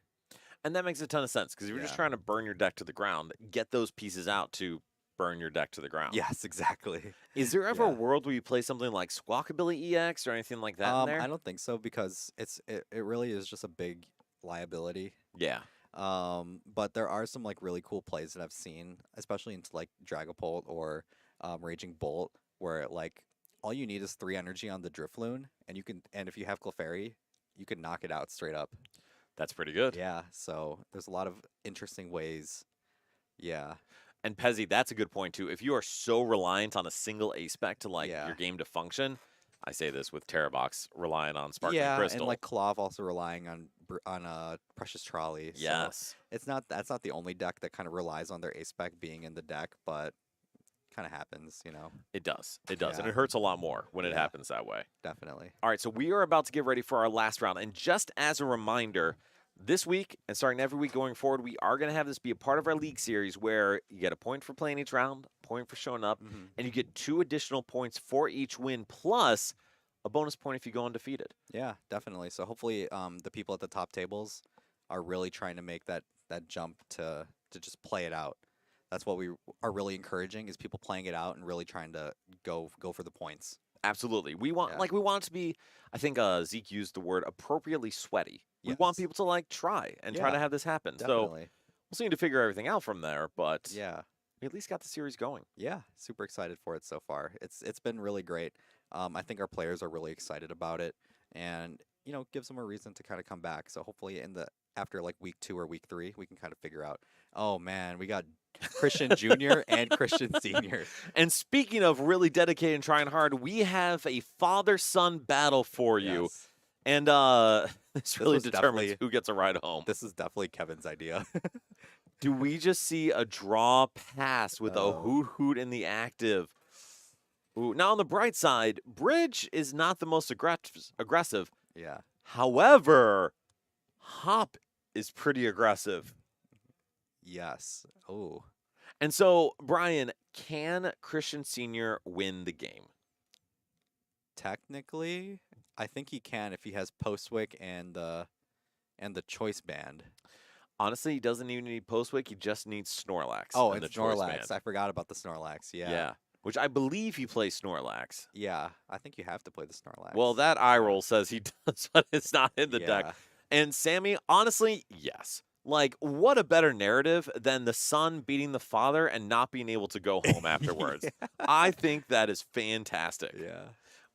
And that makes a ton of sense because if you're just Yeah. trying to burn your deck to the ground, get those pieces out to burn your deck to the ground. Yes, exactly. Is there ever a Yeah. world where you play something like Squawkabilly EX or anything like that in there? I don't think so because it really is just a big liability. Yeah. But there are some like really cool plays that I've seen, especially into like Dragapult or Raging Bolt, where like all you need is 3 energy on the Drifloon, and if you have Clefairy, you can knock it out straight up. That's pretty good. Yeah, so there's a lot of interesting ways. Yeah, And Pezzy, that's a good point too. If you are so reliant on a single aspect to like Yeah. your game to function, I say this with Terrabox relying on Sparkling yeah, Crystal. and like Clav also relying on Precious Trolley. So yes. that's not the only deck that kind of relies on their aspect being in the deck, but kind of happens, It does. It does. And Yeah. it hurts a lot more when it Yeah. happens that way. definitely. All right, so we are about to get ready for our last round. And just as a reminder, this week and starting every week going forward, we are going to have this be a part of our league series where you get a point for playing each round, a point for showing up, Mhm. and you get 2 additional points for each win, plus a bonus point if you go undefeated. Yeah, definitely. So hopefully, the people at the top tables are really trying to make that jump to just play it out. That's what we are really encouraging is people playing it out and really trying to go for the points. Absolutely. We want Yeah. like we want it to be, I think Zeke used the word appropriately sweaty. We want Yes. people to like try and try Yeah, to have this happen. So definitely. we'll see to figure everything out from there, but Yeah. we at least got the series going. Yeah, super excited for it so far. It's been really great. I think our players are really excited about it, and gives them a reason to kind of come back. So hopefully, after like week 2 or week 3, we can kind of figure out. Oh man, we got Christian Junior and Christian Senior. And speaking of really dedicated and trying hard, we have a father-son battle for you. Yes, And this really was determines definitely- who gets a ride home. this is definitely Kevin's idea. Do we just see a draw pass with a Oh. hoot hoot in the active? Ooh, now on the bright side, Bridge is not the most aggressive. Yeah. However, Hop is pretty aggressive. Yes. Oh. And so, Brian, can Christian Sr. win the game? Technically, I think he can if he has Postwick and the choice band. Honestly, he doesn't even need Postwick. He just needs Snorlax. Oh, and and the choice Snorlax. band. I forgot about the Snorlax. Yeah. Yeah. Which I believe he plays Snorlax. Yeah, I think you have to play the Snorlax. Well, that eye roll says he does, but it's not in the deck. Yeah. And Sammy, honestly, yes. Like, what a better narrative than the son beating the father and not being able to go home afterwards. I think that is fantastic. Yeah.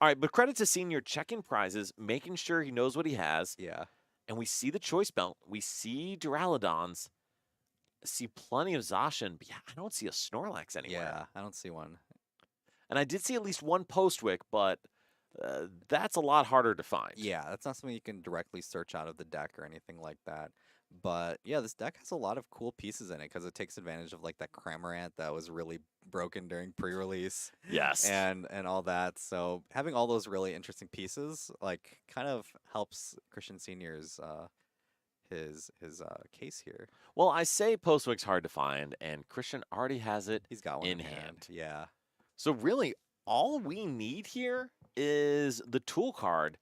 All right, but credit to Senior checking prizes, making sure he knows what he has. Yeah. And we see the choice belt. We see Duraludons. See plenty of Zacian. But yeah, I don't see a Snorlax anywhere. Yeah, I don't see one. And I did see at least one Postwick, but that's a lot harder to find. Yeah, that's not something you can directly search out of the deck or anything like that. But yeah, this deck has a lot of cool pieces in it because it takes advantage of like that Cramorant that was really broken during pre-release. Yes. And all that. So having all those really interesting pieces like kind of helps Christian Senior's his case here. Well, I say Postwick's hard to find, and Christian already has it. He's got one in in hand. hand. Yeah. So really, all we need here is the tool card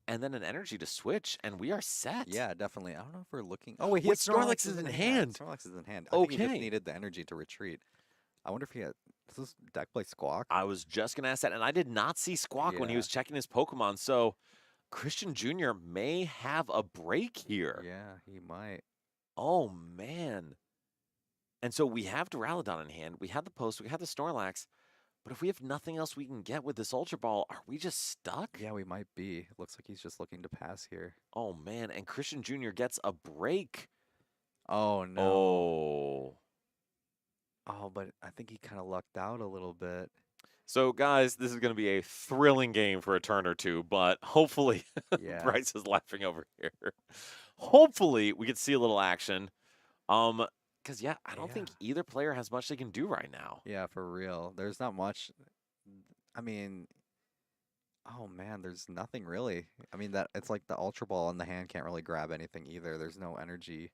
and then an energy to switch, and we are set. Yeah, definitely. I don't know if we're looking. Oh wait, he Wait, has Snorlax is in hand. Snorlax is in hand. I think he just Okay. needed the energy to retreat. I wonder if he had. Does this deck play Squawk? I was just going to ask that, and I did not see Squawk when he Yeah. was checking his Pokemon, so Christian Jr. may have a break here. Yeah, he might. Oh, man. And so we have Duraludon in hand. We have the Post. We have the Snorlax. But if we have nothing else we can get with this Ultra Ball, are we just stuck? Yeah, we might be. Looks like he's just looking to pass here. Oh, man. And Christian Jr. gets a break. Oh no. Oh. Oh, but I think he kind of lucked out a little bit. So, guys, this is going to be a thrilling game for a turn or two, but hopefully, Yeah. Bryce is laughing over here. Hopefully, we can see a little action. Because yeah, I don't think either player has much they can do right now. Yeah, for real. There's not much. I mean, oh man, there's nothing really. I mean, that it's like the Ultra Ball in the hand can't really grab anything either. There's no energy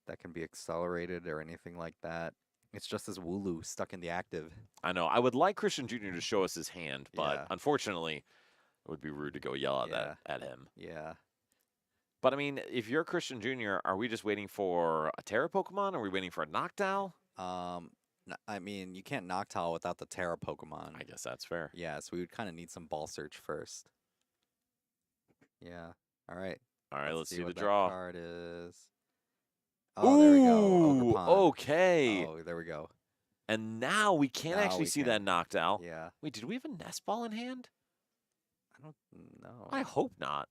that can be accelerated or anything like that. It's just this Wooloo stuck in the active. I know. I would like Christian Jr. to show us his hand, but Yeah. unfortunately, it would be rude to go yell at that at him. Yeah. But I mean, if you're Christian Jr., are we just waiting for a Terra Pokemon? Are we waiting for a Noctowl? I mean, you can't Noctowl without the Terra Pokemon. I guess that's fair. Yeah, so we would kind of need some ball search first. Yeah. All right. All right, let's see the what that draw. card is. Oh, there we go. Ooh, Ogerpon. okay. Oh, there we go. And now we can Now actually we see can. that Noctowl. Yeah. Wait, did we have a Nest Ball in hand? I don't know. I hope not.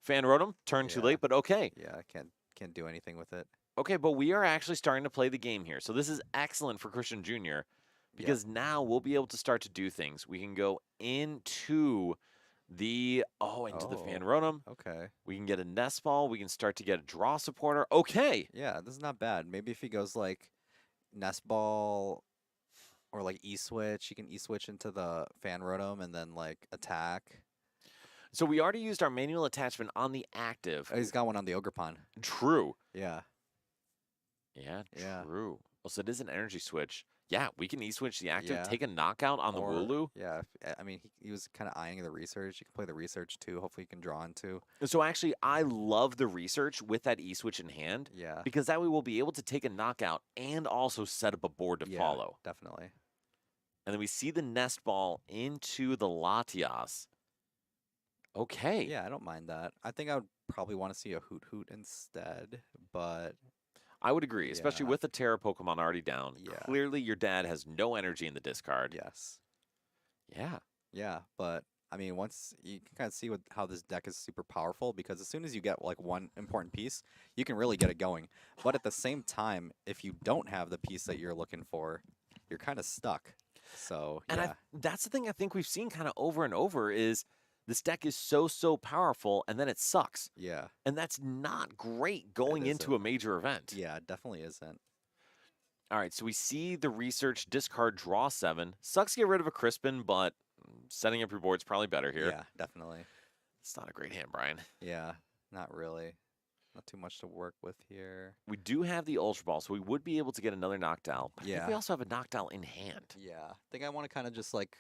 Fan Rotom, turned too Yeah. late, but okay. Yeah, I can't do anything with it. Okay, but we are actually starting to play the game here. So this is excellent for Christian Jr. because now we'll be able to start to do things. We can go into the Fan Rotom. Okay. We can get a Nest Ball. We can start to get a draw supporter. Okay. Yeah, this is not bad. Maybe if he goes like Nest Ball or like E-Switch, he can E-Switch into the Fan Rotom and then like attack. So we already used our manual attachment on the active. Oh, he's got one on the Ogerpon. True. Yeah. Yeah, Yeah. true. Well, so it is an energy switch. Yeah, we can E-switch the active, Yeah. take a knockout on the Or Wooloo. yeah, I mean he was kind of eyeing the research. You can play the research too. Hopefully you can draw into. So actually, I love the research with that E-switch in hand Yeah. because that way we'll be able to take a knockout and also set up a board to Yeah, follow. definitely. And then we see the nest ball into the Latias. Okay. Yeah, I don't mind that. I think I would probably want to see a Hoot Hoot instead, but I would agree, especially yeah, with the Terra Pokemon already down. yeah, Clearly, your dad has no energy in the discard. yes. Yeah. Yeah, but I mean, once you can kind of see how this deck is super powerful because as soon as you get like one important piece, you can really get it going. But at the same time, if you don't have the piece that you're looking for, you're kind of stuck. So And yeah, that's the thing I think we've seen kind of over and over is this deck is so powerful and then it sucks. yeah, And that's not great it going into isn't. a major event. Yeah, it definitely isn't. All right, so we see the research discard draw 7. Sucks to get rid of a Crispin, but setting up your board's probably better here. Yeah, definitely. It's not a great hand, Brian. Yeah, not really. Not too much to work with here. We do have the Ultra Ball, so we would be able to get another knockdown. But I think we Yeah. also have a knockdown in hand. Yeah, I think I want to kind of just like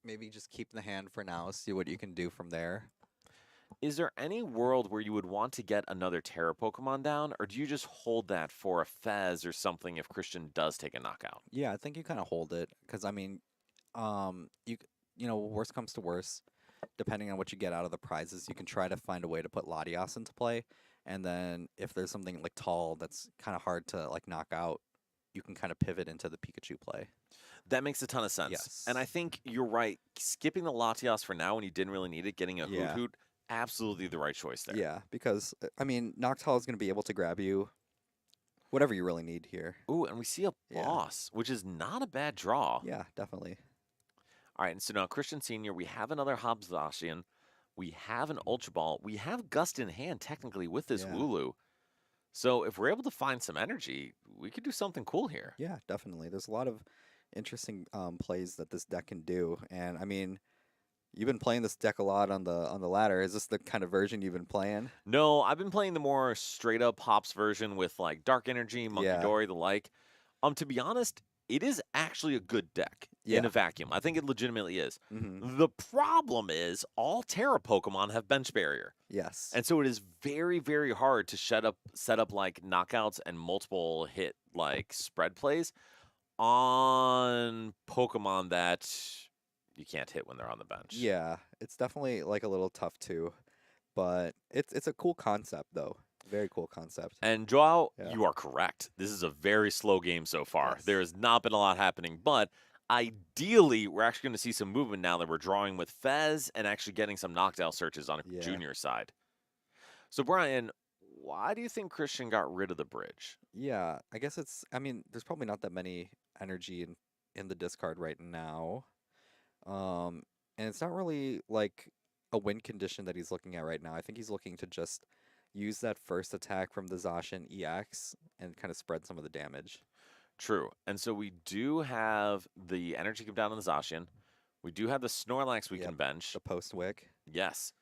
maybe just keep the hand for now, see what you can do from there. Is there any world where you would want to get another Terra Pokemon down, or do you just hold that for a Fez or something if Christian does take a knockout? Yeah, I think you kind of hold it because I mean, you know, worst comes to worst, depending on what you get out of the prizes, you can try to find a way to put Latias into play, and then if there's something like tall that's kind of hard to like knock out, you can kind of pivot into the Pikachu play. That makes a ton of sense. Yes. And I think you're right. Skipping the Latias for now when you didn't really need it, getting a Hoot Yeah. Hoot, absolutely the right choice there. Yeah, because I mean, Noctowl is going to be able to grab you whatever you really need here. Ooh, and we see a Yeah. boss, which is not a bad draw. Yeah, definitely. All right, and so now Christian Senior, we have another Hobzachian, we have an Ultra Ball, we have Gust in hand technically with this Yeah. Wooloo. So if we're able to find some energy, we could do something cool here. Yeah, definitely. There's a lot of interesting plays that this deck can do, and I mean, you've been playing this deck a lot on the ladder. Is this the kind of version you've been playing? No, I've been playing the more straight up Hops version with like Dark Energy, Monkey Yeah. Dory, the like. To be honest, it is actually a good deck Yeah. in a vacuum. I think it legitimately is. Mm-hmm. The problem is all Terra Pokemon have bench barrier. Yes. And so it is very hard to set up like knockouts and multiple hit like spread plays on Pokemon that you can't hit when they're on the bench. Yeah, it's definitely like a little tough too, but it's a cool concept though. Very cool concept. And Joao, Yeah. you are correct. This is a very slow game so far. Yes. There has not been a lot happening, but ideally, we're actually going to see some movement now that we're drawing with Fez and actually getting some knockdown searches on a Yeah. junior side. So, Brian, why do you think Christian got rid of the bridge? Yeah, I guess I mean, there's probably not that many energy in the discard right now. And it's not really like a win condition that he's looking at right now. I think he's looking to just use that first attack from the Zacian EX and kind of spread some of the damage. True. And so we do have the energy come down on the Zacian. We do have the Snorlax we Yep. can bench. The post wick. Yes.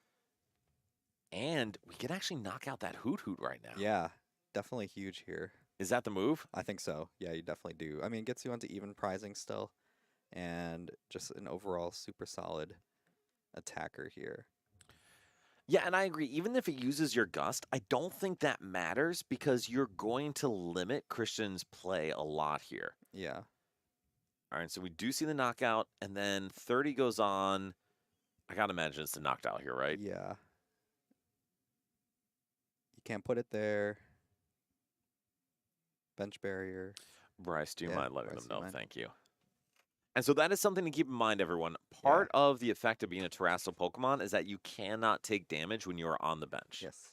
And we can actually knock out that Hoot Hoot right now. Yeah, definitely huge here. Is that the move? I think so. Yeah, you definitely do. I mean, it gets you onto even prizing still, and just an overall super solid attacker here. Yeah, and I agree. Even if it uses your Gust, I don't think that matters because you're going to limit Christian's play a lot here. Yeah. All right, so we do see the knockout, and then 30 goes on. I gotta imagine it's the knocked out here, right? Yeah. You can't put it there. Bench barrier. Bryce, do you Yeah, mind letting Bryce, them do you know? mind? Thank you. And so that is something to keep in mind, everyone. Part of the effect of being a terrestrial Pokemon is that you cannot take damage when you are on the bench. Yes.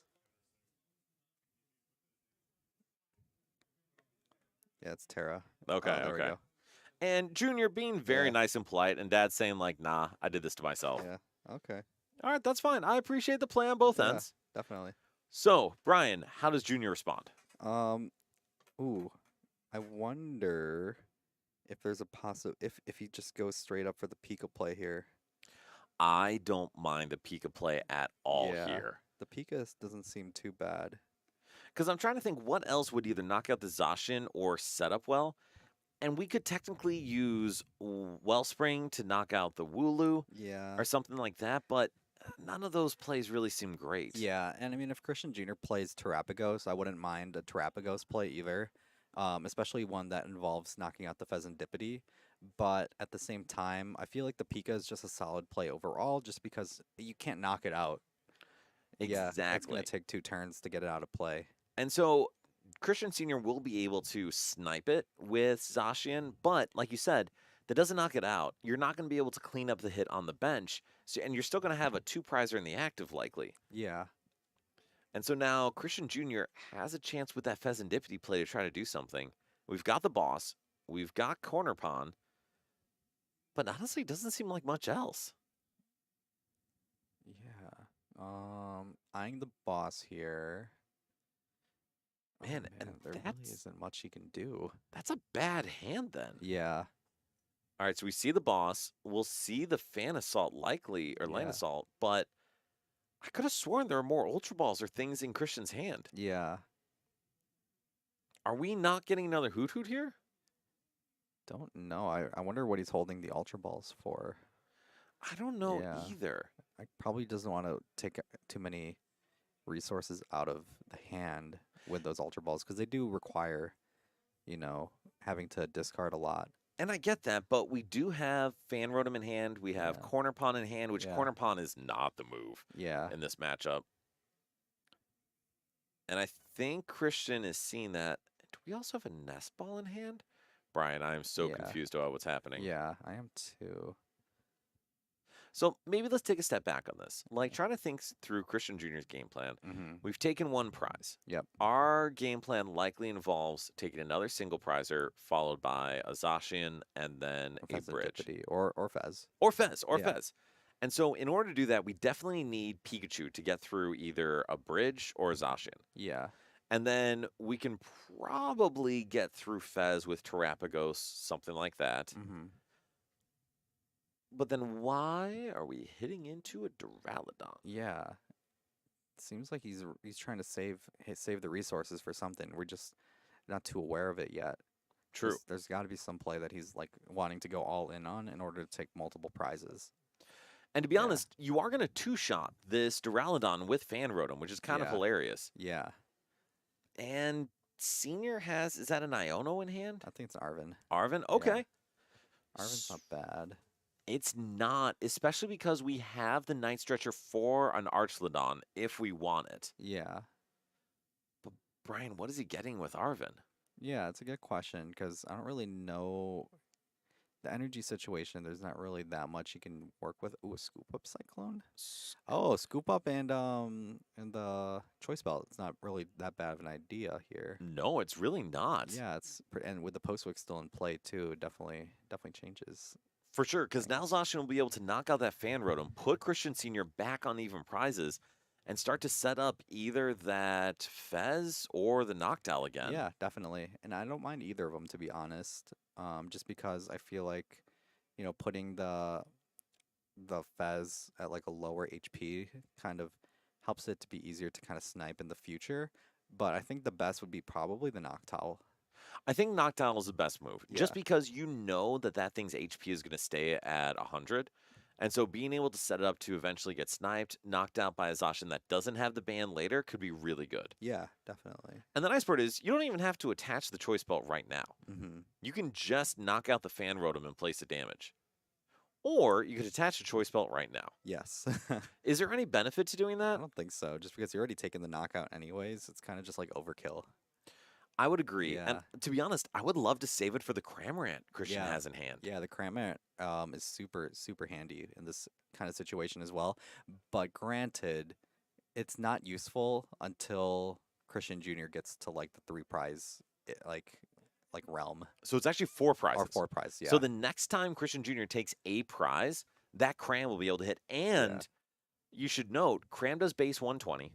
Yeah, it's Terra. Okay, There we okay. go. And Junior being very Yeah. nice and polite, and Dad saying like, "Nah, I did this to myself." Yeah. Okay. All right, that's fine. I appreciate the play on both Yeah. ends. Definitely. So, Brian, how does Junior respond? Ooh. I wonder if there's a if he just goes straight up for the Pika play here. I don't mind a Pika play at all Yeah. here. The Pika doesn't seem too bad. Because I'm trying to think what else would either knock out the Zacian or set up well. And we could technically use Wellspring to knock out the Wooloo Yeah. or something like that, but none of those plays really seem great. Yeah, and I mean, if Christian Jr. plays Terapagos, I wouldn't mind a Terapagos play either, especially one that involves knocking out the Pheasantipity. But at the same time, I feel like the Pika is just a solid play overall, just because you can't knock it out. Yeah, it's gonna Exactly. take 2 turns to get it out of play. And so Christian Sr. will be able to snipe it with Zacian, but like you said, that doesn't knock it out. You're not going to be able to clean up the hit on the bench, and you're still going to have a 2-prizer in the active likely. Yeah, And so now Christian Jr. has a chance with that Pheasantipity play to try to do something. We've got the boss, we've got Corner Pawn, but honestly, it doesn't seem like much else. yeah. Eyeing the boss here. Oh Man, man, and there really isn't much he can do. that's a bad hand then. Yeah, All right, so we see the boss. We'll see the Fan Assault likely, or Land yeah, Assault, but I could have sworn there are more Ultra Balls or things in Christian's hand. yeah. Are we not getting another Hoot Hoot here? Don't know. I wonder what he's holding the Ultra Balls for. I don't know Yeah. either. I probably doesn't want to take too many resources out of the hand with those Ultra Balls because they do require, having to discard a lot. And I get that, but we do have Fan Rotom in hand. We have Yeah. Corner Pawn in hand, which Yeah. Corner Pawn is not the move Yeah. in this matchup. And I think Christian is seeing that. Do we also have a Nest Ball in hand? Brian, I am so Yeah. confused about what's happening. Yeah, I am too. So maybe let's take a step back on this. Like, trying to think through Christian Jr.'s game plan. Mm-hmm. We've taken one prize. Yep. Our game plan likely involves taking another single prizer, followed by a Zacian, and then a bridge. Or Fez. Or Fez, Yeah. Fez. And so in order to do that, we definitely need Pikachu to get through either a bridge or a Zacian. Yeah. And then we can probably get through Fez with Terapagos, something like that. Mm-hmm. But then why are we hitting into a Duraludon? Yeah. Seems like he's trying to save the resources for something. We're just not too aware of it yet. True. There's got to be some play that he's like wanting to go all in on in order to take multiple prizes. And to be Yeah. honest, you are going to two-shot this Duraludon with Fan Rotom, which is kind of Yeah. hilarious. Yeah. And Senior is that an Iono in hand? I think it's Arvin. Arvin? Okay. Arvin's not bad. It's not, especially because we have the Night Stretcher for an Archlodon if we want it. Yeah. But Brian, what is he getting with Arvin? Yeah, it's a good question because I don't really know the energy situation. There's not really that much you can work with. Ooh, a Scoop Up Cyclone. Oh, Scoop Up and the Choice Belt. It's not really that bad of an idea here. No, it's really not. Yeah, and with the Postwick still in play too, it definitely changes. For sure, because now Zacian will be able to knock out that Fan Rotom, put Christian Sr. back on even prizes, and start to set up either that Fez or the Noctowl again. Yeah, definitely. And I don't mind either of them, to be honest. Just because I feel like, putting the Fez at like a lower HP kind of helps it to be easier to kind of snipe in the future. But I think the best would be probably the Noctowl. I think Noctowl is the best move, just Yeah. because you know that thing's HP is going to stay at 100. And so being able to set it up to eventually get sniped, knocked out by a Zacian that doesn't have the ban later could be really good. Yeah, definitely. And the nice part is you don't even have to attach the Choice Belt right now. Mm-hmm. You can just knock out the Fan Rotom and place the damage. Or you could attach the Choice Belt right now. Yes. Is there any benefit to doing I that? don't think so. Just because you're already taking the knockout anyways, it's kind of just like overkill. I would agree. Yeah. And to be honest, I would love to save it for the Cramorant Christian Yeah. has in hand. Yeah, the Cramorant is super, super handy in this kind of situation as well. But granted, it's not useful until Christian Jr. gets to like the 3-prize like realm. So it's actually 4 prizes. Or 4-prize, yeah. So the next time Christian Jr. takes a prize, that Cram will be able to hit. And you should note, Cram does base 120.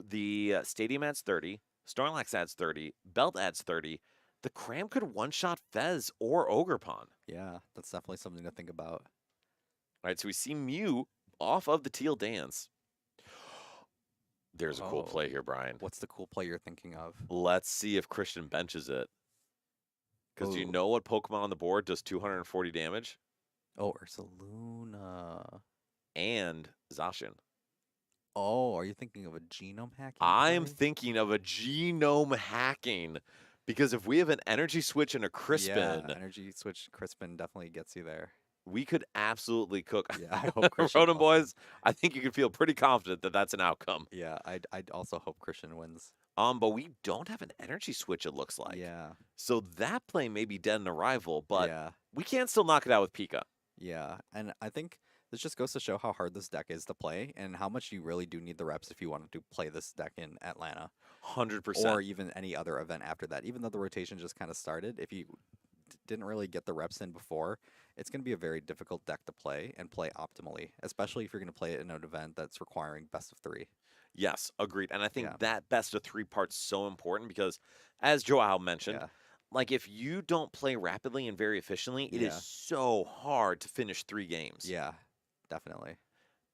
The Stadium adds 30. Snorlax adds 30. Belt adds 30. The Cram could one-shot Fez or Ogerpon. Yeah, that's definitely something to think about. All right, so we see Mew off of the Teal Dance. There's a cool play here, Brian. What's the cool play you're thinking of? Let's see if Christian benches it. Because you Oh, know what Pokemon on the board does 240 damage? oh, Ursaluna. And Zacian. Oh, are you thinking of a genome hacking I'm play? thinking of a genome hacking because if we have an energy switch and a Yeah, Crispin, energy switch Crispin definitely gets you there. we could absolutely cook. Yeah, I hope Christian Rotom also. boys, I think you can feel pretty confident that that's an outcome. Yeah, I'd also hope Christian wins. But we don't have an energy switch, it looks like. Yeah, So that play may be dead in arrival, but yeah, we can still knock it out with Pika. yeah. And I think this just goes to show how hard this deck is to play and how much you really do need the reps if you wanted to play this deck in Atlanta 100%. or even any other event after that. Even though the rotation just kind of started, if you didn't really get the reps in before, it's going to be a very difficult deck to play and play optimally, especially if you're going to play it in an event that's requiring best of 3. Yes, agreed. And I think Yeah, that best of 3 part's so important because, as Joao mentioned, yeah, like if you don't play rapidly and very efficiently, it is yeah, so hard to finish 3 games. yeah, definitely.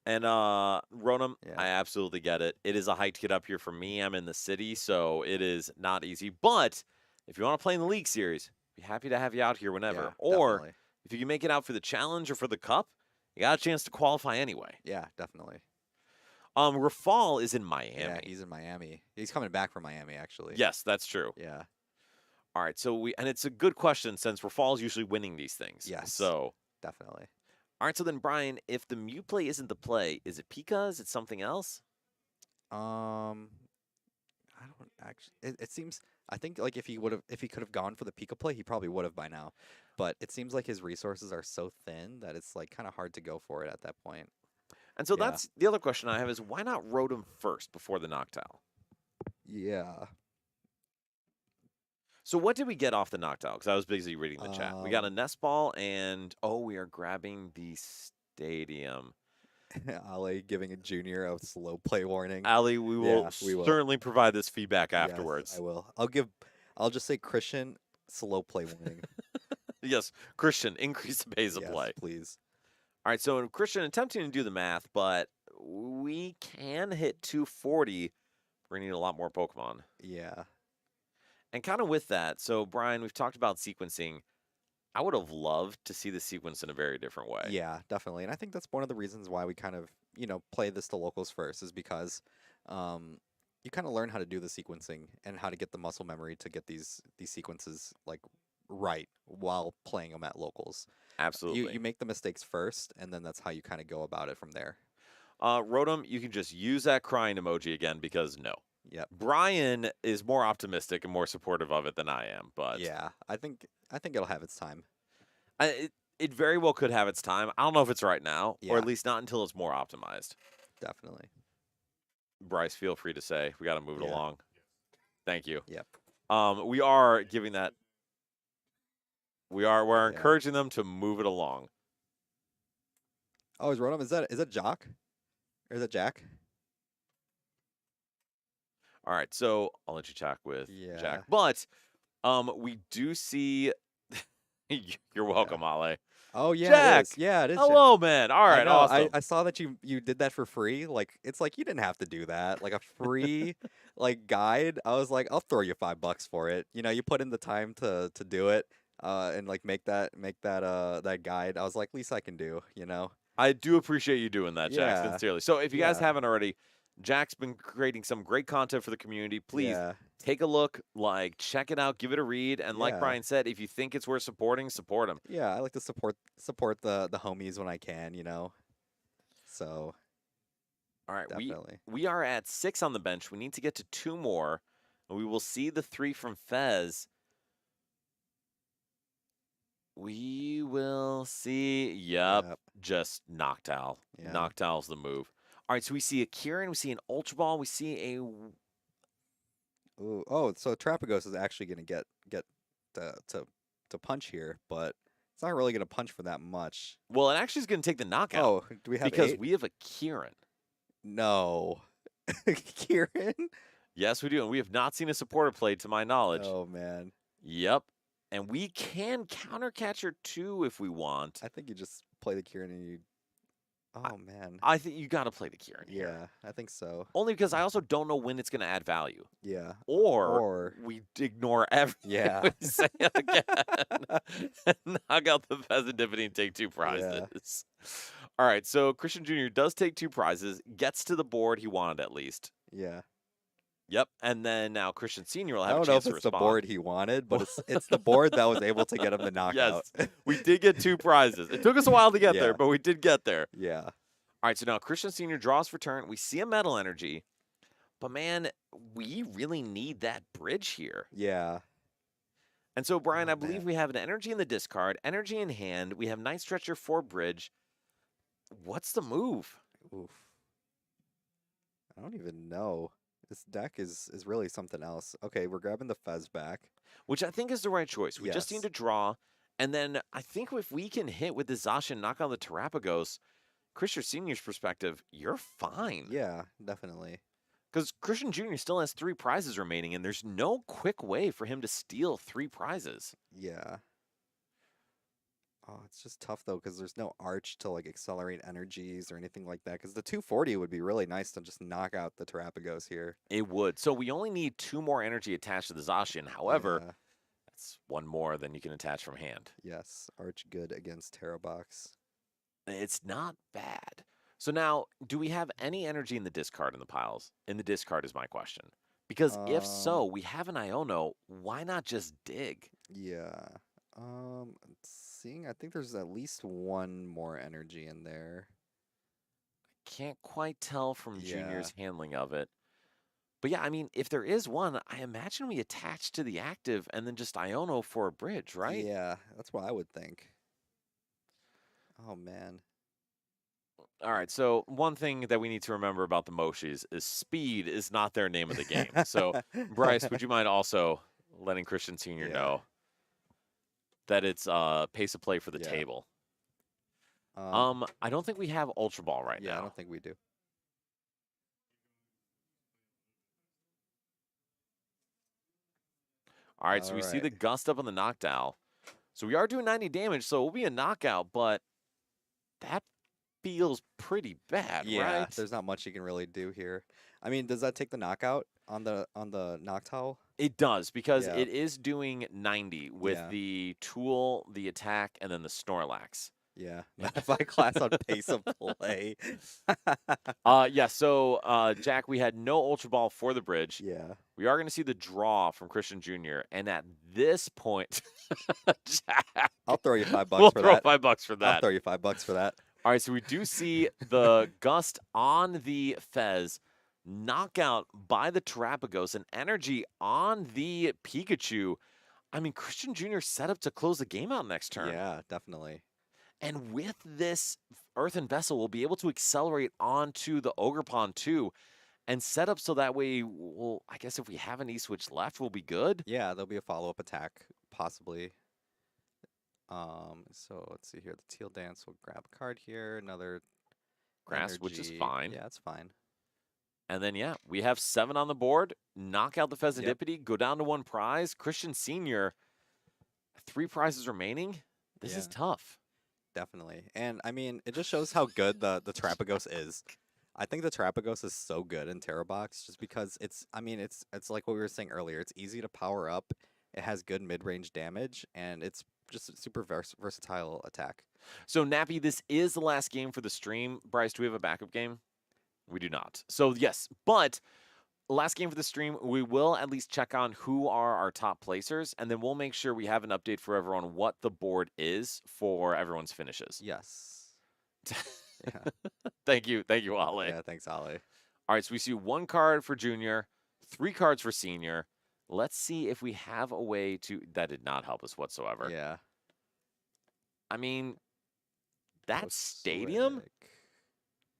And Ronan, Yeah, I absolutely get it. It is a hike to get up here for me. I'm in the city, so it is not easy. But if you want to play in the League Series, be happy to have you out here yeah, whenever. Or definitely. if you can make it out for the challenge or for the cup, you got a chance to qualify anyway. Yeah, definitely. Rafal is in Yeah, Miami. he's in Miami. He's coming back from Miami, actually. Yes, that's true. Yeah. All right, so and it's a good question since Rafal is usually winning these things. Yes. So, Definitely. all right, so then Brian, if the Mew play isn't the play, is it Pika? Is it something else? Um, I don't actually. It seems. I think like if he could have gone for the Pika play, he probably would have by now. But it seems like his resources are so thin that it's like kind of hard to go for it at that point. And so Yeah. that's the other question I have is why not Rotom first before the Noctowl? Yeah. So what did we get off the Noctowl? Because I was busy reading the chat. We got a Um, Nest Ball and, we are grabbing the stadium. Ale giving a junior a slow play warning. Ali, we will Yeah, we will. certainly provide this feedback Yes, afterwards. I will. I'll just say Christian slow play warning. Yes, Christian, increase the pace of Yes, play. please. All right, so Christian attempting to do the math, but we can hit 240. We're going to need a lot more Pokemon. Yeah. And kind of with that, so Brian, we've talked about sequencing. I would have loved to see the sequence in a very different way. Yeah, definitely. And I think that's one of the reasons why we kind of, play this to locals first is because you kind of learn how to do the sequencing and how to get the muscle memory to get these sequences like right while playing them at locals. Absolutely. You make the mistakes first and then that's how you kind of go about it from there. Rotom, you can just use that crying emoji again because no. Yep. Brian is more optimistic and more supportive of it than I am, but Yeah, I think it'll have its time. it very well could have its time. I don't know if it's right now, or Yeah. at least not until it's more optimized. Definitely. Bryce, feel free to say we got to move it Yeah. along. Thank you. Yep. We are giving that. We're Yeah. encouraging them to move it along. Oh, is Rotom, is that Jock? Or is that Jack? All right, so I'll let you talk with Yeah. Jack, but we do see. You're welcome, Ale. Oh yeah, Jack! it is. Yeah, it is. Jack. Hello, man. All I right, know. awesome. I saw that you did that for free. Like it's like you didn't have to do that. Like a free like guide. I was like, I'll throw you $5 for it. You put in the time to do it. And like make that that guide. I was like, least I can do. I do appreciate you doing that, Jack, Yeah. sincerely. So if you guys Yeah. haven't already, Jack's been creating some great content for the community. Please Yeah. take a look, check it out, give it a read, and like Yeah. Brian said, if you think it's worth supporting, support him. Yeah, I like to support the homies when I can. So All right, definitely. we are at 6 on the bench. We need to get to 2 more, and we will see the 3 from Fez. We will see. Yep. Just Noctowl. Yeah. Noctowl's the move. All right, so we see a Kieran, we see an Ultra Ball, we see a. Ooh, oh, so Trapagos is actually gonna get to punch here, but it's not really gonna punch for that much. Well, it actually is going to take the knockout. Oh, do we have because 8? we have a Kieran. No. Kieran? Yes, we do, and we have not seen a supporter play to my knowledge. Oh man. Yep. And we can counter catcher too if we want. I think you just play the Kieran and you Oh man. I think you got to play the Kieran here. Yeah, I think so. Only because I also don't know when it's going to add value. Yeah. Or Or we ignore everything yeah. we say again and knock out the Pheasantipity and take 2 Yeah. prizes. All right, so Christian Jr. does take 2 prizes, gets to the board he wanted at least. Yeah. Yep, and then now Christian Sr. will I have a don't know chance if to it's the respond. board he wanted, but it's the board that was able to get him the knockout. Yes, we did get 2 prizes. It took us a while to get there, Yeah. but we did get there. Yeah. All right, so now Christian Sr. draws for turn. We see a Metal Energy, but man, we really need that bridge here. Yeah. And so, Brian, Oh, I believe man. we have an energy in the discard, energy in hand. We have Night Stretcher for bridge. What's the move? Oof. I don't even know. This deck is really something else. Okay, we're grabbing the Fez back. Which I think is the right choice. We just need Yes. to draw. And then I think if we can hit with the Zasha and knock on the Terapagos, Christian Sr.'s perspective, you're fine. Yeah, definitely. Because Christian Jr. still has 3 prizes remaining, and there's no quick way for him to steal 3 prizes. Yeah. Oh, it's just tough though because there's no arch to like accelerate energies or anything like that. Because the 240 would be really nice to just knock out the Terapagos here. It would. So we only need 2 more energy attached to the Zacian. However, Yeah. that's 1 more than you can attach from hand. Yes, arch good against Terrabox. It's not bad. So now, do we have any energy in the discard in the piles? In the discard is my question. Because if so, we have an Iono. Why not just dig? Yeah. Seeing, I think there's at least 1 more energy in there. Can't quite tell from Yeah. Junior's handling of it. But yeah, I mean, if there is one, I imagine we attach to the active and then just Iono for a bridge, right? Yeah, that's what I would think. Oh man. All right, so one thing that we need to remember about the Moshis is speed is not their name of the game. So, Bryce, would you mind also letting Christian Sr. Yeah. know that it's pace of play for the Yeah. table? I don't think we have Ultra Ball right Yeah, I now. don't think we do. All right, so we see the Alright. Gust up on the Knockdown. So we are doing 90 damage, so it will be a knockout, but that feels pretty bad, Yeah, right? there's not much you can really do here. I mean, does that take the knockout on the Noctowl? It does, because Yeah. it is doing 90 with Yeah. the Tool, the Attack, and then the Snorlax. Yeah, modify class on pace of play. Yeah, so, Jack, we had no Ultra Ball for the bridge. Yeah. We are going to see the draw from Christian Jr., and at this point, Jack, I'll throw you $5 we'll for throw that. $5 for I'll that. throw you $5 for that. All right, so we do see the Gust on the Fez, knockout by the Terapagos, and energy on the Pikachu. I mean, Christian Jr. set up to close the game out next turn. Yeah, definitely. And with this Earthen Vessel, we'll be able to accelerate onto the Ogerpon too, and set up so that way, we'll, I guess if we have an E-Switch left, we'll be good. Yeah, there'll be a follow-up attack, possibly. So let's see here. The Teal Dance will grab a card here. Another Grass, which is energy. fine. Yeah, it's fine. And then, yeah, we have 7 on the board. Knock out the Pheasantipity, go down to 1 prize. Christian Sr., 3 prizes remaining. This is Yeah. tough. Definitely. And I mean, it just shows how good the Terapagos is. I think the Terapagos is so good in Terra Box just because it's like what we were saying earlier. It's easy to power up. It has good mid-range damage and it's just a super versatile attack. So, Nappy, this is the last game for the stream. Bryce, do we have a backup game? We do not. So, yes, but last game for the stream, we will at least check on who are our top placers, and then we'll make sure we have an update for everyone what the board is for everyone's finishes. Yes. Yeah. Thank you, Ale. Yeah, thanks, Ale. All right, so we see 1 card for Junior, 3 cards for Senior. Let's see if we have a way to... That did not help us whatsoever. Yeah. I mean, that Go stadium Slick.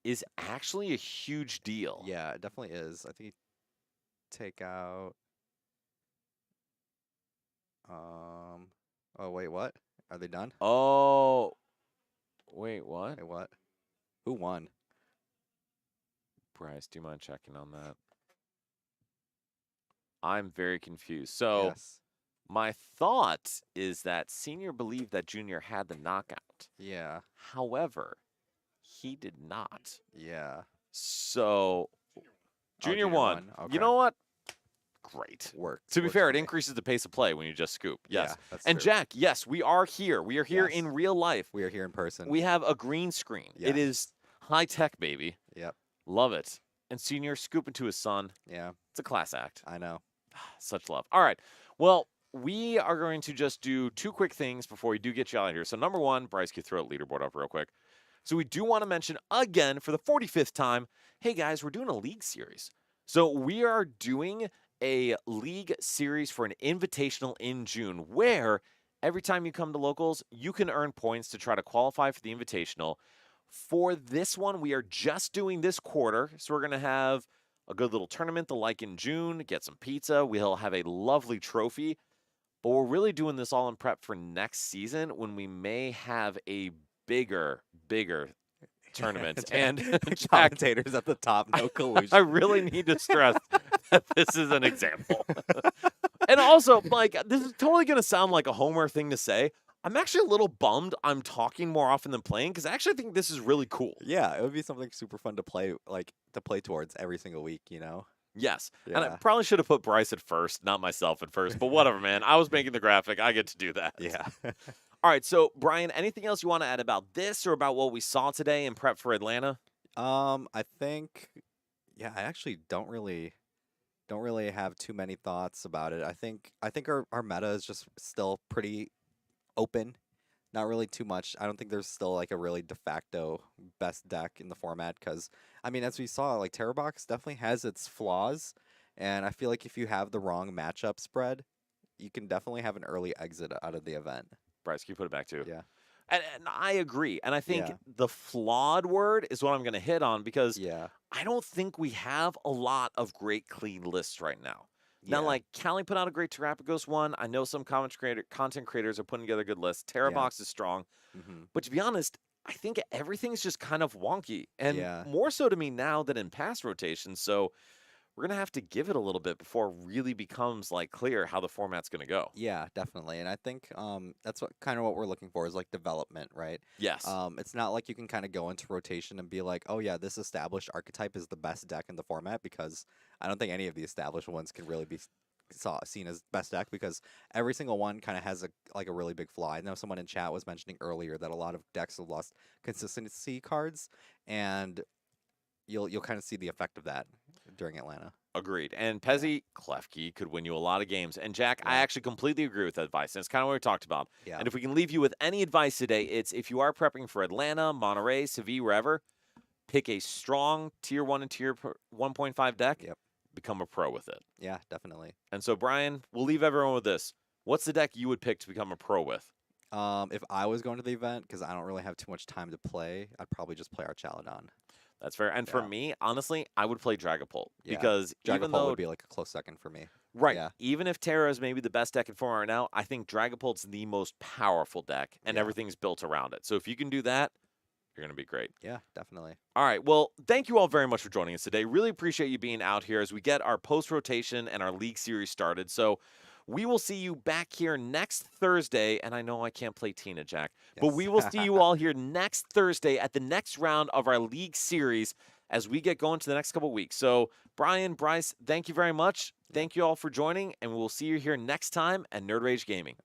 is actually a huge deal. Yeah, it definitely is. I think you take out oh wait, what? Are they done? Oh, wait, what? Wait, what? Who won? Bryce, do you mind checking on that? I'm very confused. So, Yes. my thought is that Senior believed that Junior had the knockout. Yeah. However, He did not. Yeah. So, Junior Junior won. won, okay. You know what? Great. Works. To be works fair, for it me. increases the pace of play when you just scoop. Yes. Yeah, that's And true. Jack, yes, we are here. We are here Yes. in real life. We are here in person. We have a green screen. It is Yes. high tech, baby. Yep. Love it. And Senior scooping to his son. Yeah, It's a class act. I know. Such love. All right. Well, we are going to just do two quick things before we do get you out of here. So, number one, Bryce, can you throw a leaderboard up real quick? So, we do want to mention again for the 45th time, hey guys, we're doing a league series. So, we are doing a league series for an invitational in June where every time you come to locals, you can earn points to try to qualify for the invitational. For this one, we are just doing this quarter. So, we're going to have a good little tournament the like in June, get some pizza. We'll have a lovely trophy. But we're really doing this all in prep for next season when we may have a bigger tournament. And Jack, Commentators at the top, no collusion. I really need to stress that this is an example. And also, like, this is totally going to sound like a Homer thing to say. I'm actually a little bummed I'm talking more often than playing because I actually think this is really cool. Yeah, it would be something super fun to play, towards every single week, Yes. And I Yeah. probably should have put Bryce at first, not myself at first, but whatever, man. I was making the graphic. I get to do that. Yeah. All right. So, Brian, anything else you want to add about this or about what we saw today in prep for Atlanta? I think, yeah, I actually don't really have too many thoughts about it. I think our meta is just still pretty open. Not really too much. I don't think there's still like a really de facto best deck in the format because, I mean, as we saw, like Terror Box definitely has its flaws, and I feel like if you have the wrong matchup spread, you can definitely have an early exit out of the event. Bryce, can you put it back too? Yeah. And I agree. And I think Yeah. the flawed word is what I'm going to hit on because Yeah. I don't think we have a lot of great clean lists right now. Now, Yeah. like, Callie put out a great Terrapagos one. I know some content creators are putting together good lists. Terrabox is strong. Mm-hmm. But to be honest, I think everything's just kind of wonky. And Yeah. more so to me now than in past rotations. So we're going to have to give it a little bit before it really becomes, like, clear how the format's going to go. Yeah, definitely. And I think that's what we're looking for is like development, right? Yes. It's not like you can kind of go into rotation and be like, oh yeah, this established archetype is the best deck in the format because I don't think any of the established ones can really be seen as best deck because every single one kind of has a really big flaw. I know someone in chat was mentioning earlier that a lot of decks have lost consistency cards, and you'll kind of see the effect of that during Atlanta. Agreed. And Pezzy, Klefki could win you a lot of games. And Jack, I Yeah. actually completely agree with that advice. And it's kind of what we talked about. Yeah. And if we can leave you with any advice today, it's if you are prepping for Atlanta, Monterey, Seville, wherever, pick a strong tier 1 and tier 1.5 deck. Yep. Become a pro with it. Yeah, definitely. And so, Brian, we'll leave everyone with this. What's the deck you would pick to become a pro with? If I was going to the event, because I don't really have too much time to play, I'd probably just play Archaladon. That's fair. And for Yeah. me, honestly, I would play Dragapult. Yeah, Because even Dragapult though would be like a close second for me. right. Yeah. Even if Terra is maybe the best deck in form right now, I think Dragapult's the most powerful deck, and Yeah. everything's built around it. So if you can do that, you're going to be great. Yeah, definitely. All right. Well, thank you all very much for joining us today. Really appreciate you being out here as we get our post rotation and our league series started. So we will see you back here next Thursday. And I know I can't play Tina, Jack, but Yes. we will see you all here next Thursday at the next round of our league series as we get going to the next couple weeks. So, Brian, Bryce, thank you very much. Thank you all for joining, and we'll see you here next time at Nerd Rage Gaming.